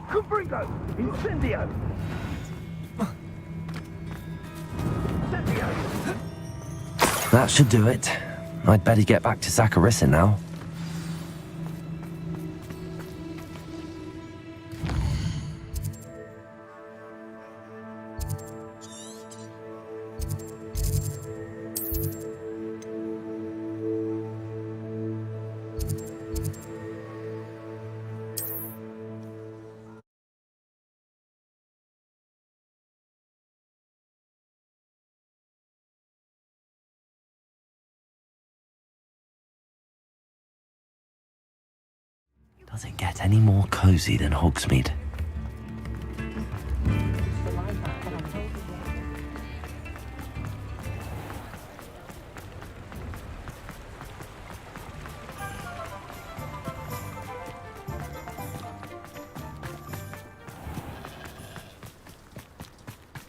Confringo! Incendio! That should do it. I'd better get back to Saccharissa now. Does it get any more cozy than Hogsmeade?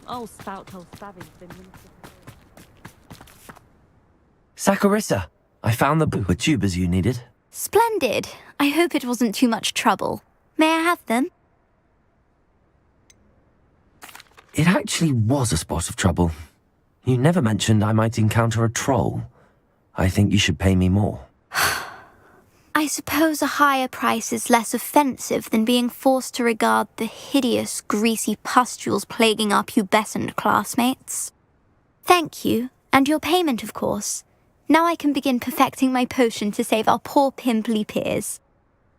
Old Spout-Hole Savvy's been minister. Saccharissa, I found the tubers you needed. Splendid. I hope it wasn't too much trouble. May I have them? It actually was a spot of trouble. You never mentioned I might encounter a troll. I think you should pay me more. I suppose a higher price is less offensive than being forced to regard the hideous, greasy pustules plaguing our pubescent classmates. Thank you, and your payment, of course. Now I can begin perfecting my potion to save our poor pimply peers.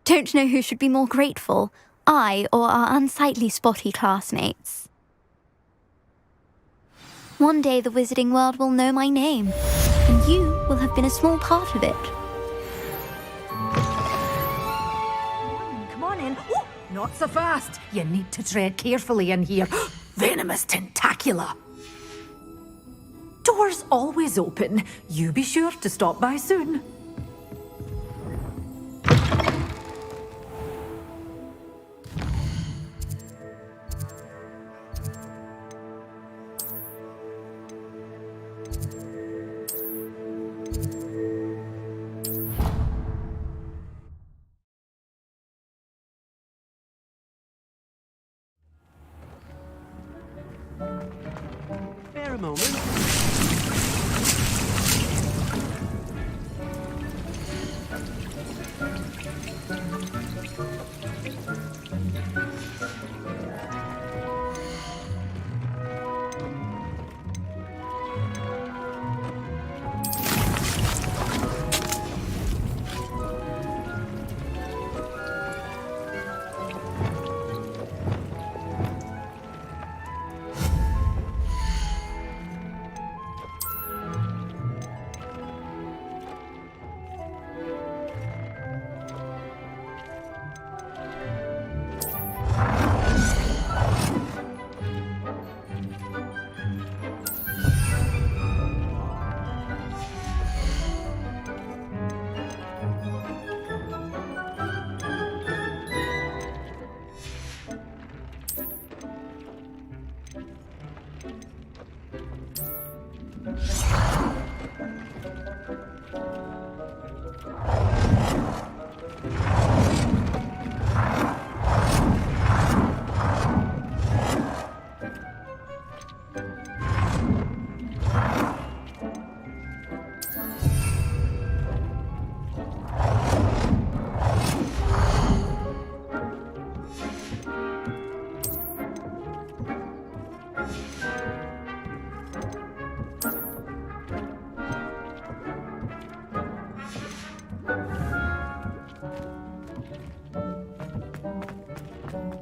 Don't know who should be more grateful, I or our unsightly spotty classmates. One day the wizarding world will know my name, and you will have been a small part of it. Come on in. Oh, not so fast. You need to tread carefully in here. Venomous tentacula. Doors always open. You be sure to stop by soon. Bear a moment.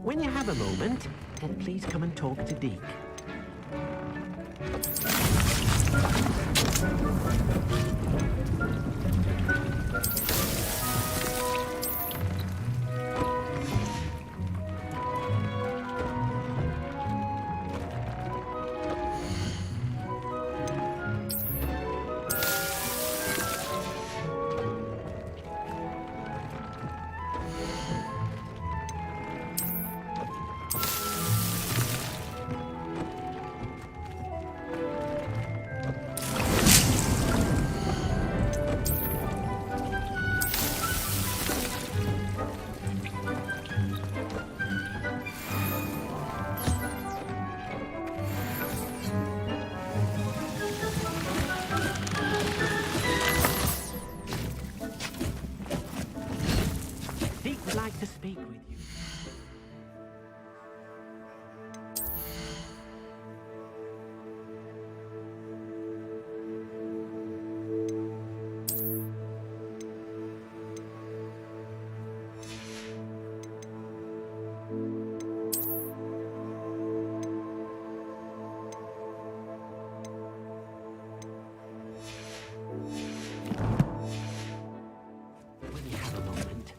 When you have a moment, then please come and talk to Deke. Deke would like to speak with you. When you have a moment.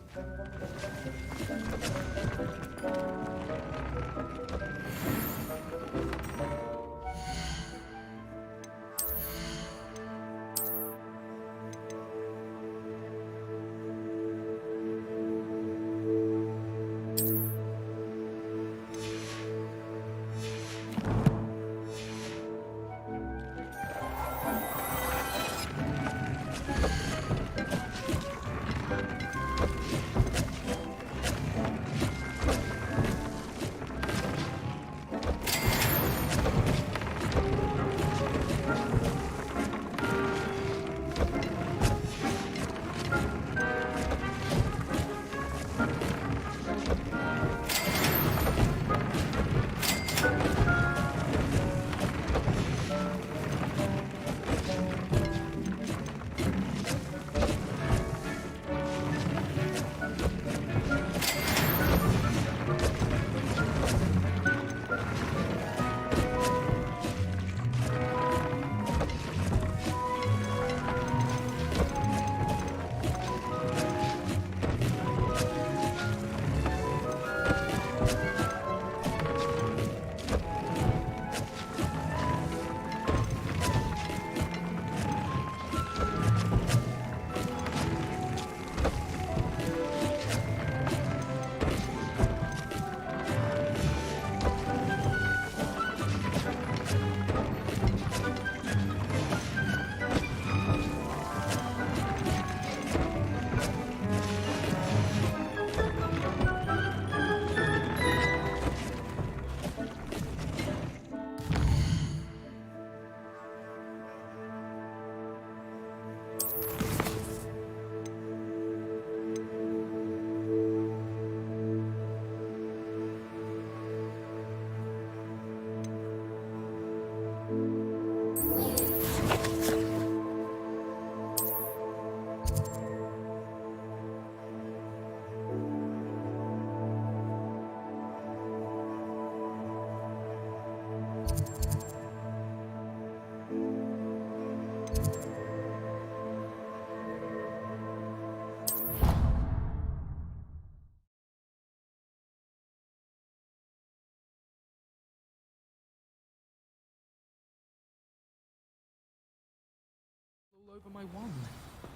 over my wand.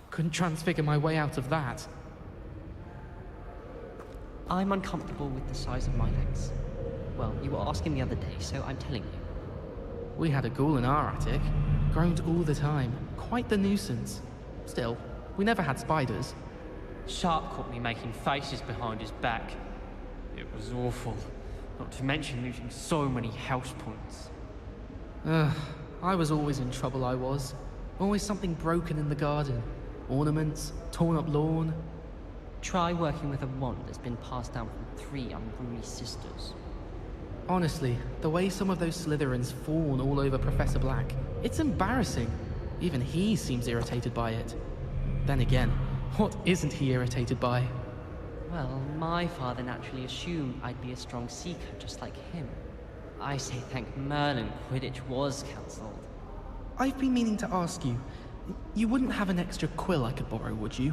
Couldn't transfigure my way out of that. I'm uncomfortable with the size of my legs. Well, you were asking the other day, so I'm telling you. We had a ghoul in our attic. Groaned all the time. Quite the nuisance. Still, we never had spiders. Sharp caught me making faces behind his back. It was awful. Not to mention losing so many house points. I was always in trouble, I was. Always something broken in the garden. Ornaments, torn up lawn. Try working with a wand that's been passed down from 3 unruly sisters. Honestly, the way some of those Slytherins fawn all over Professor Black, it's embarrassing. Even he seems irritated by it. Then again, what isn't he irritated by? Well, my father naturally assumed I'd be a strong seeker just like him. I say thank Merlin Quidditch was cancelled. I've been meaning to ask you, you wouldn't have an extra quill I could borrow, would you?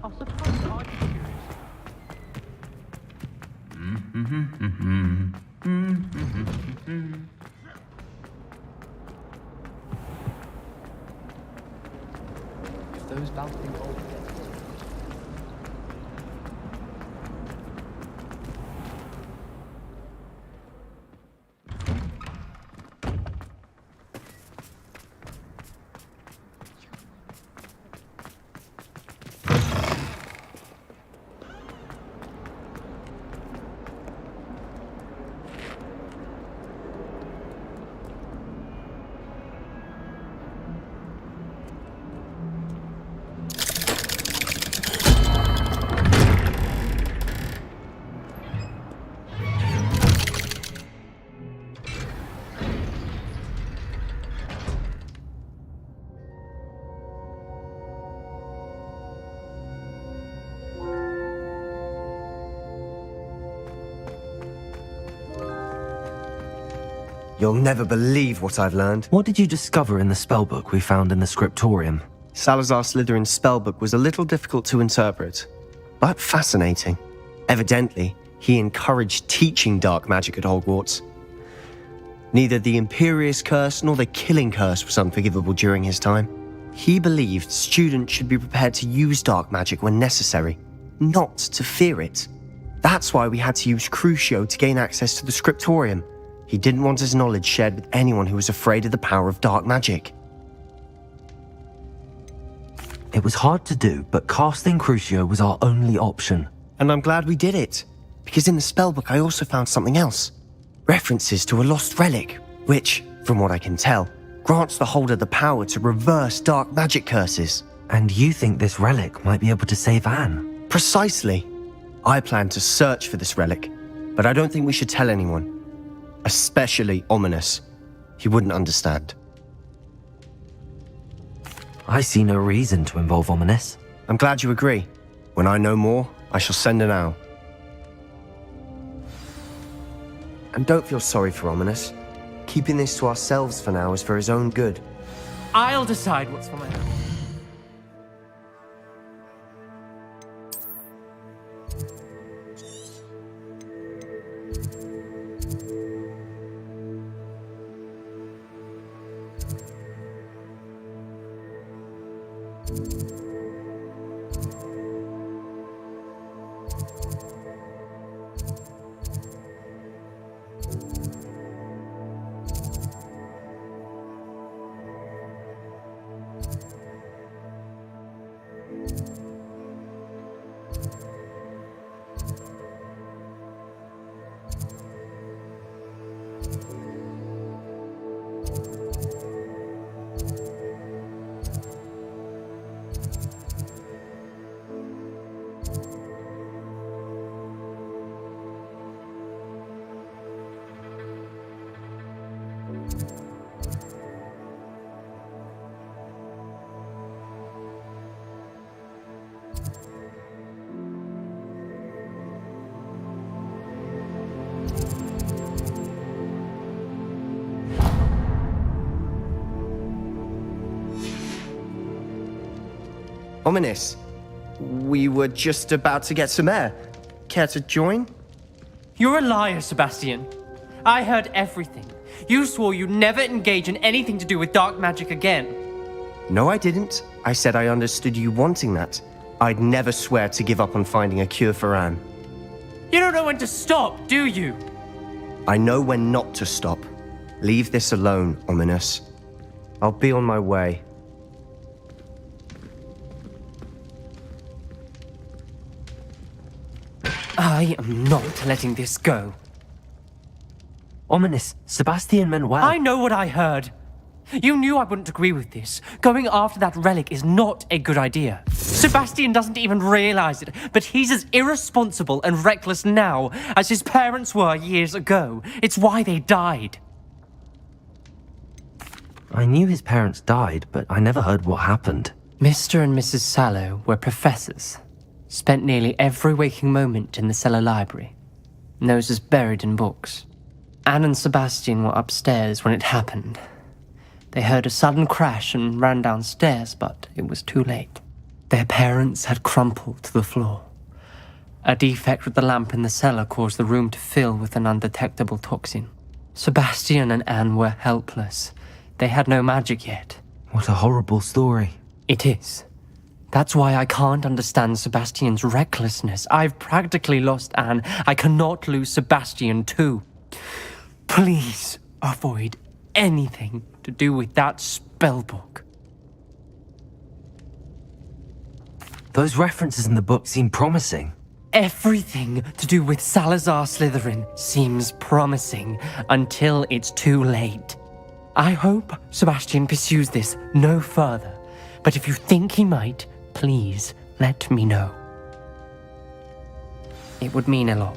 I'll suppose I could If those balcony bolts You'll never believe what I've learned. What did you discover in the spellbook we found in the scriptorium? Salazar Slytherin's spellbook was a little difficult to interpret, but fascinating. Evidently, he encouraged teaching dark magic at Hogwarts. Neither the Imperious Curse nor the Killing Curse was unforgivable during his time. He believed students should be prepared to use dark magic when necessary, not to fear it. That's why we had to use Crucio to gain access to the scriptorium. He didn't want his knowledge shared with anyone who was afraid of the power of dark magic. It was hard to do, but casting Crucio was our only option. And I'm glad we did it, because in the spellbook I also found something else. References to a lost relic, which, from what I can tell, grants the holder the power to reverse dark magic curses. And you think this relic might be able to save Anne? Precisely. I plan to search for this relic, but I don't think we should tell anyone. Especially Ominous. He wouldn't understand. I see no reason to involve Ominous. I'm glad you agree. When I know more, I shall send an owl. And don't feel sorry for Ominous. Keeping this to ourselves for now is for his own good. I'll decide what's for my own. Ominous, we were just about to get some air. Care to join? You're a liar, Sebastian. I heard everything. You swore you'd never engage in anything to do with dark magic again. No, I didn't. I said I understood you wanting that. I'd never swear to give up on finding a cure for Anne. You don't know when to stop, do you? I know when not to stop. Leave this alone, Ominous. I'll be on my way. I am not letting this go. Ominous, Sebastian meant well. I know what I heard. You knew I wouldn't agree with this. Going after that relic is not a good idea. Sebastian doesn't even realize it, but he's as irresponsible and reckless now as his parents were years ago. It's why they died. I knew his parents died, but I never heard what happened. Mr. and Mrs. Sallow were professors. Spent nearly every waking moment in the cellar library. Noses buried in books. Anne and Sebastian were upstairs when it happened. They heard a sudden crash and ran downstairs, but it was too late. Their parents had crumpled to the floor. A defect with the lamp in the cellar caused the room to fill with an undetectable toxin. Sebastian and Anne were helpless. They had no magic yet. What a horrible story. It is. That's why I can't understand Sebastian's recklessness. I've practically lost Anne. I cannot lose Sebastian too. Please avoid anything to do with that spellbook. Those references in the book seem promising. Everything to do with Salazar Slytherin seems promising until it's too late. I hope Sebastian pursues this no further, but if you think he might, please let me know. It would mean a lot.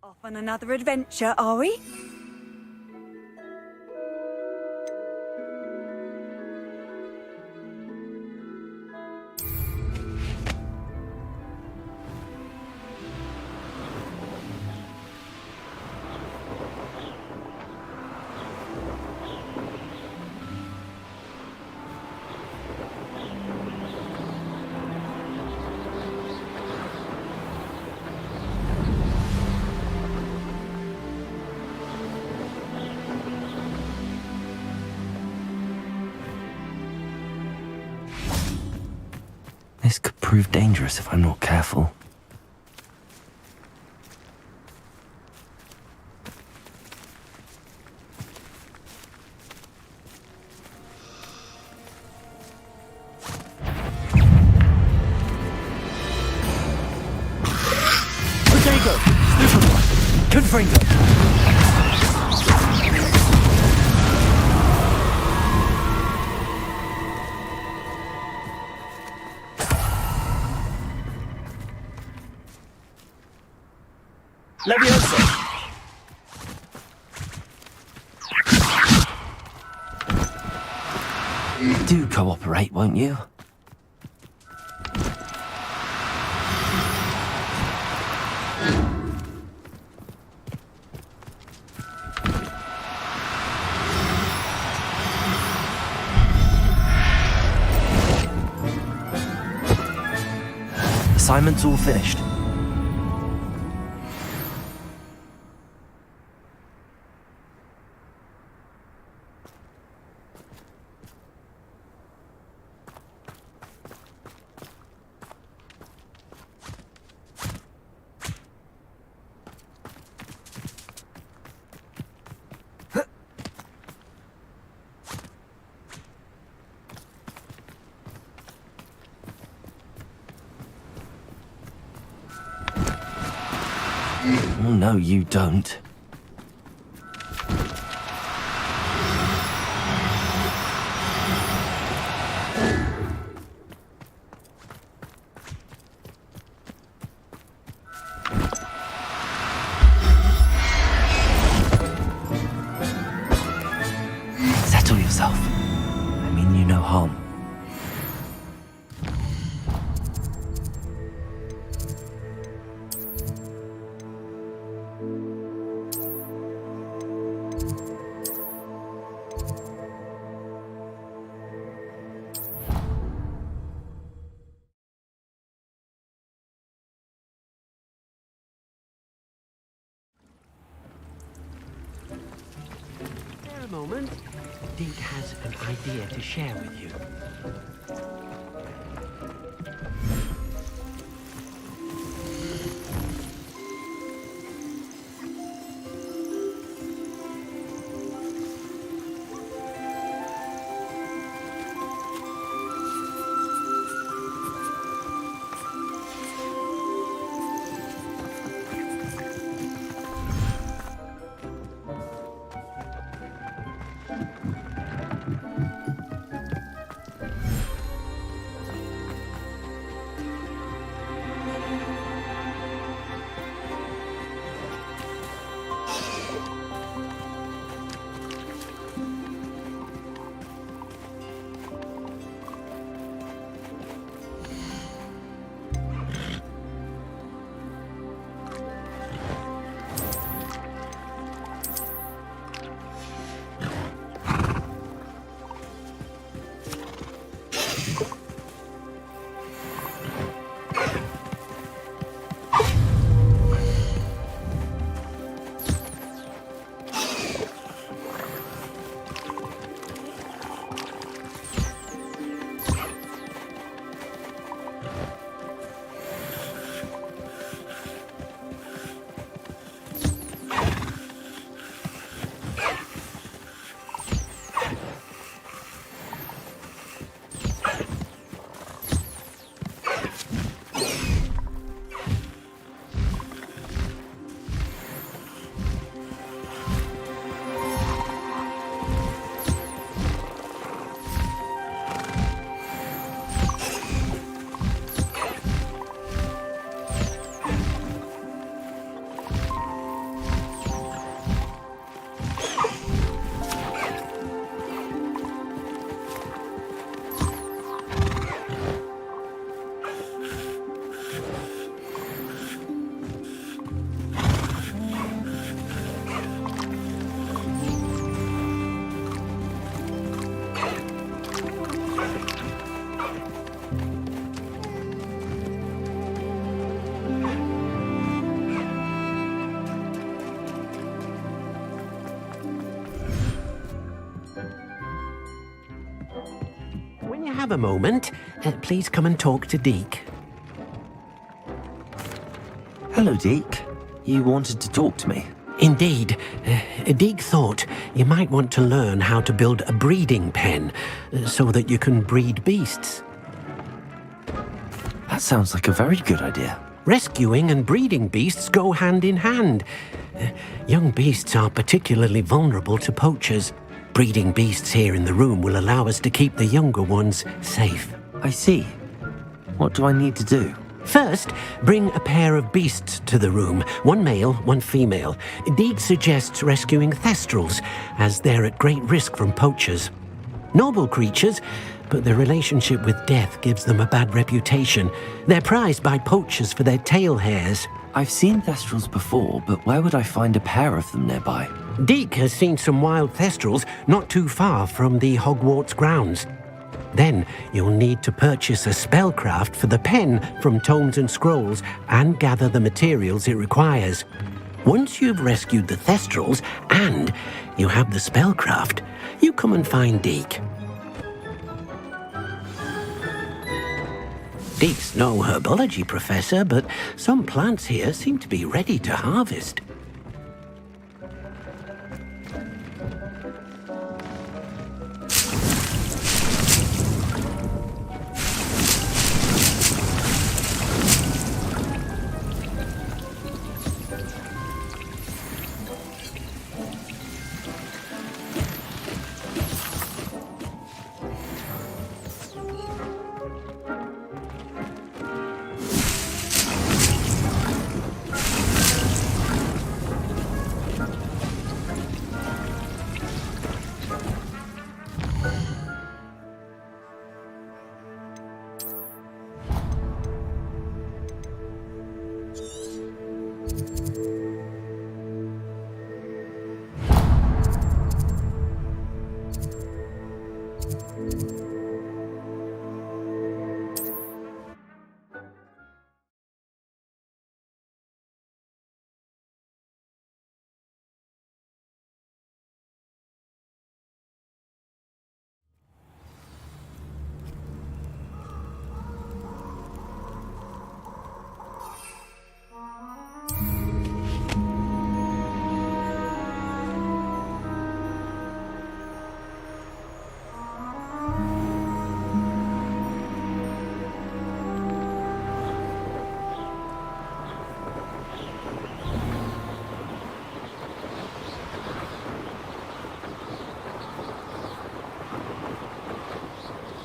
Off on another adventure, are we? This could prove dangerous if I'm not careful. Protego! Stupid! Confringo! Leviosa! Do cooperate, won't you? Assignment's all finished. Oh, no, you don't. Settle yourself. I mean moment. Deke has an idea to share with you. When you have a moment, please come and talk to Deke. Hello, Deke. You wanted to talk to me? Indeed. Deke thought you might want to learn how to build a breeding pen so that you can breed beasts. That sounds like a very good idea. Rescuing and breeding beasts go hand in hand. Young beasts are particularly vulnerable to poachers. Breeding beasts here in the room will allow us to keep the younger ones safe. I see. What do I need to do? First, bring a pair of beasts to the room. One male, one female. Deke suggests rescuing thestrals, as they're at great risk from poachers. Noble creatures, but their relationship with death gives them a bad reputation. They're prized by poachers for their tail hairs. I've seen thestrals before, but where would I find a pair of them nearby? Deke has seen some wild thestrals not too far from the Hogwarts grounds. Then you'll need to purchase a spellcraft for the pen from Tomes and Scrolls and gather the materials it requires. Once you've rescued the thestrals and you have the spellcraft, you come and find Deke. Deke's no herbology professor, but some plants here seem to be ready to harvest.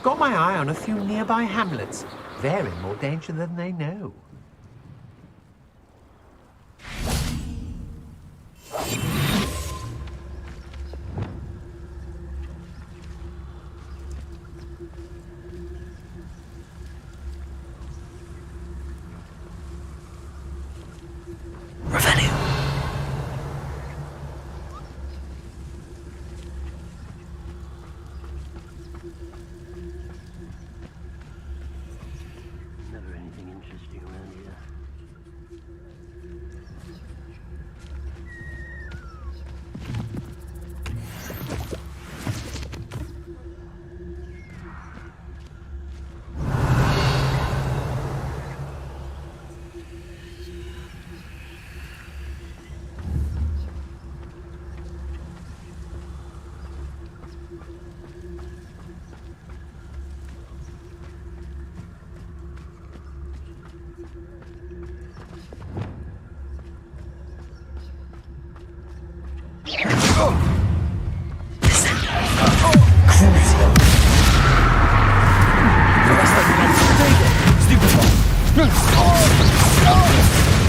got my eye on a few nearby hamlets. They're in more danger than they know. Never anything interesting around here.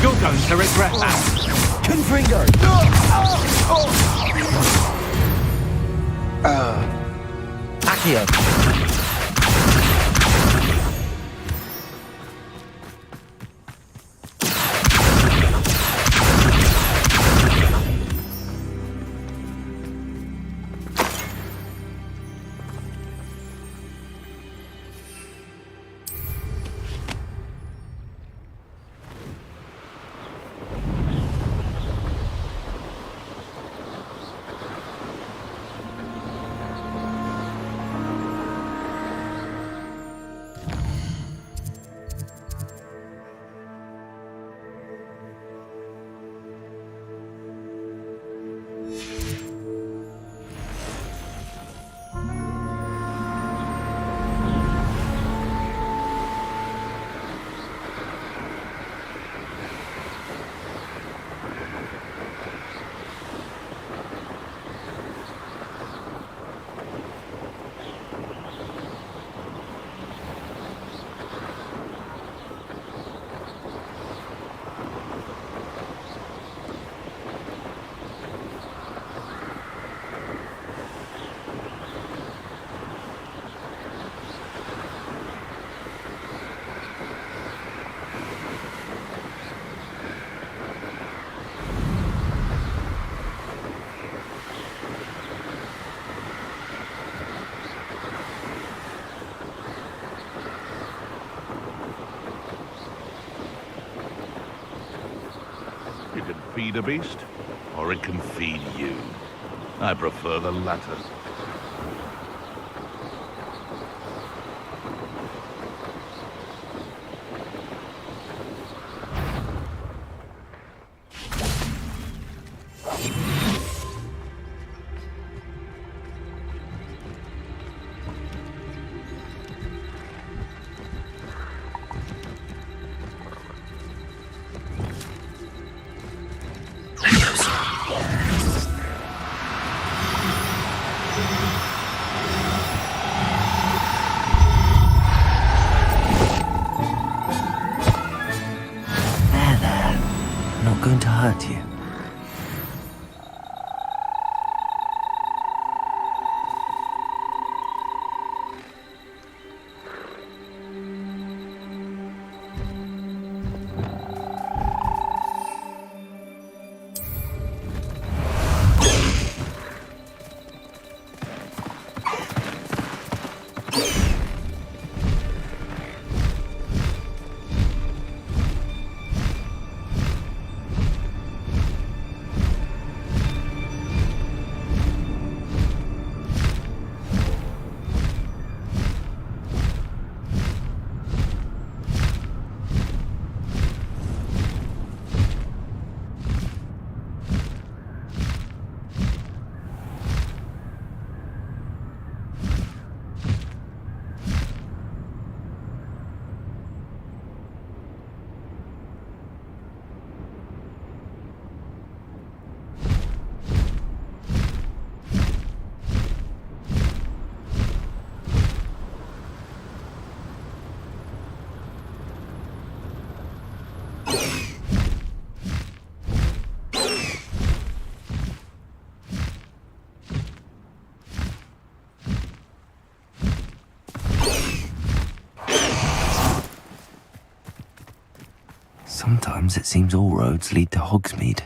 You're going to regret that. Confringo! Accio! You can feed a beast, or it can feed you. I prefer the latter. Going to hurt you. Sometimes it seems all roads lead to Hogsmeade.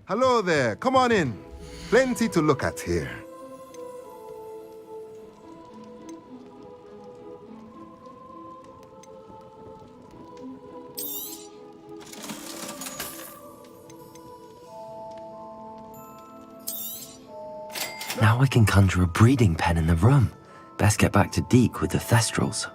Hello there, come on in. Plenty to look at here. Now I can conjure a breeding pen in the room. Best get back to Deke with the Thestrals.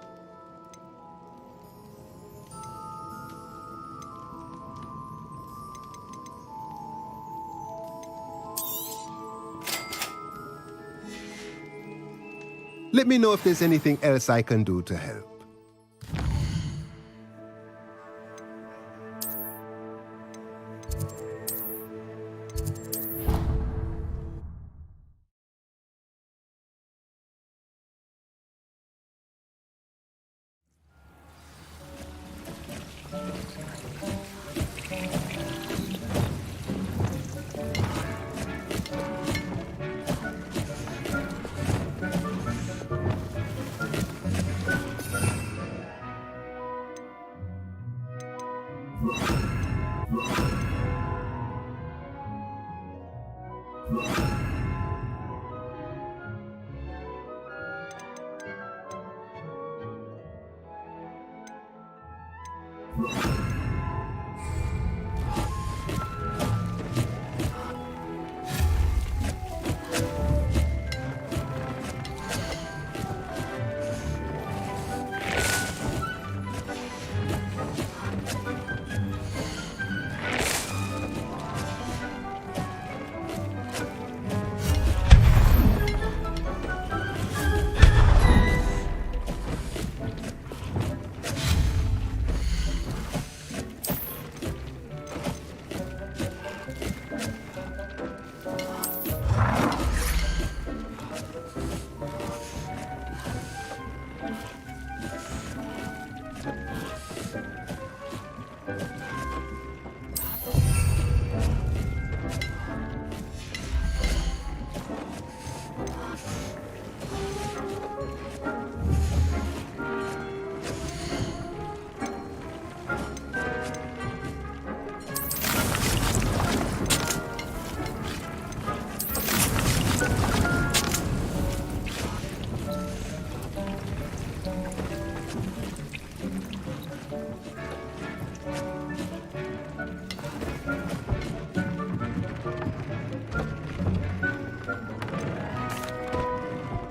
Let me know if there's anything else I can do to help.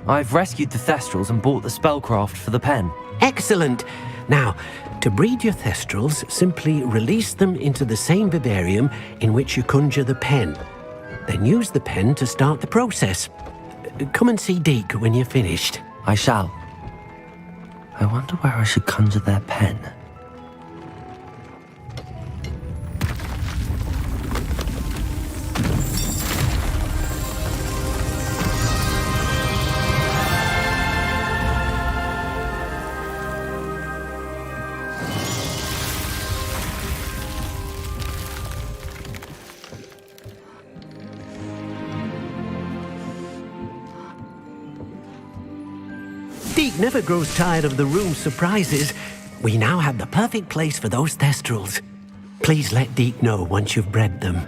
I've rescued the Thestrals and bought the spellcraft for the pen. Excellent! Now, to breed your Thestrals, simply release them into the same vivarium in which you conjure the pen. Then use the pen to start the process. Come and see Deke when you're finished. I shall. I wonder where I should conjure their pen. Deke never grows tired of the room's surprises. We now have the perfect place for those Thestrals. Please let Deke know once you've bred them.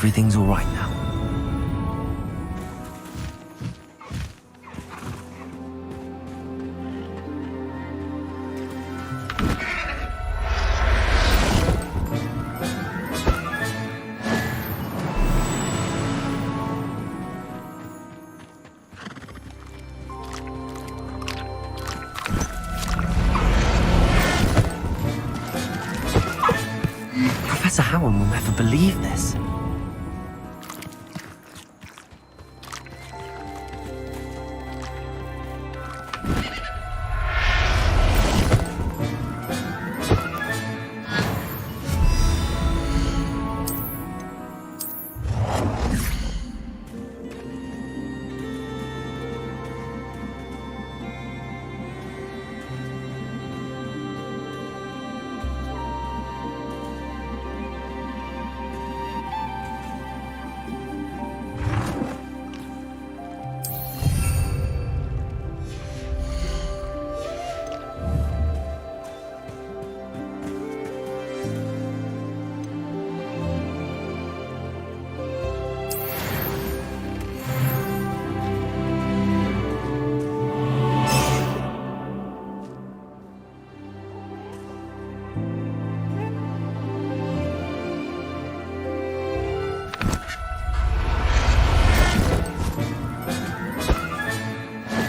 everything's all right now. Professor Howard will never believe this.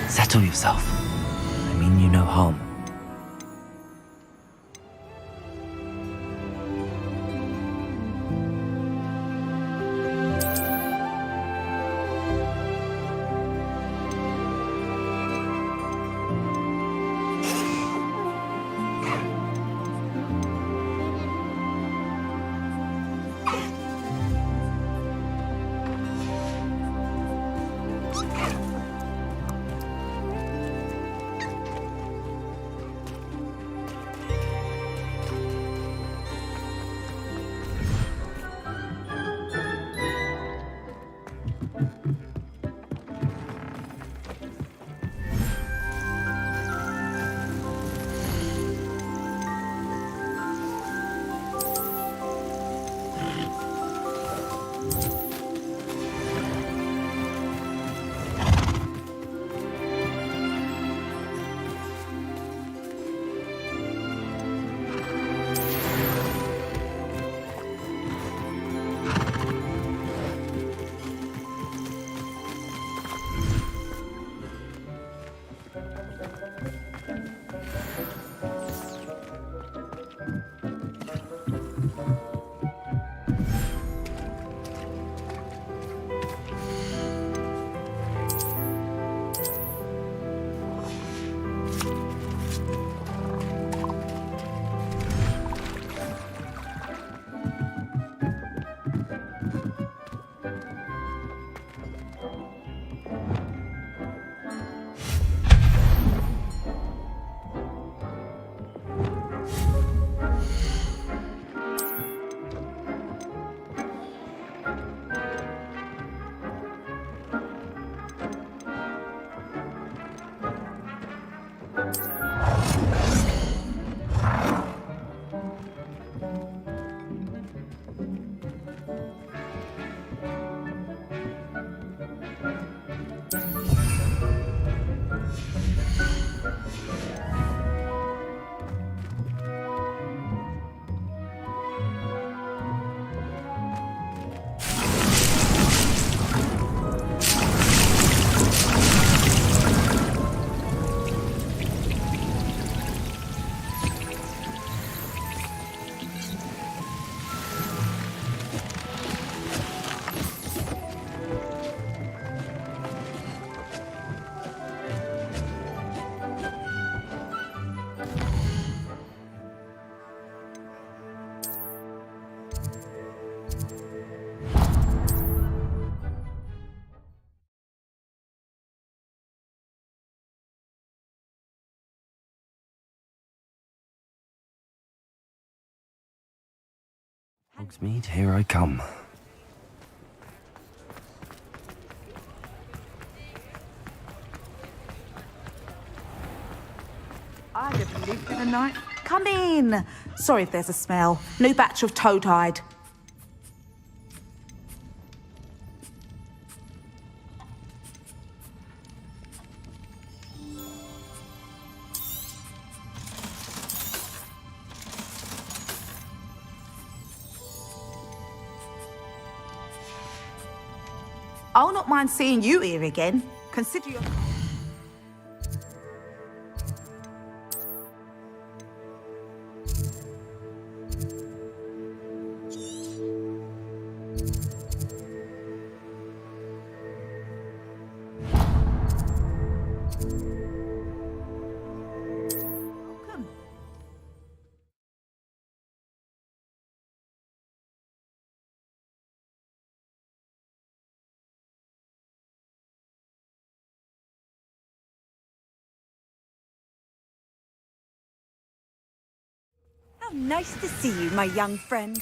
Settle yourself. I mean you no harm. Hogsmeade, here I come. I'd have lived in a night. Come in. Sorry if there's a smell. New batch of toad hide. I'll not mind seeing you here again. Consider your... How nice to see you, my young friend.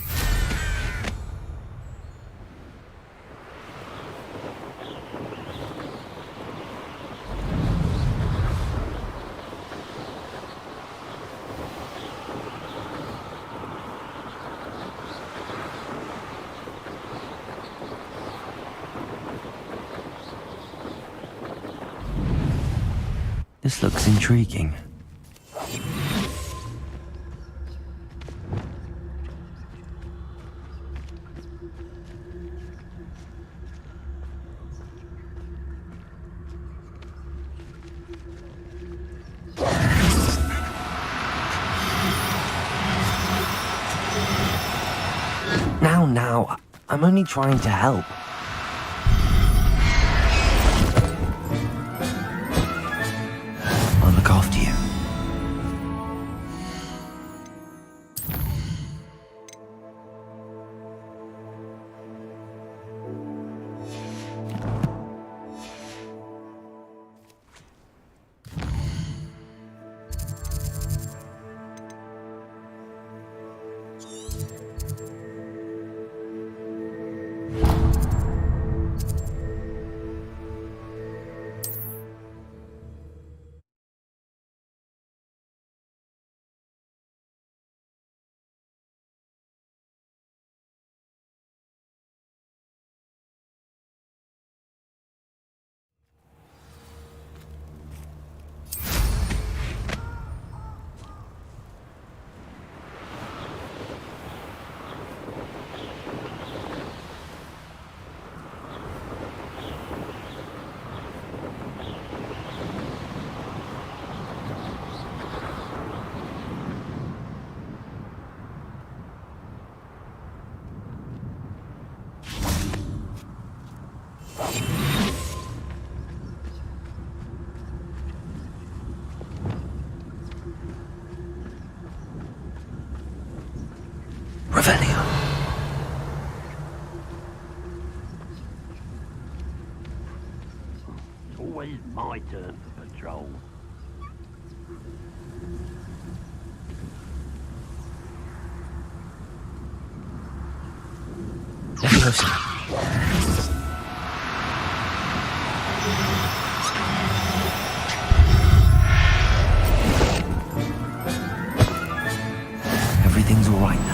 This looks intriguing. Now, I'm only trying to help. I'll look after you. It's always my turn for patrol. Everything's all right now.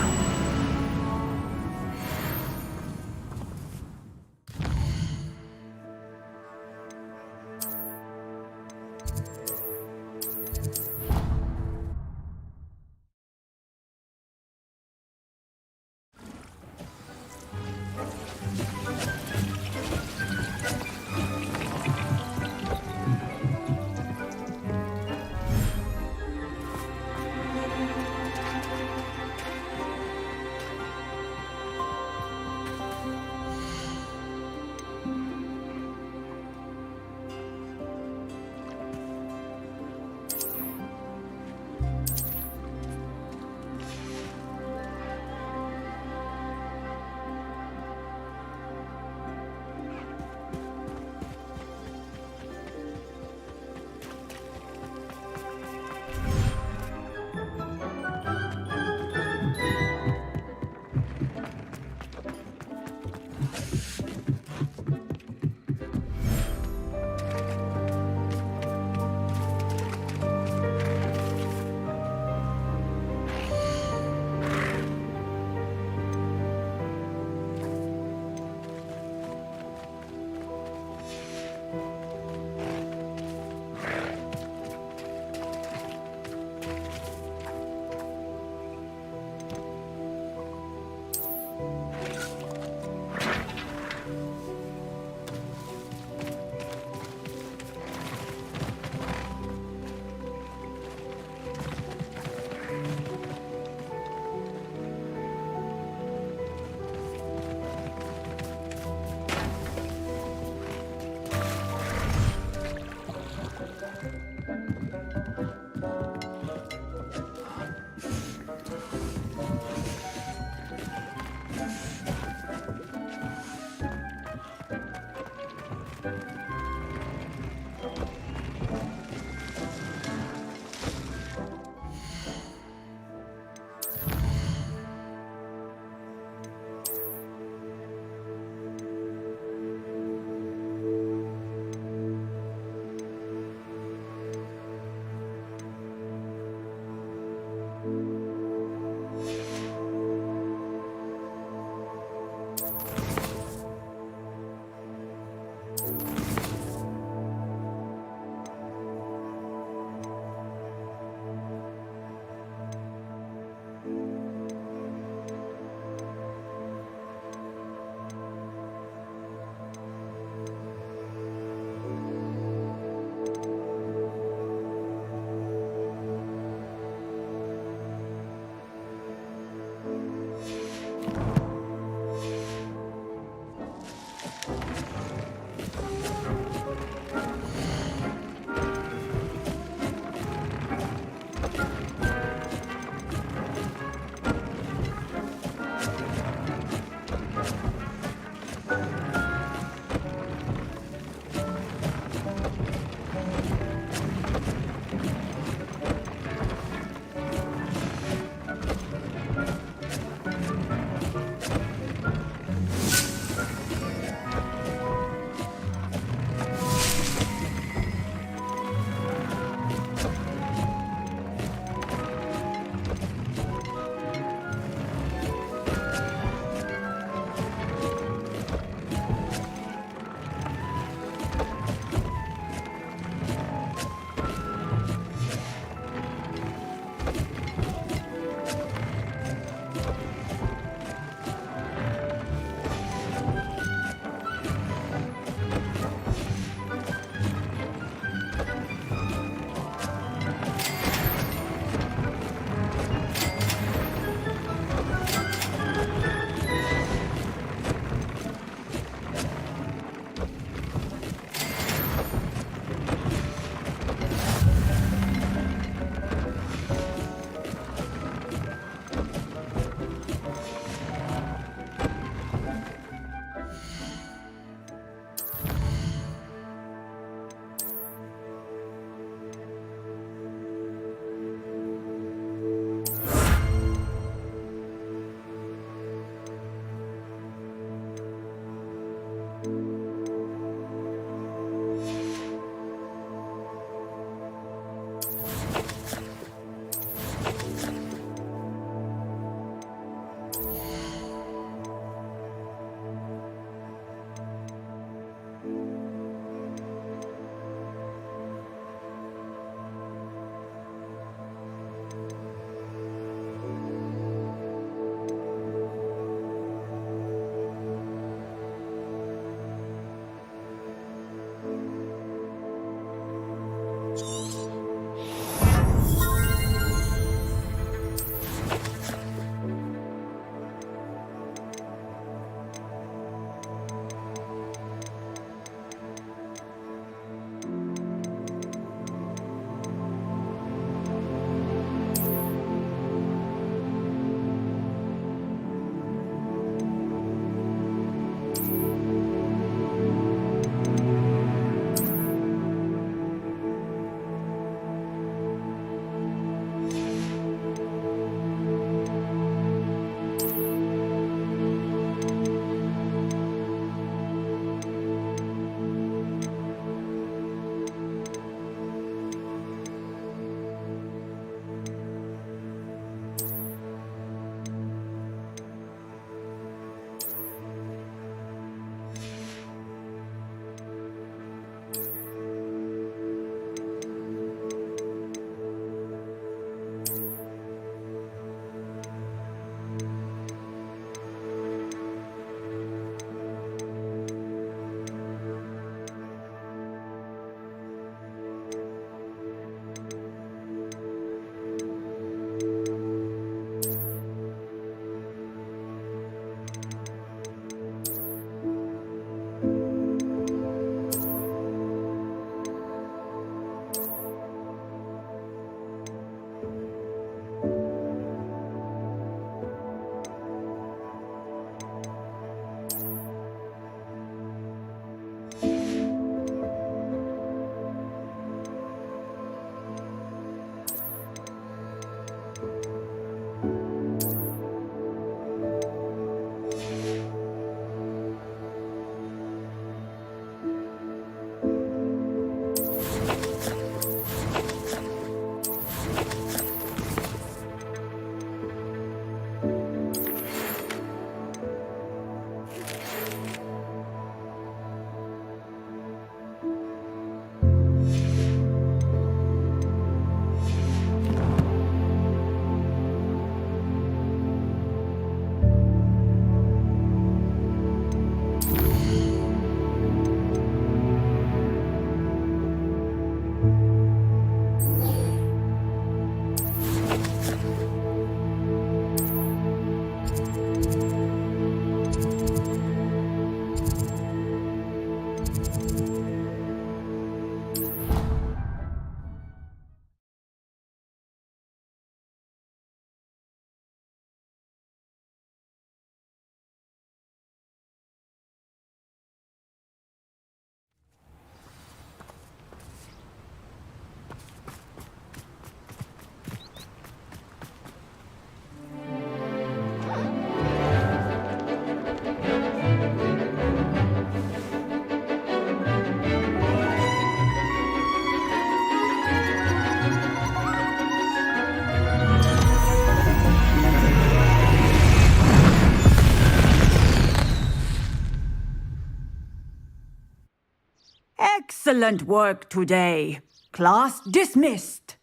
Excellent work today. Class dismissed.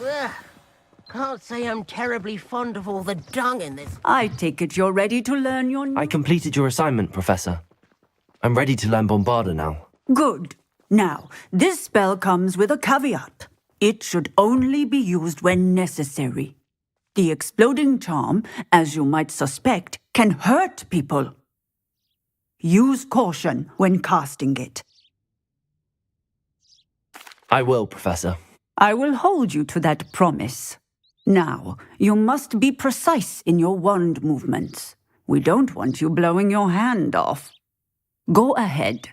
Ugh. Can't say I'm terribly fond of all the dung in this. I take it you're ready to learn your... I completed your assignment, Professor. I'm ready to learn Bombarda now. Good. Now, this spell comes with a caveat. It should only be used when necessary. The exploding charm, as you might suspect, can hurt people. Use caution when casting it. I will, Professor. I will hold you to that promise. Now, you must be precise in your wand movements. We don't want you blowing your hand off. Go ahead.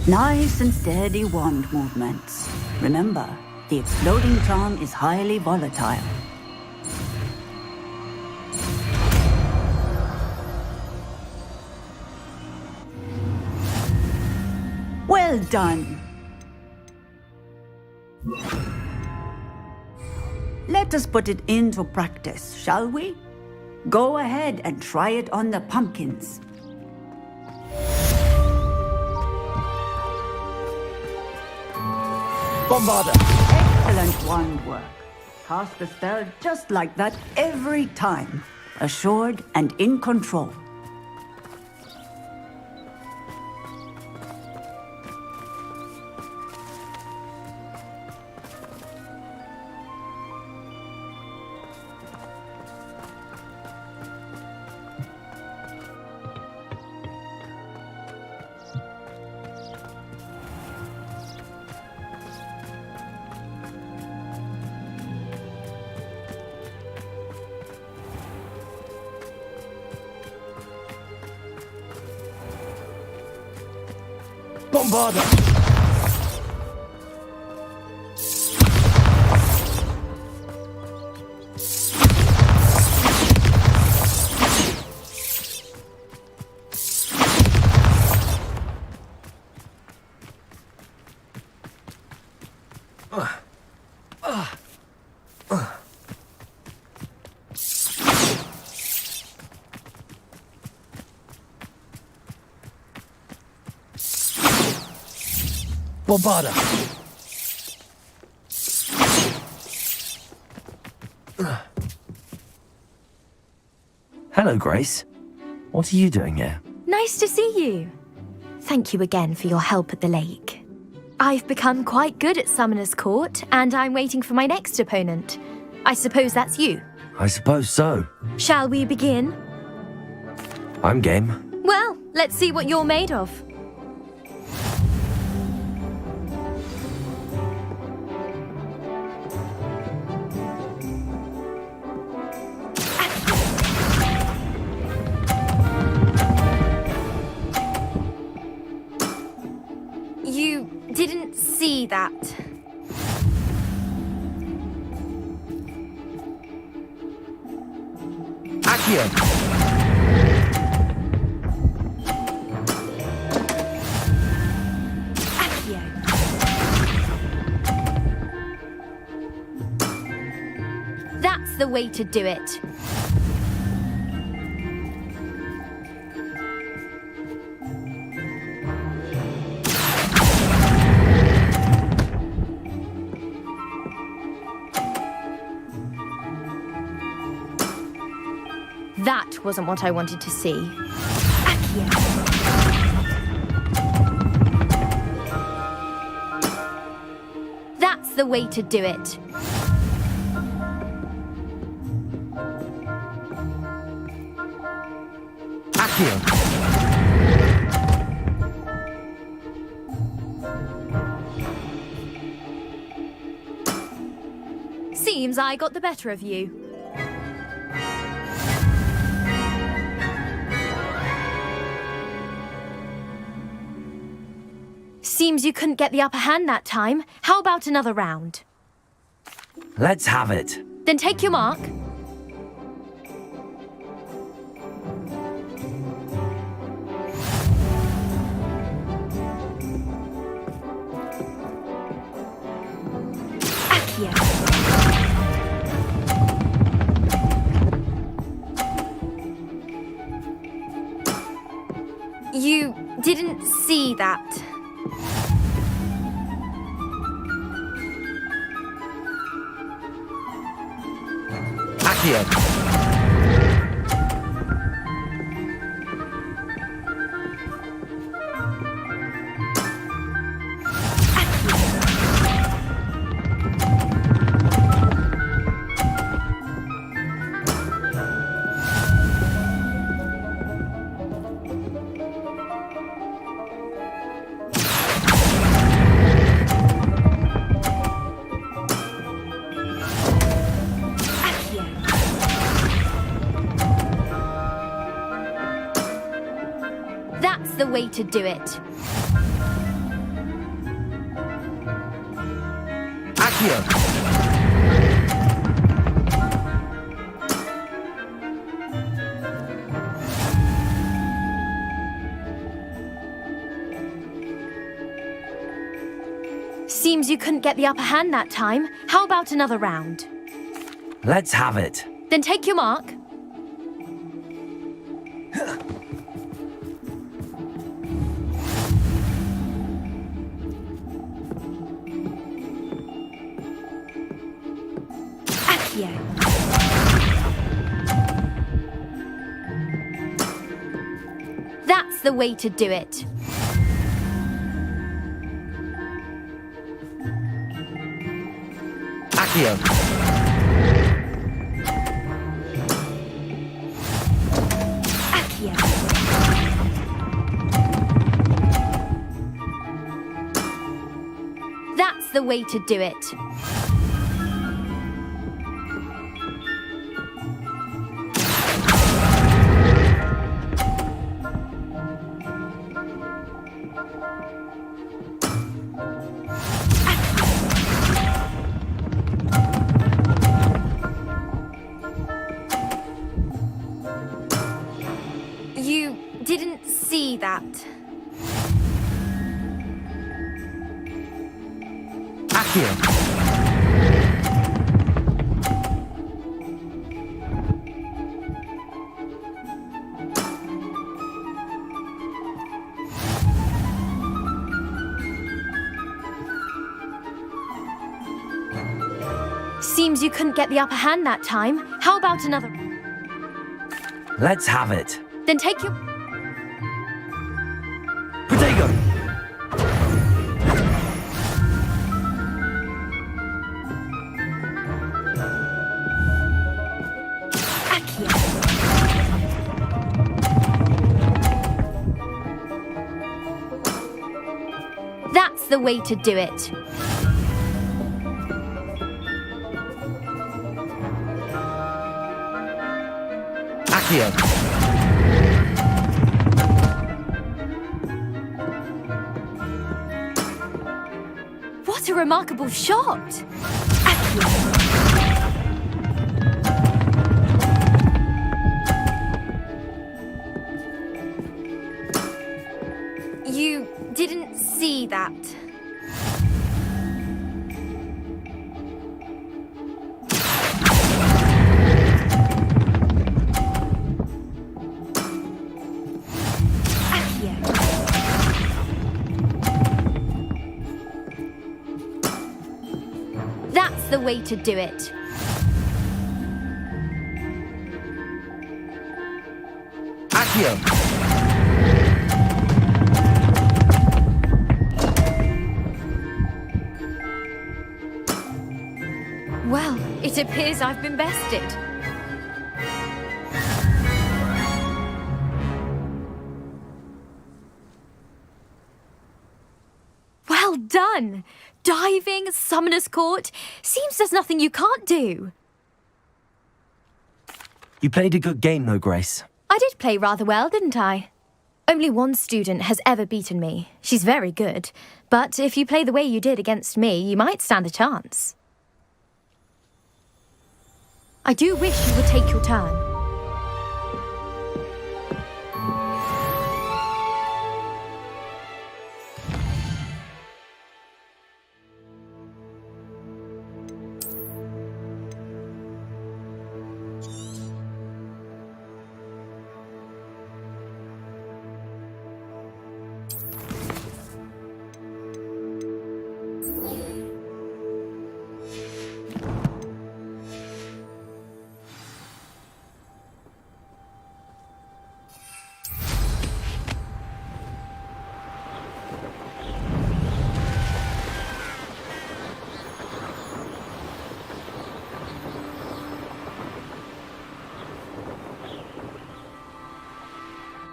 Nice and steady wand movements. Remember, the exploding charm is highly volatile. Well done. Let us put it into practice, shall we? Go ahead and try it on the pumpkins. Bombarda! Excellent wand work. Cast the spell just like that every time. Assured and in control. Bombarda! Bombarda! Hello, Grace. What are you doing here? Nice to see you. Thank you again for your help at the lake. I've become quite good at Summoner's Court, and I'm waiting for my next opponent. I suppose that's you. I suppose so. Shall we begin? I'm game. Well, let's see what you're made of. You didn't see that. Accio! That's the way to do it. That wasn't what I wanted to see. Accio. That's the way to do it. Accio! Seems I got the better of you. Seems you couldn't get the upper hand that time. How about another round? Let's have it. Then take your mark. Accio. You didn't see that. Accio! That's the way to do it. Accio! Seems you couldn't get the upper hand that time. How about another round? Let's have it. Then take your mark. Accio. That's the way to do it. Accio! Accio. That's the way to do it. You didn't see that. Accio! Seems you couldn't get the upper hand that time. How about another? Let's have it. Then take your... Protego! Accio. That's the way to do it. Accio! What a remarkable shot! You didn't see that. That's the way to do it. Accio! Well, it appears I've been bested. Well done! Diving, summoner's court. Seems there's nothing you can't do. You played a good game though, Grace. I did play rather well, didn't I? Only one student has ever beaten me. She's very good. But if you play the way you did against me, you might stand a chance. I do wish you would take your turn.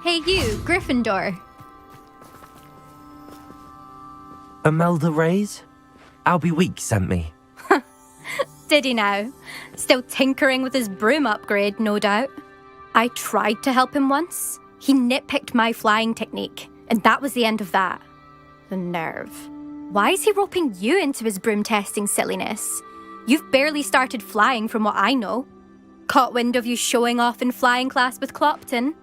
Hey you, Gryffindor. Imelda Reyes? Albie Weeks sent me. Did he now? Still tinkering with his broom upgrade, no doubt. I tried to help him once. He nitpicked my flying technique, and that was the end of that. The nerve. Why is he roping you into his broom testing silliness? You've barely started flying from what I know. Caught wind of you showing off in flying class with Clopton.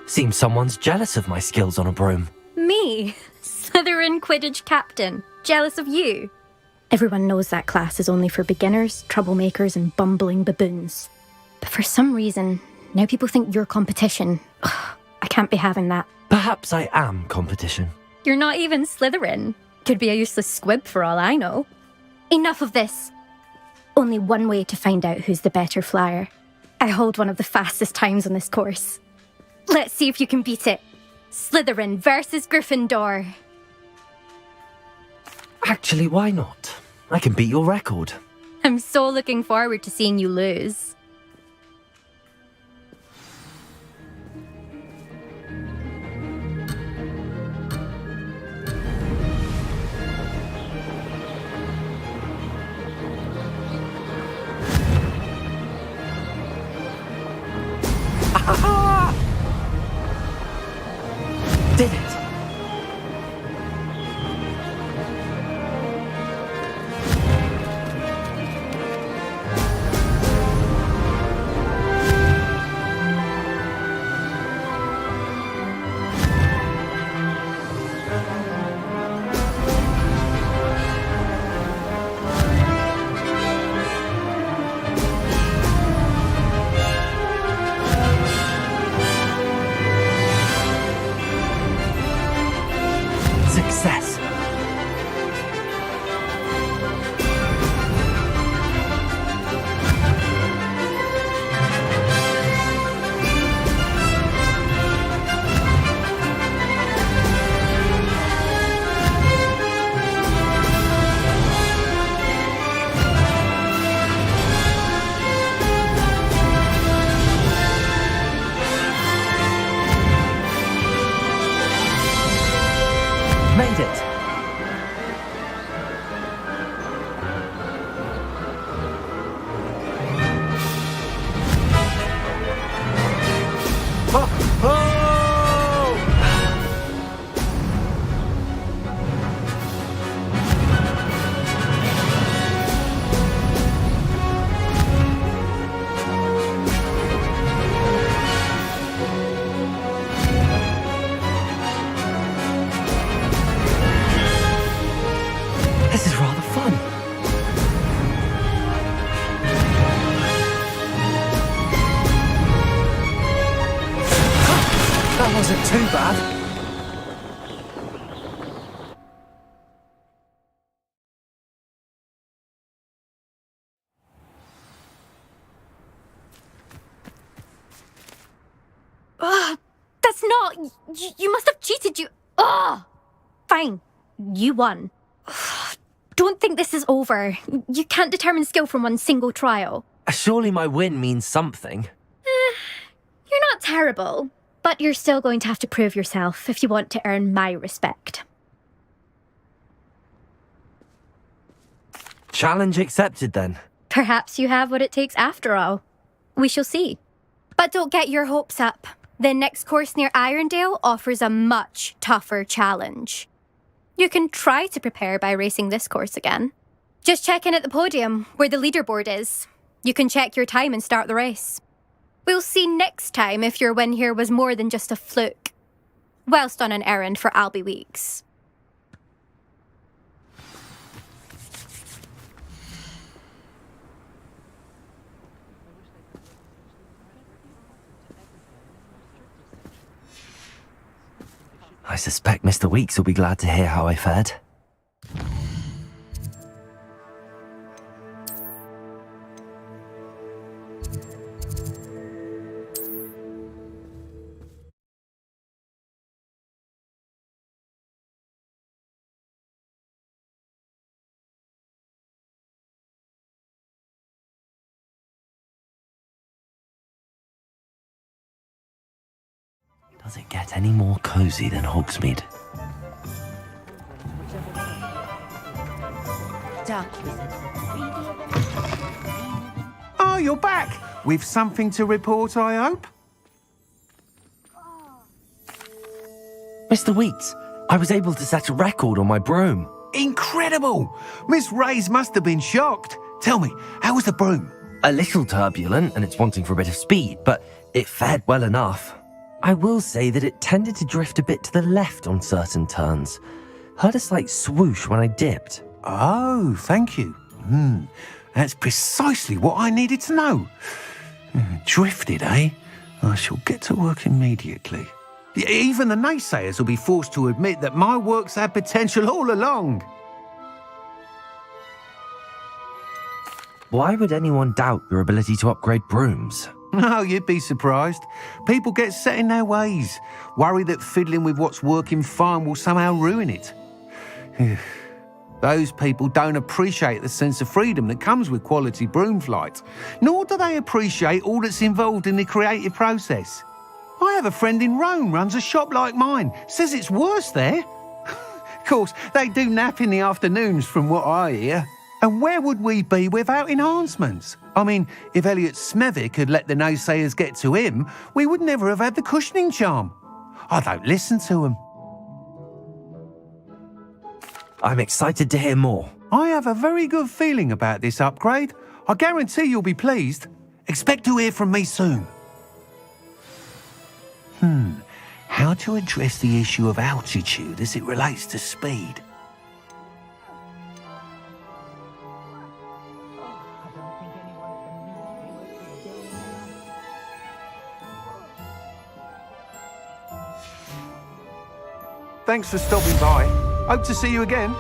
Seems someone's jealous of my skills on a broom. Me? Slytherin Quidditch captain. Jealous of you? Everyone knows that class is only for beginners, troublemakers, and bumbling baboons. But for some reason, now people think you're competition. Ugh, I can't be having that. Perhaps I am competition. You're not even Slytherin. Could be a useless squib for all I know. Enough of this. Only one way to find out who's the better flyer. I hold one of the fastest times on this course. Let's see if you can beat it. Slytherin versus Gryffindor. Actually, why not? I can beat your record. I'm so looking forward to seeing you lose. Did it! Success! Made it! This is rather fun. That wasn't too bad. Ugh, that's not... You must have cheated, you... Ugh! Fine. You won. Don't think this is over. You can't determine skill from one single trial. Surely my win means something. You're not terrible, but you're still going to have to prove yourself if you want to earn my respect. Challenge accepted then. Perhaps you have what it takes after all. We shall see. But don't get your hopes up. The next course near Irondale offers a much tougher challenge. You can try to prepare by racing this course again. Just check in at the podium, where the leaderboard is. You can check your time and start the race. We'll see next time if your win here was more than just a fluke. Whilst on an errand for Albie Weeks. I suspect Mr. Weeks will be glad to hear how I fared. Does it get any more cozy than Hogsmeade? Dark wizard. Oh, you're back! With something to report, I hope? Mr. Weeks, I was able to set a record on my broom. Incredible! Miss Reyes must have been shocked. Tell me, how was the broom? A little turbulent and it's wanting for a bit of speed, but it fared well enough. I will say that it tended to drift a bit to the left on certain turns. Heard a slight swoosh when I dipped. Oh, thank you. That's precisely what I needed to know. Drifted, eh? I shall get to work immediately. Even the naysayers will be forced to admit that my work's had potential all along. Why would anyone doubt your ability to upgrade brooms? Oh, you'd be surprised. People get set in their ways, worry that fiddling with what's working fine will somehow ruin it. Those people don't appreciate the sense of freedom that comes with quality broom flight, nor do they appreciate all that's involved in the creative process. I have a friend in Rome runs a shop like mine, says it's worse there. Of course, they do nap in the afternoons from what I hear. And where would we be without enhancements? I mean, if Elliot Smethwick had let the naysayers get to him, we would never have had the cushioning charm. I don't listen to them. I'm excited to hear more. I have a very good feeling about this upgrade. I guarantee you'll be pleased. Expect to hear from me soon. How to address the issue of altitude as it relates to speed? Thanks for stopping by. Hope to see you again.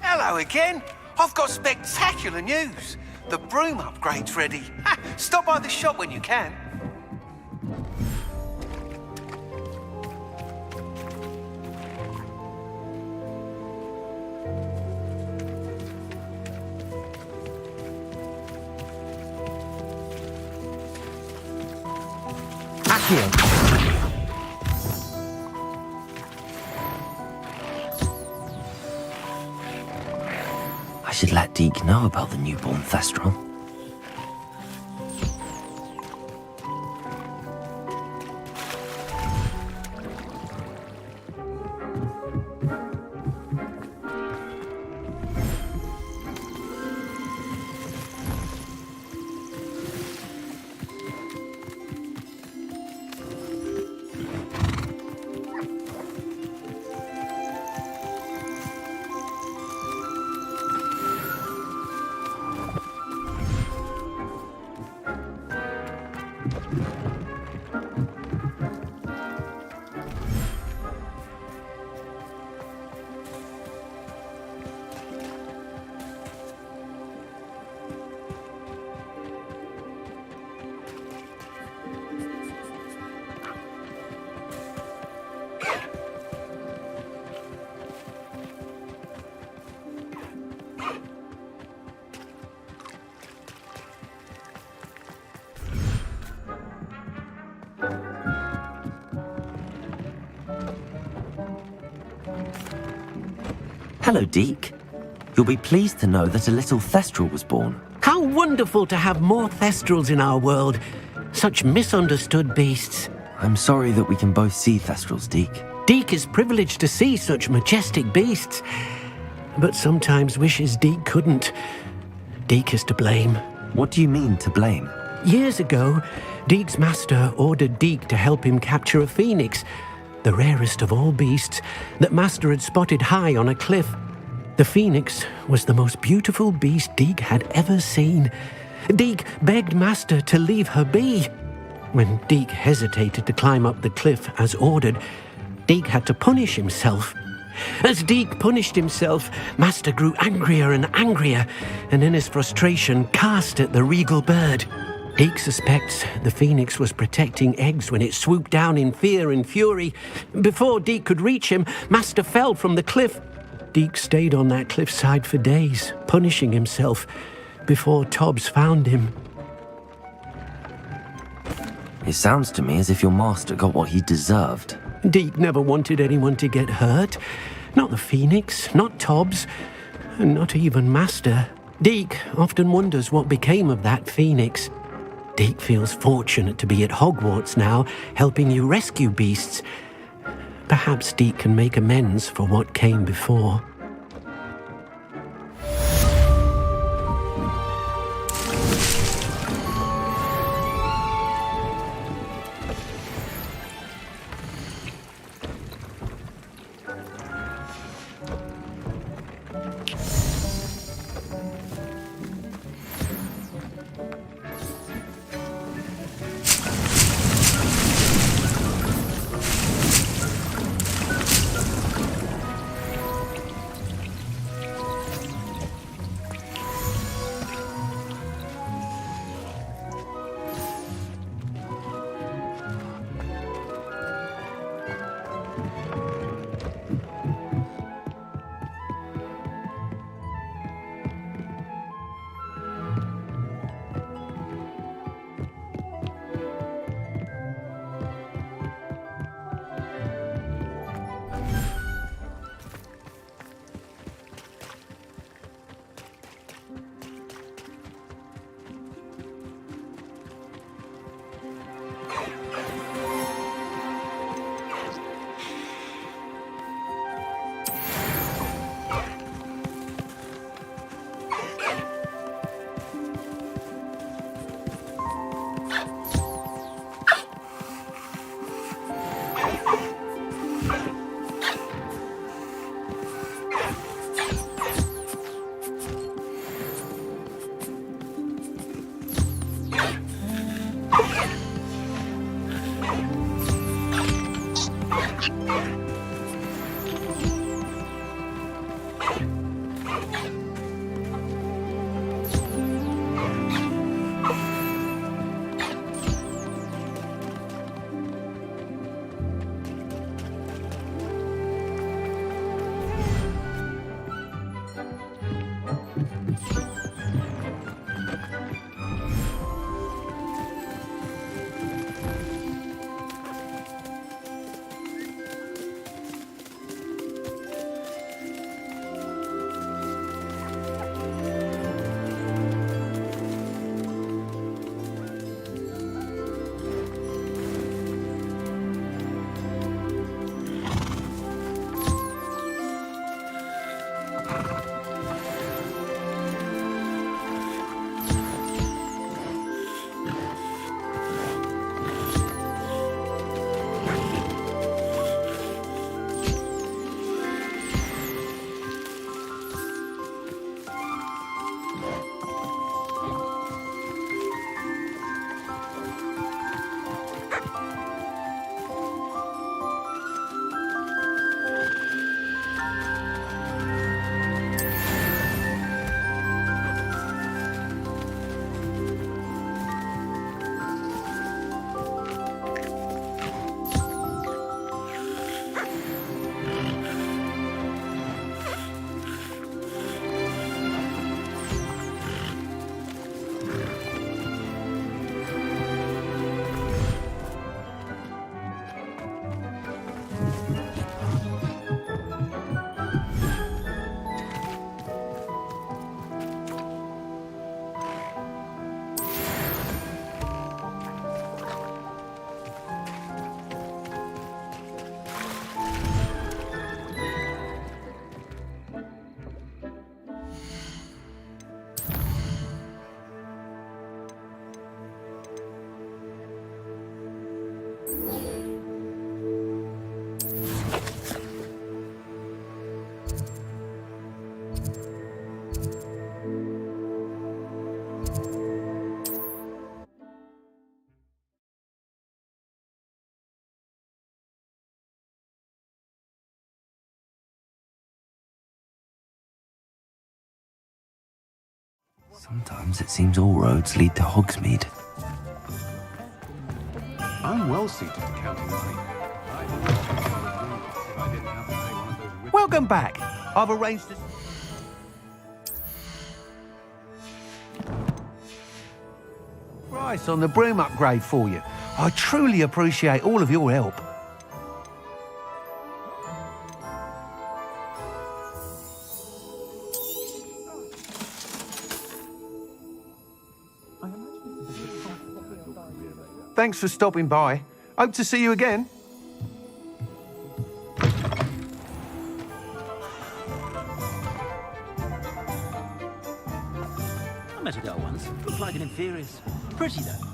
Hello again. I've got spectacular news. The broom upgrade's ready. Stop by the shop when you can. Here. I should let Deke know about the newborn Thestral. Hello, Deke. You'll be pleased to know that a little Thestral was born. How wonderful to have more Thestrals in our world. Such misunderstood beasts. I'm sorry that we can both see Thestrals, Deke. Deke is privileged to see such majestic beasts, but sometimes wishes Deke couldn't. Deke is to blame. What do you mean, to blame? Years ago, Deke's master ordered Deke to help him capture a phoenix, the rarest of all beasts that Master had spotted high on a cliff. The phoenix was the most beautiful beast Deke had ever seen. Deke begged Master to leave her be. When Deke hesitated to climb up the cliff as ordered, Deke had to punish himself. As Deke punished himself, Master grew angrier and angrier, and in his frustration cast at the regal bird. Deke suspects the phoenix was protecting eggs when it swooped down in fear and fury. Before Deke could reach him, Master fell from the cliff. Deke stayed on that cliffside for days, punishing himself, before Tobbs found him. It sounds to me as if your master got what he deserved. Deke never wanted anyone to get hurt. Not the phoenix, not Tobbs, and not even Master. Deke often wonders what became of that phoenix. Deke feels fortunate to be at Hogwarts now, helping you rescue beasts. Perhaps Deke can make amends for what came before. Sometimes it seems all roads lead to Hogsmeade. I'm well suited to counting money. I'd have lost a solid win if I didn't have to pay one of those rich... Welcome back. I've arranged to... Price on the broom upgrade for you. I truly appreciate all of your help. Thanks for stopping by. Hope to see you again. I met a girl once. Looked like an inferior's. Pretty, though.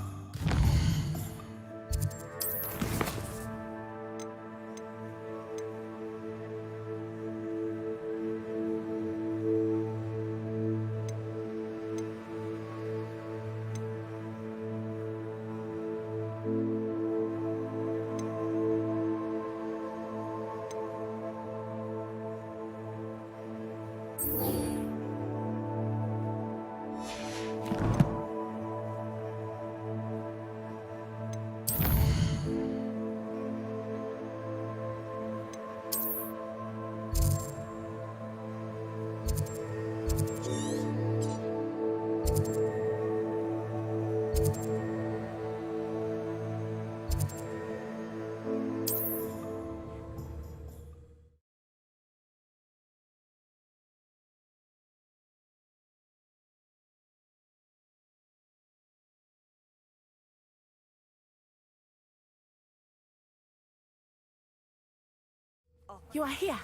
You are here.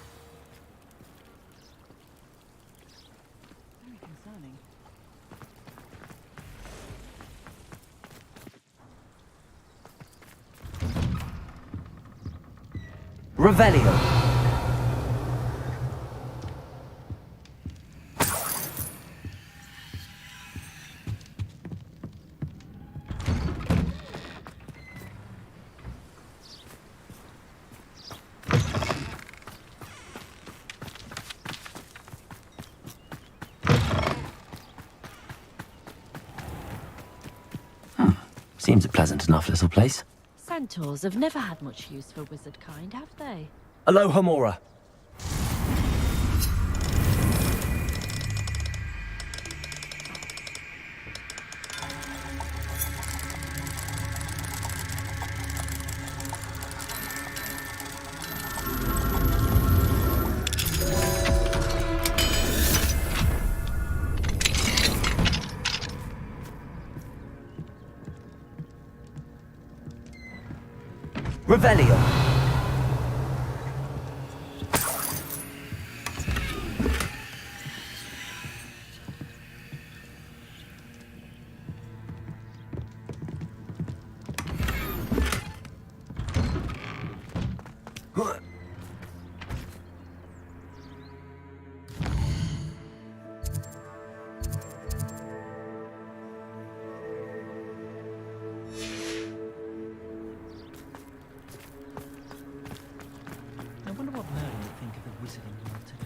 Very concerning. Revelio. Seems a pleasant enough little place. Centaurs have never had much use for wizard kind, have they? Aloha Mora. Revelio. I wonder what Merlin would think of the wizarding world today.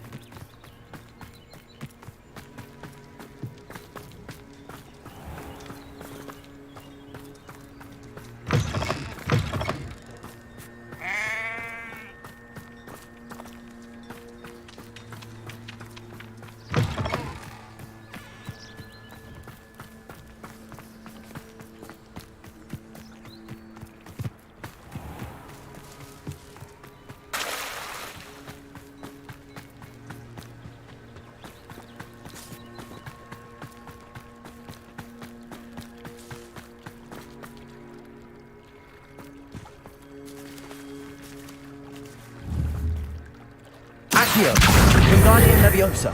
Accio. Wingardium Leviosa.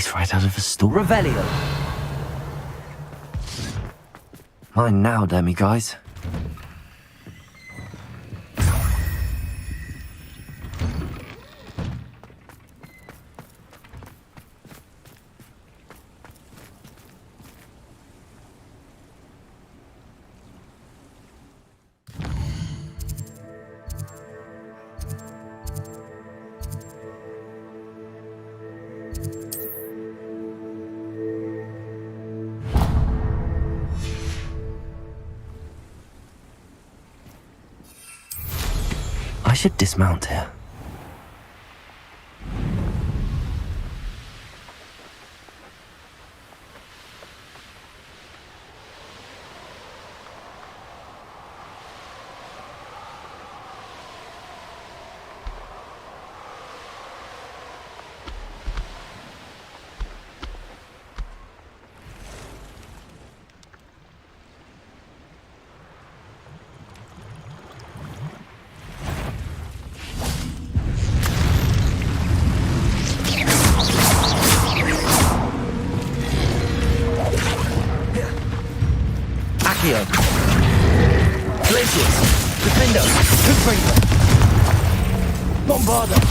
Tastes right out of a store. Revelio. Mine now, demi-guys. I should dismount here. Accio. Glacius. Defender. Hoodbreaker. Bombarder.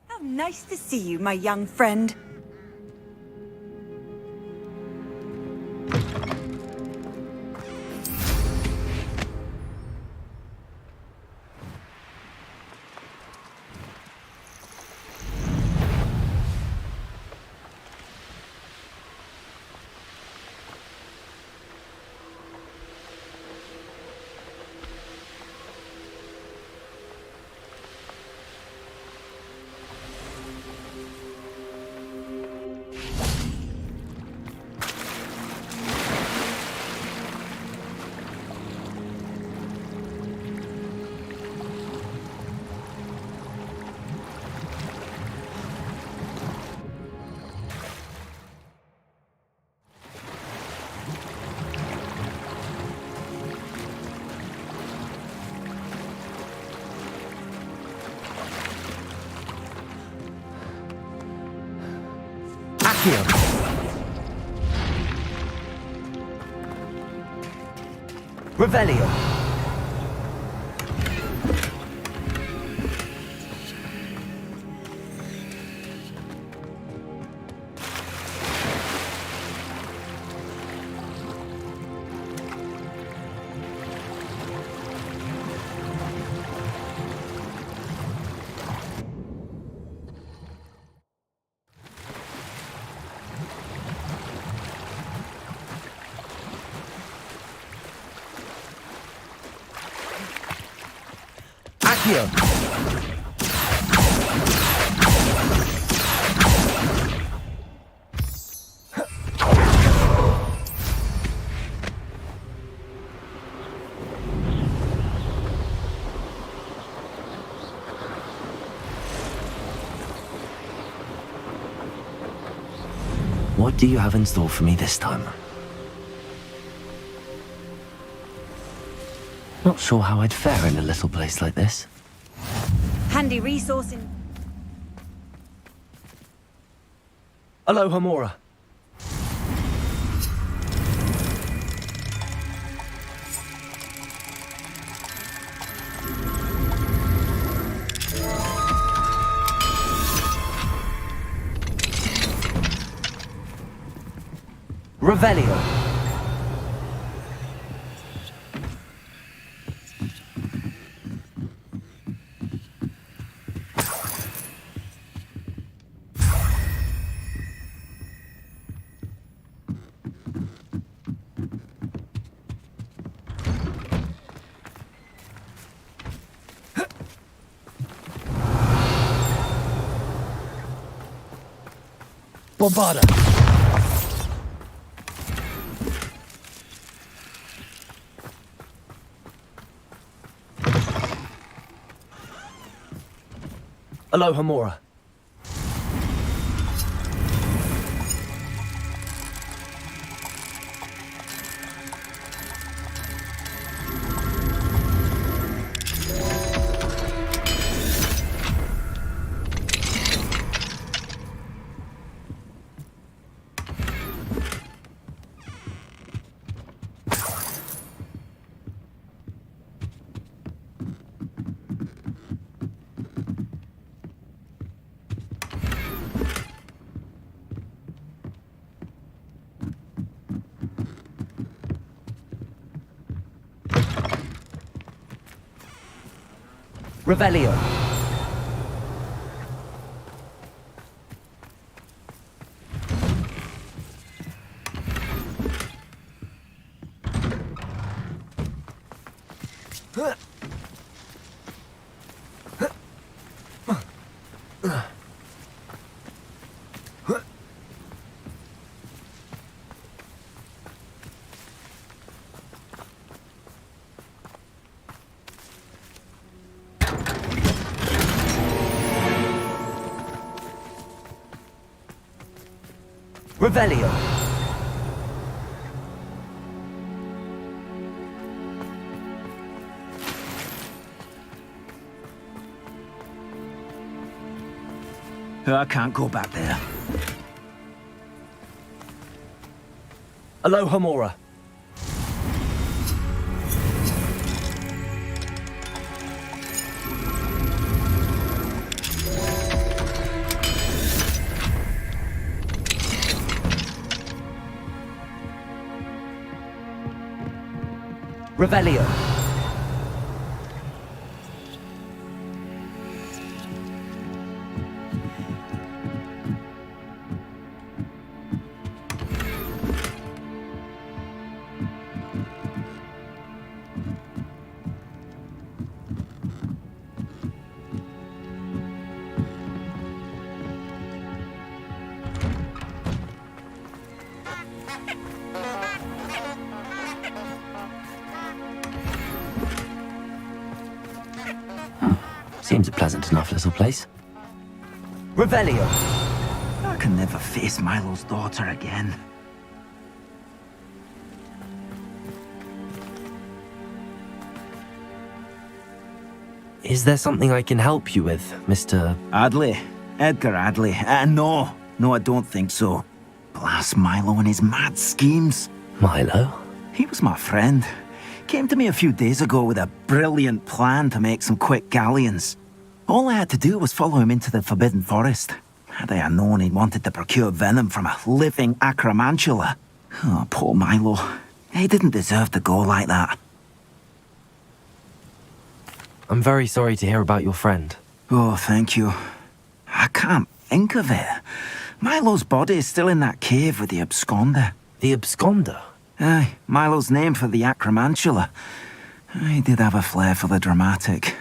How nice to see you, my young friend. Accio. Revelio. Accio. What do you have in store for me this time? Not sure how I'd fare in a little place like this. Handy resource in... Aloha Mora. Revelio. Bombarda. Aloha Mora. Revelio. Revelio. I can't go back there. Aloha Mora. Revelio. Seems a pleasant enough little place. Revelio. I can never face Milo's daughter again. Is there something I can help you with, Mr. Adley? Edgar Adley? No, I don't think so. Blast Milo and his mad schemes. Milo? He was my friend. Came to me a few days ago with a brilliant plan to make some quick galleons. All I had to do was follow him into the Forbidden Forest. Had I known he wanted to procure venom from a living acromantula. Oh, poor Milo. He didn't deserve to go like that. I'm very sorry to hear about your friend. Oh, thank you. I can't think of it. Milo's body is still in that cave with the absconder. The absconder? Aye, Milo's name for the acromantula. He did have a flair for the dramatic.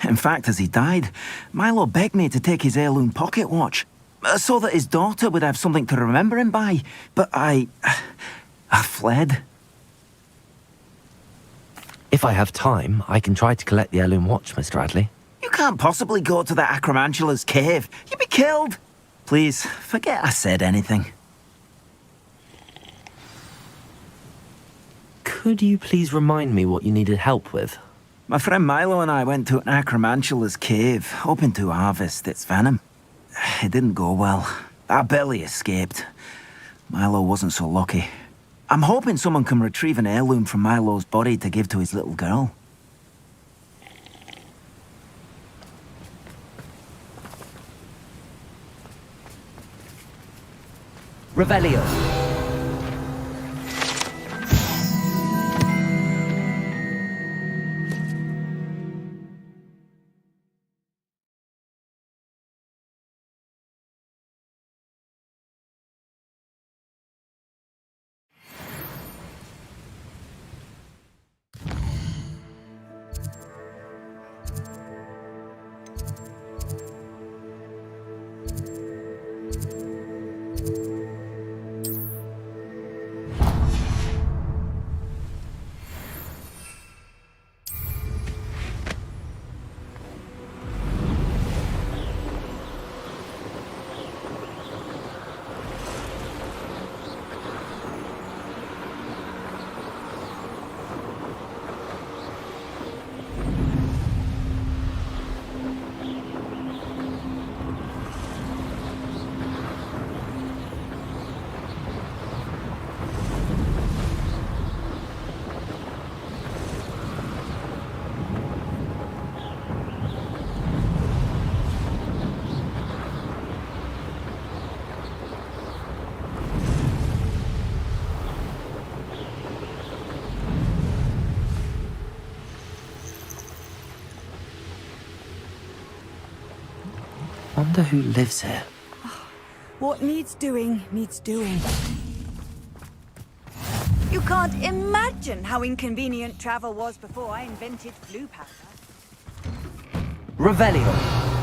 In fact, as he died, Milo begged me to take his heirloom pocket watch, so that his daughter would have something to remember him by. But I fled. If I have time, I can try to collect the heirloom watch, Mr. Radley. You can't possibly go to the acromantula's cave. You'd be killed. Please, forget I said anything. Could you please remind me what you needed help with? My friend Milo and I went to an acromantula's cave, hoping to harvest its venom. It didn't go well. I barely escaped. Milo wasn't so lucky. I'm hoping someone can retrieve an heirloom from Milo's body to give to his little girl. Revelio. Wonder who lives here. What needs doing, needs doing. You can't imagine how inconvenient travel was before I invented blue powder. Revelio.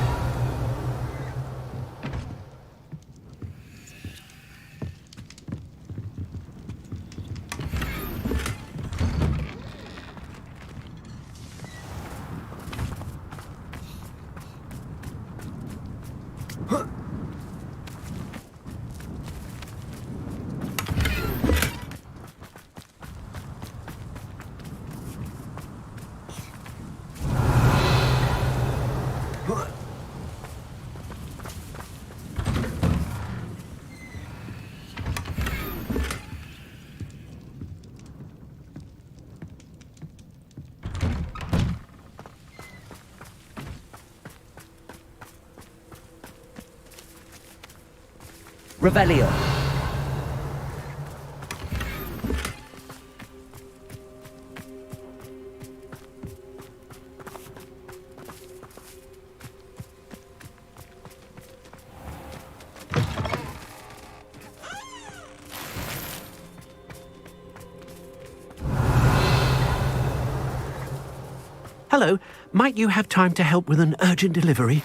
Revelio. Hello, might you have time to help with an urgent delivery?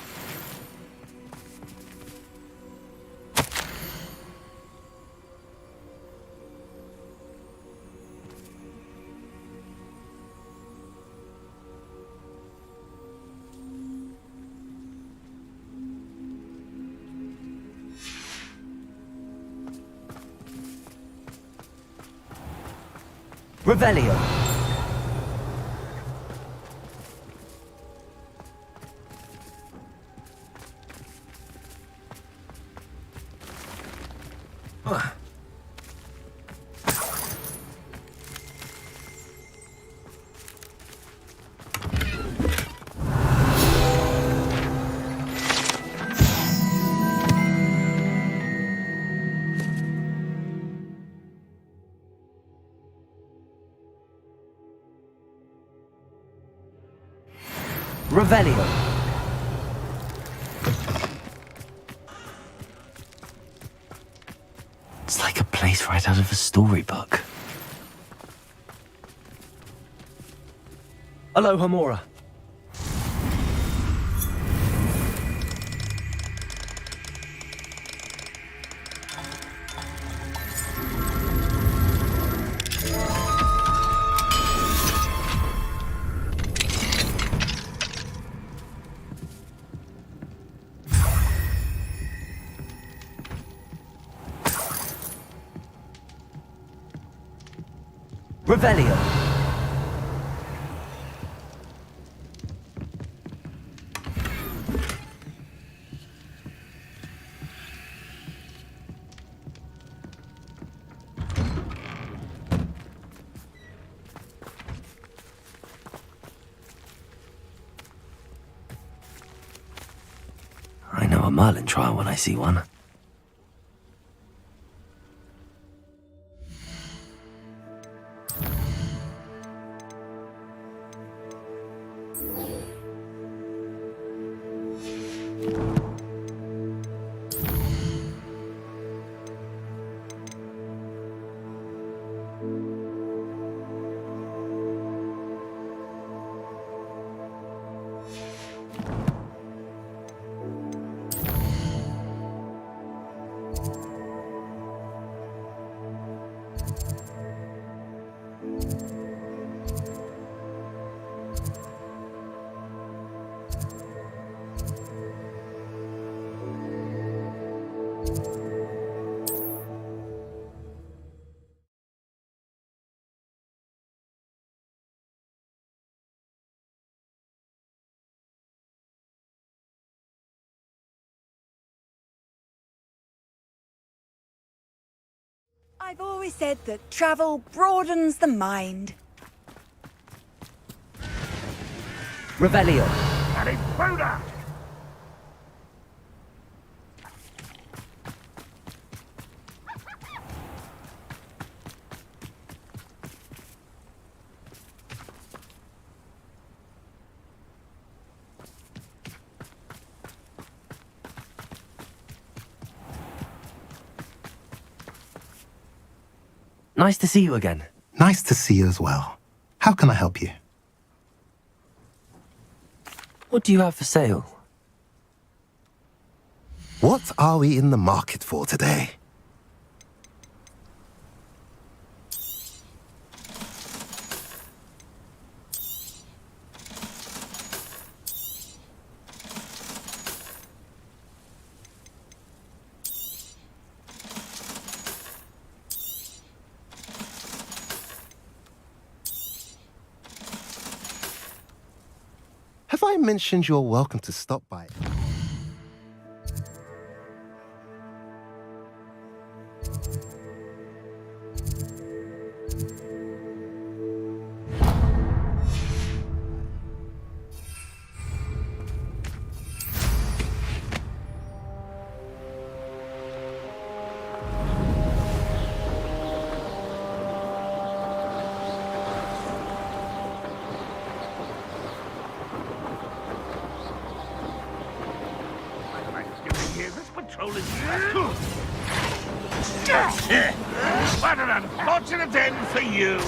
Revelio. Revelio. It's like a place right out of a storybook. Aloha Mora. Revelio. I know a Merlin trial when I see one. I've always said that travel broadens the mind. Revelio. Nice to see you again. Nice to see you as well. How can I help you? What do you have for sale? What are we in the market for today? Have I mentioned you're welcome to stop by? What an unfortunate end for you!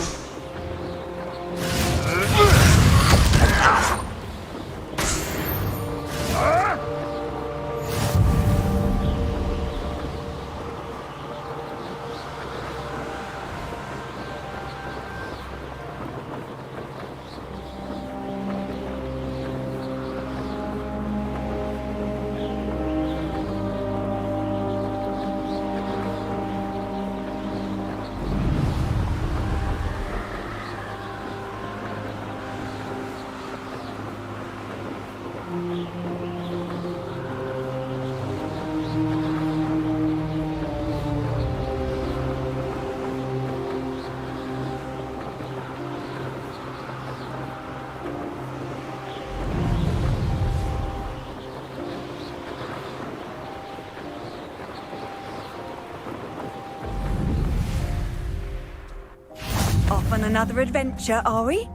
Off on another adventure, are we?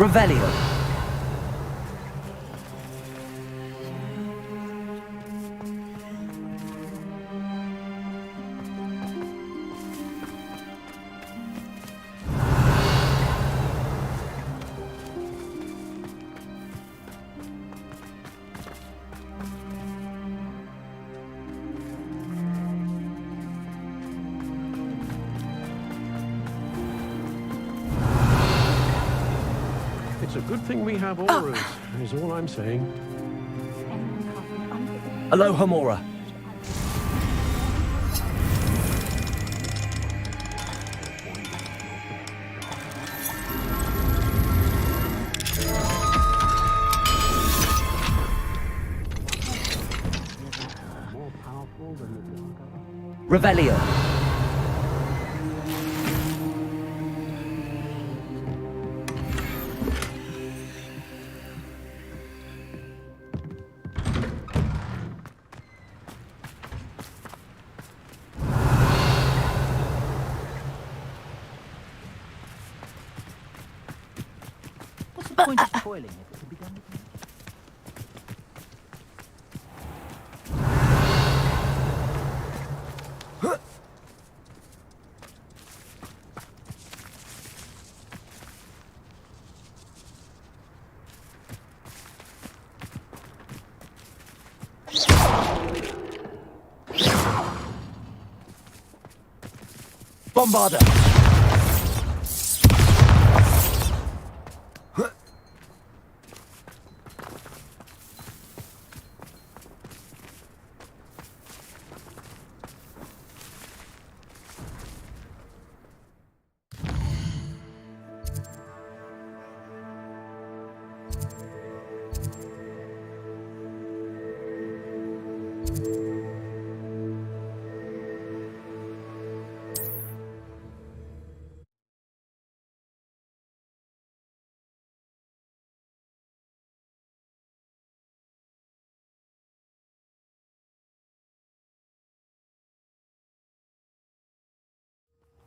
Revelio. It's a good thing we have auras, is all I'm saying. Aloha Mora. Revelio. What's the point of toiling if it can be done with magic? Bombarda.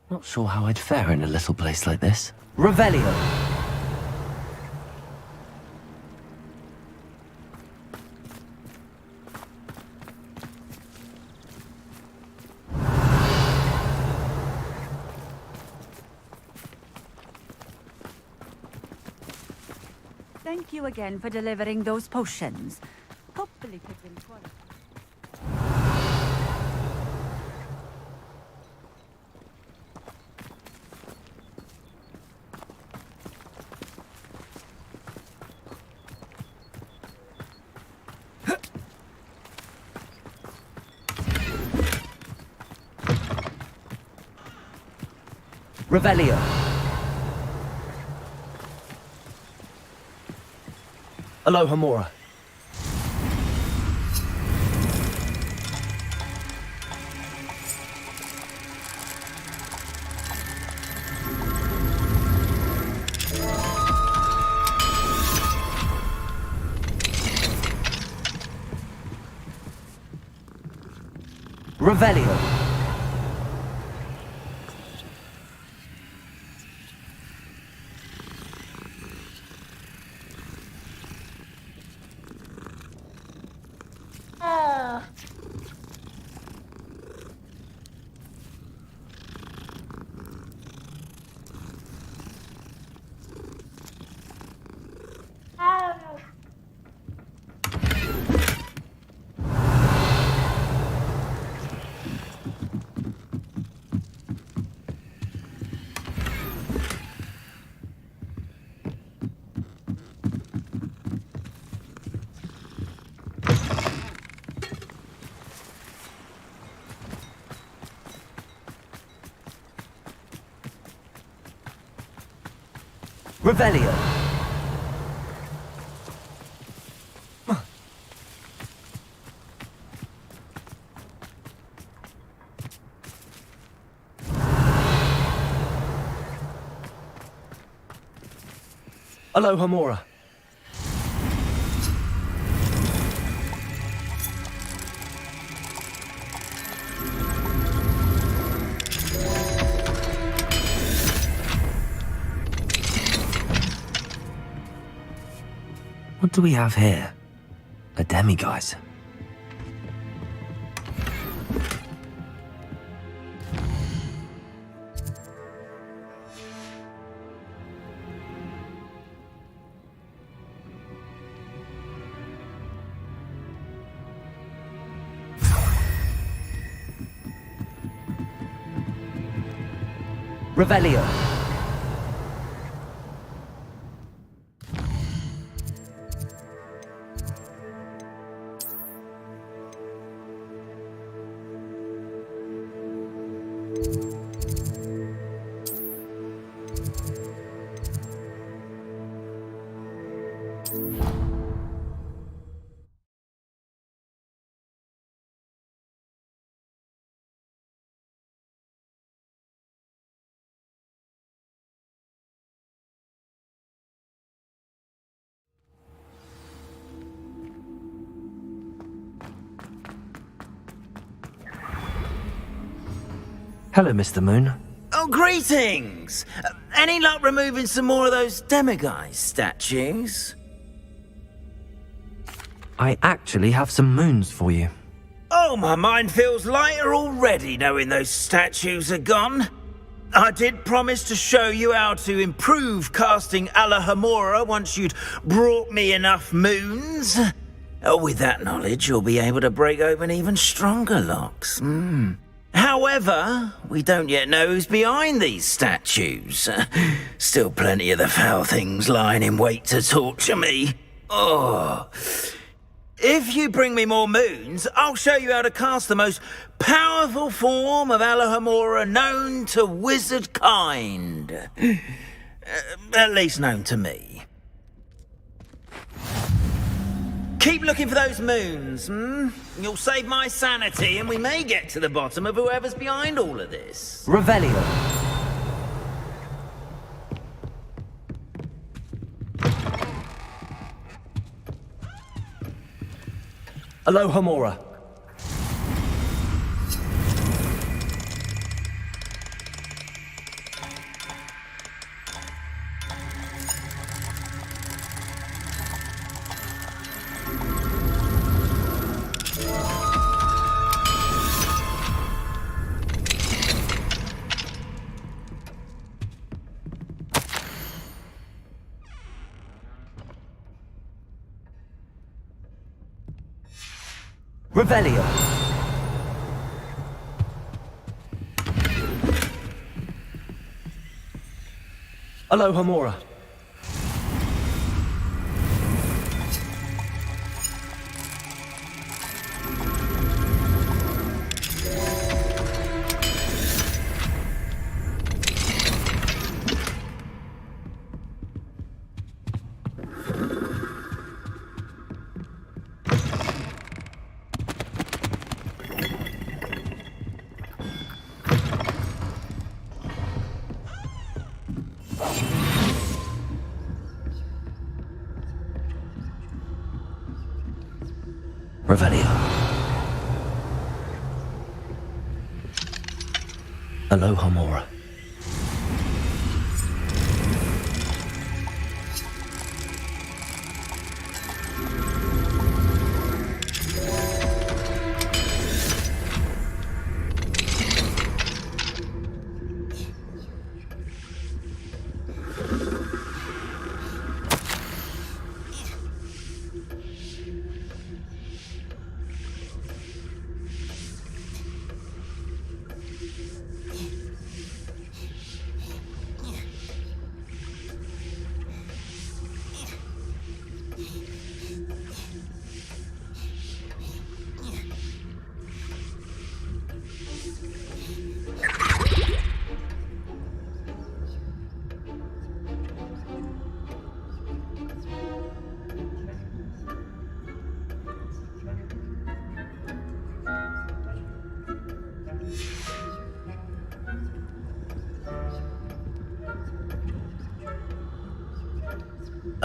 Not sure how I'd fare in a little place like this. Revelio. Thank you again for delivering those potions. Hopefully picking quality. Revelio. Aloha Mora. Revelio. Revelio. Aloha Mora. do we have here? A demiguise. Revelio. Hello, Mr. Moon. Oh, greetings! Any luck removing some more of those demiguise statues? I actually have some moons for you. Oh, my mind feels lighter already knowing those statues are gone. I did promise to show you how to improve casting Alahamora once you'd brought me enough moons. With that knowledge, you'll be able to break open even stronger locks. However, we don't yet know who's behind these statues. Still plenty of the foul things lying in wait to torture me. Oh. If you bring me more moons, I'll show you how to cast the most powerful form of Alahamora known to wizard kind. At least known to me. Keep looking for those moons, You'll save my sanity and we may get to the bottom of whoever's behind all of this. Revelio. Alohomora. Revelio. Alohomora. Revelio. Alohomora.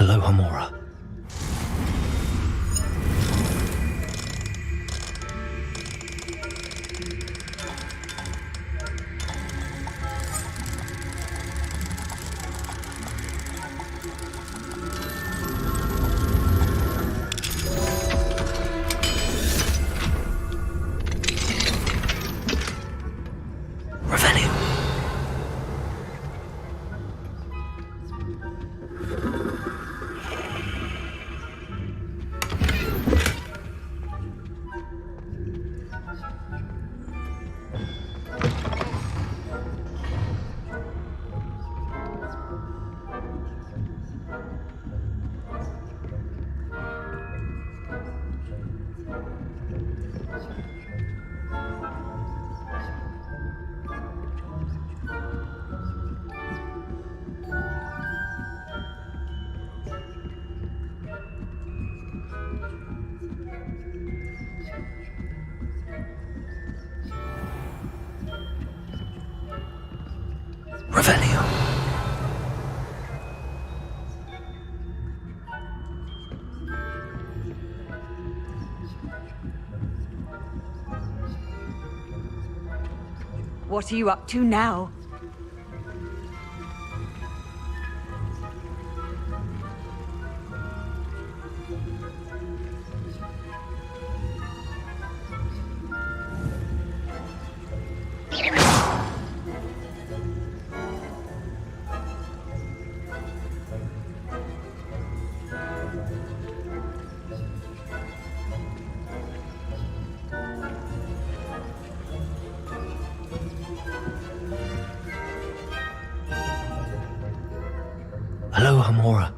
Alohomora. Revelio. What are you up to now? Hello, Hamora.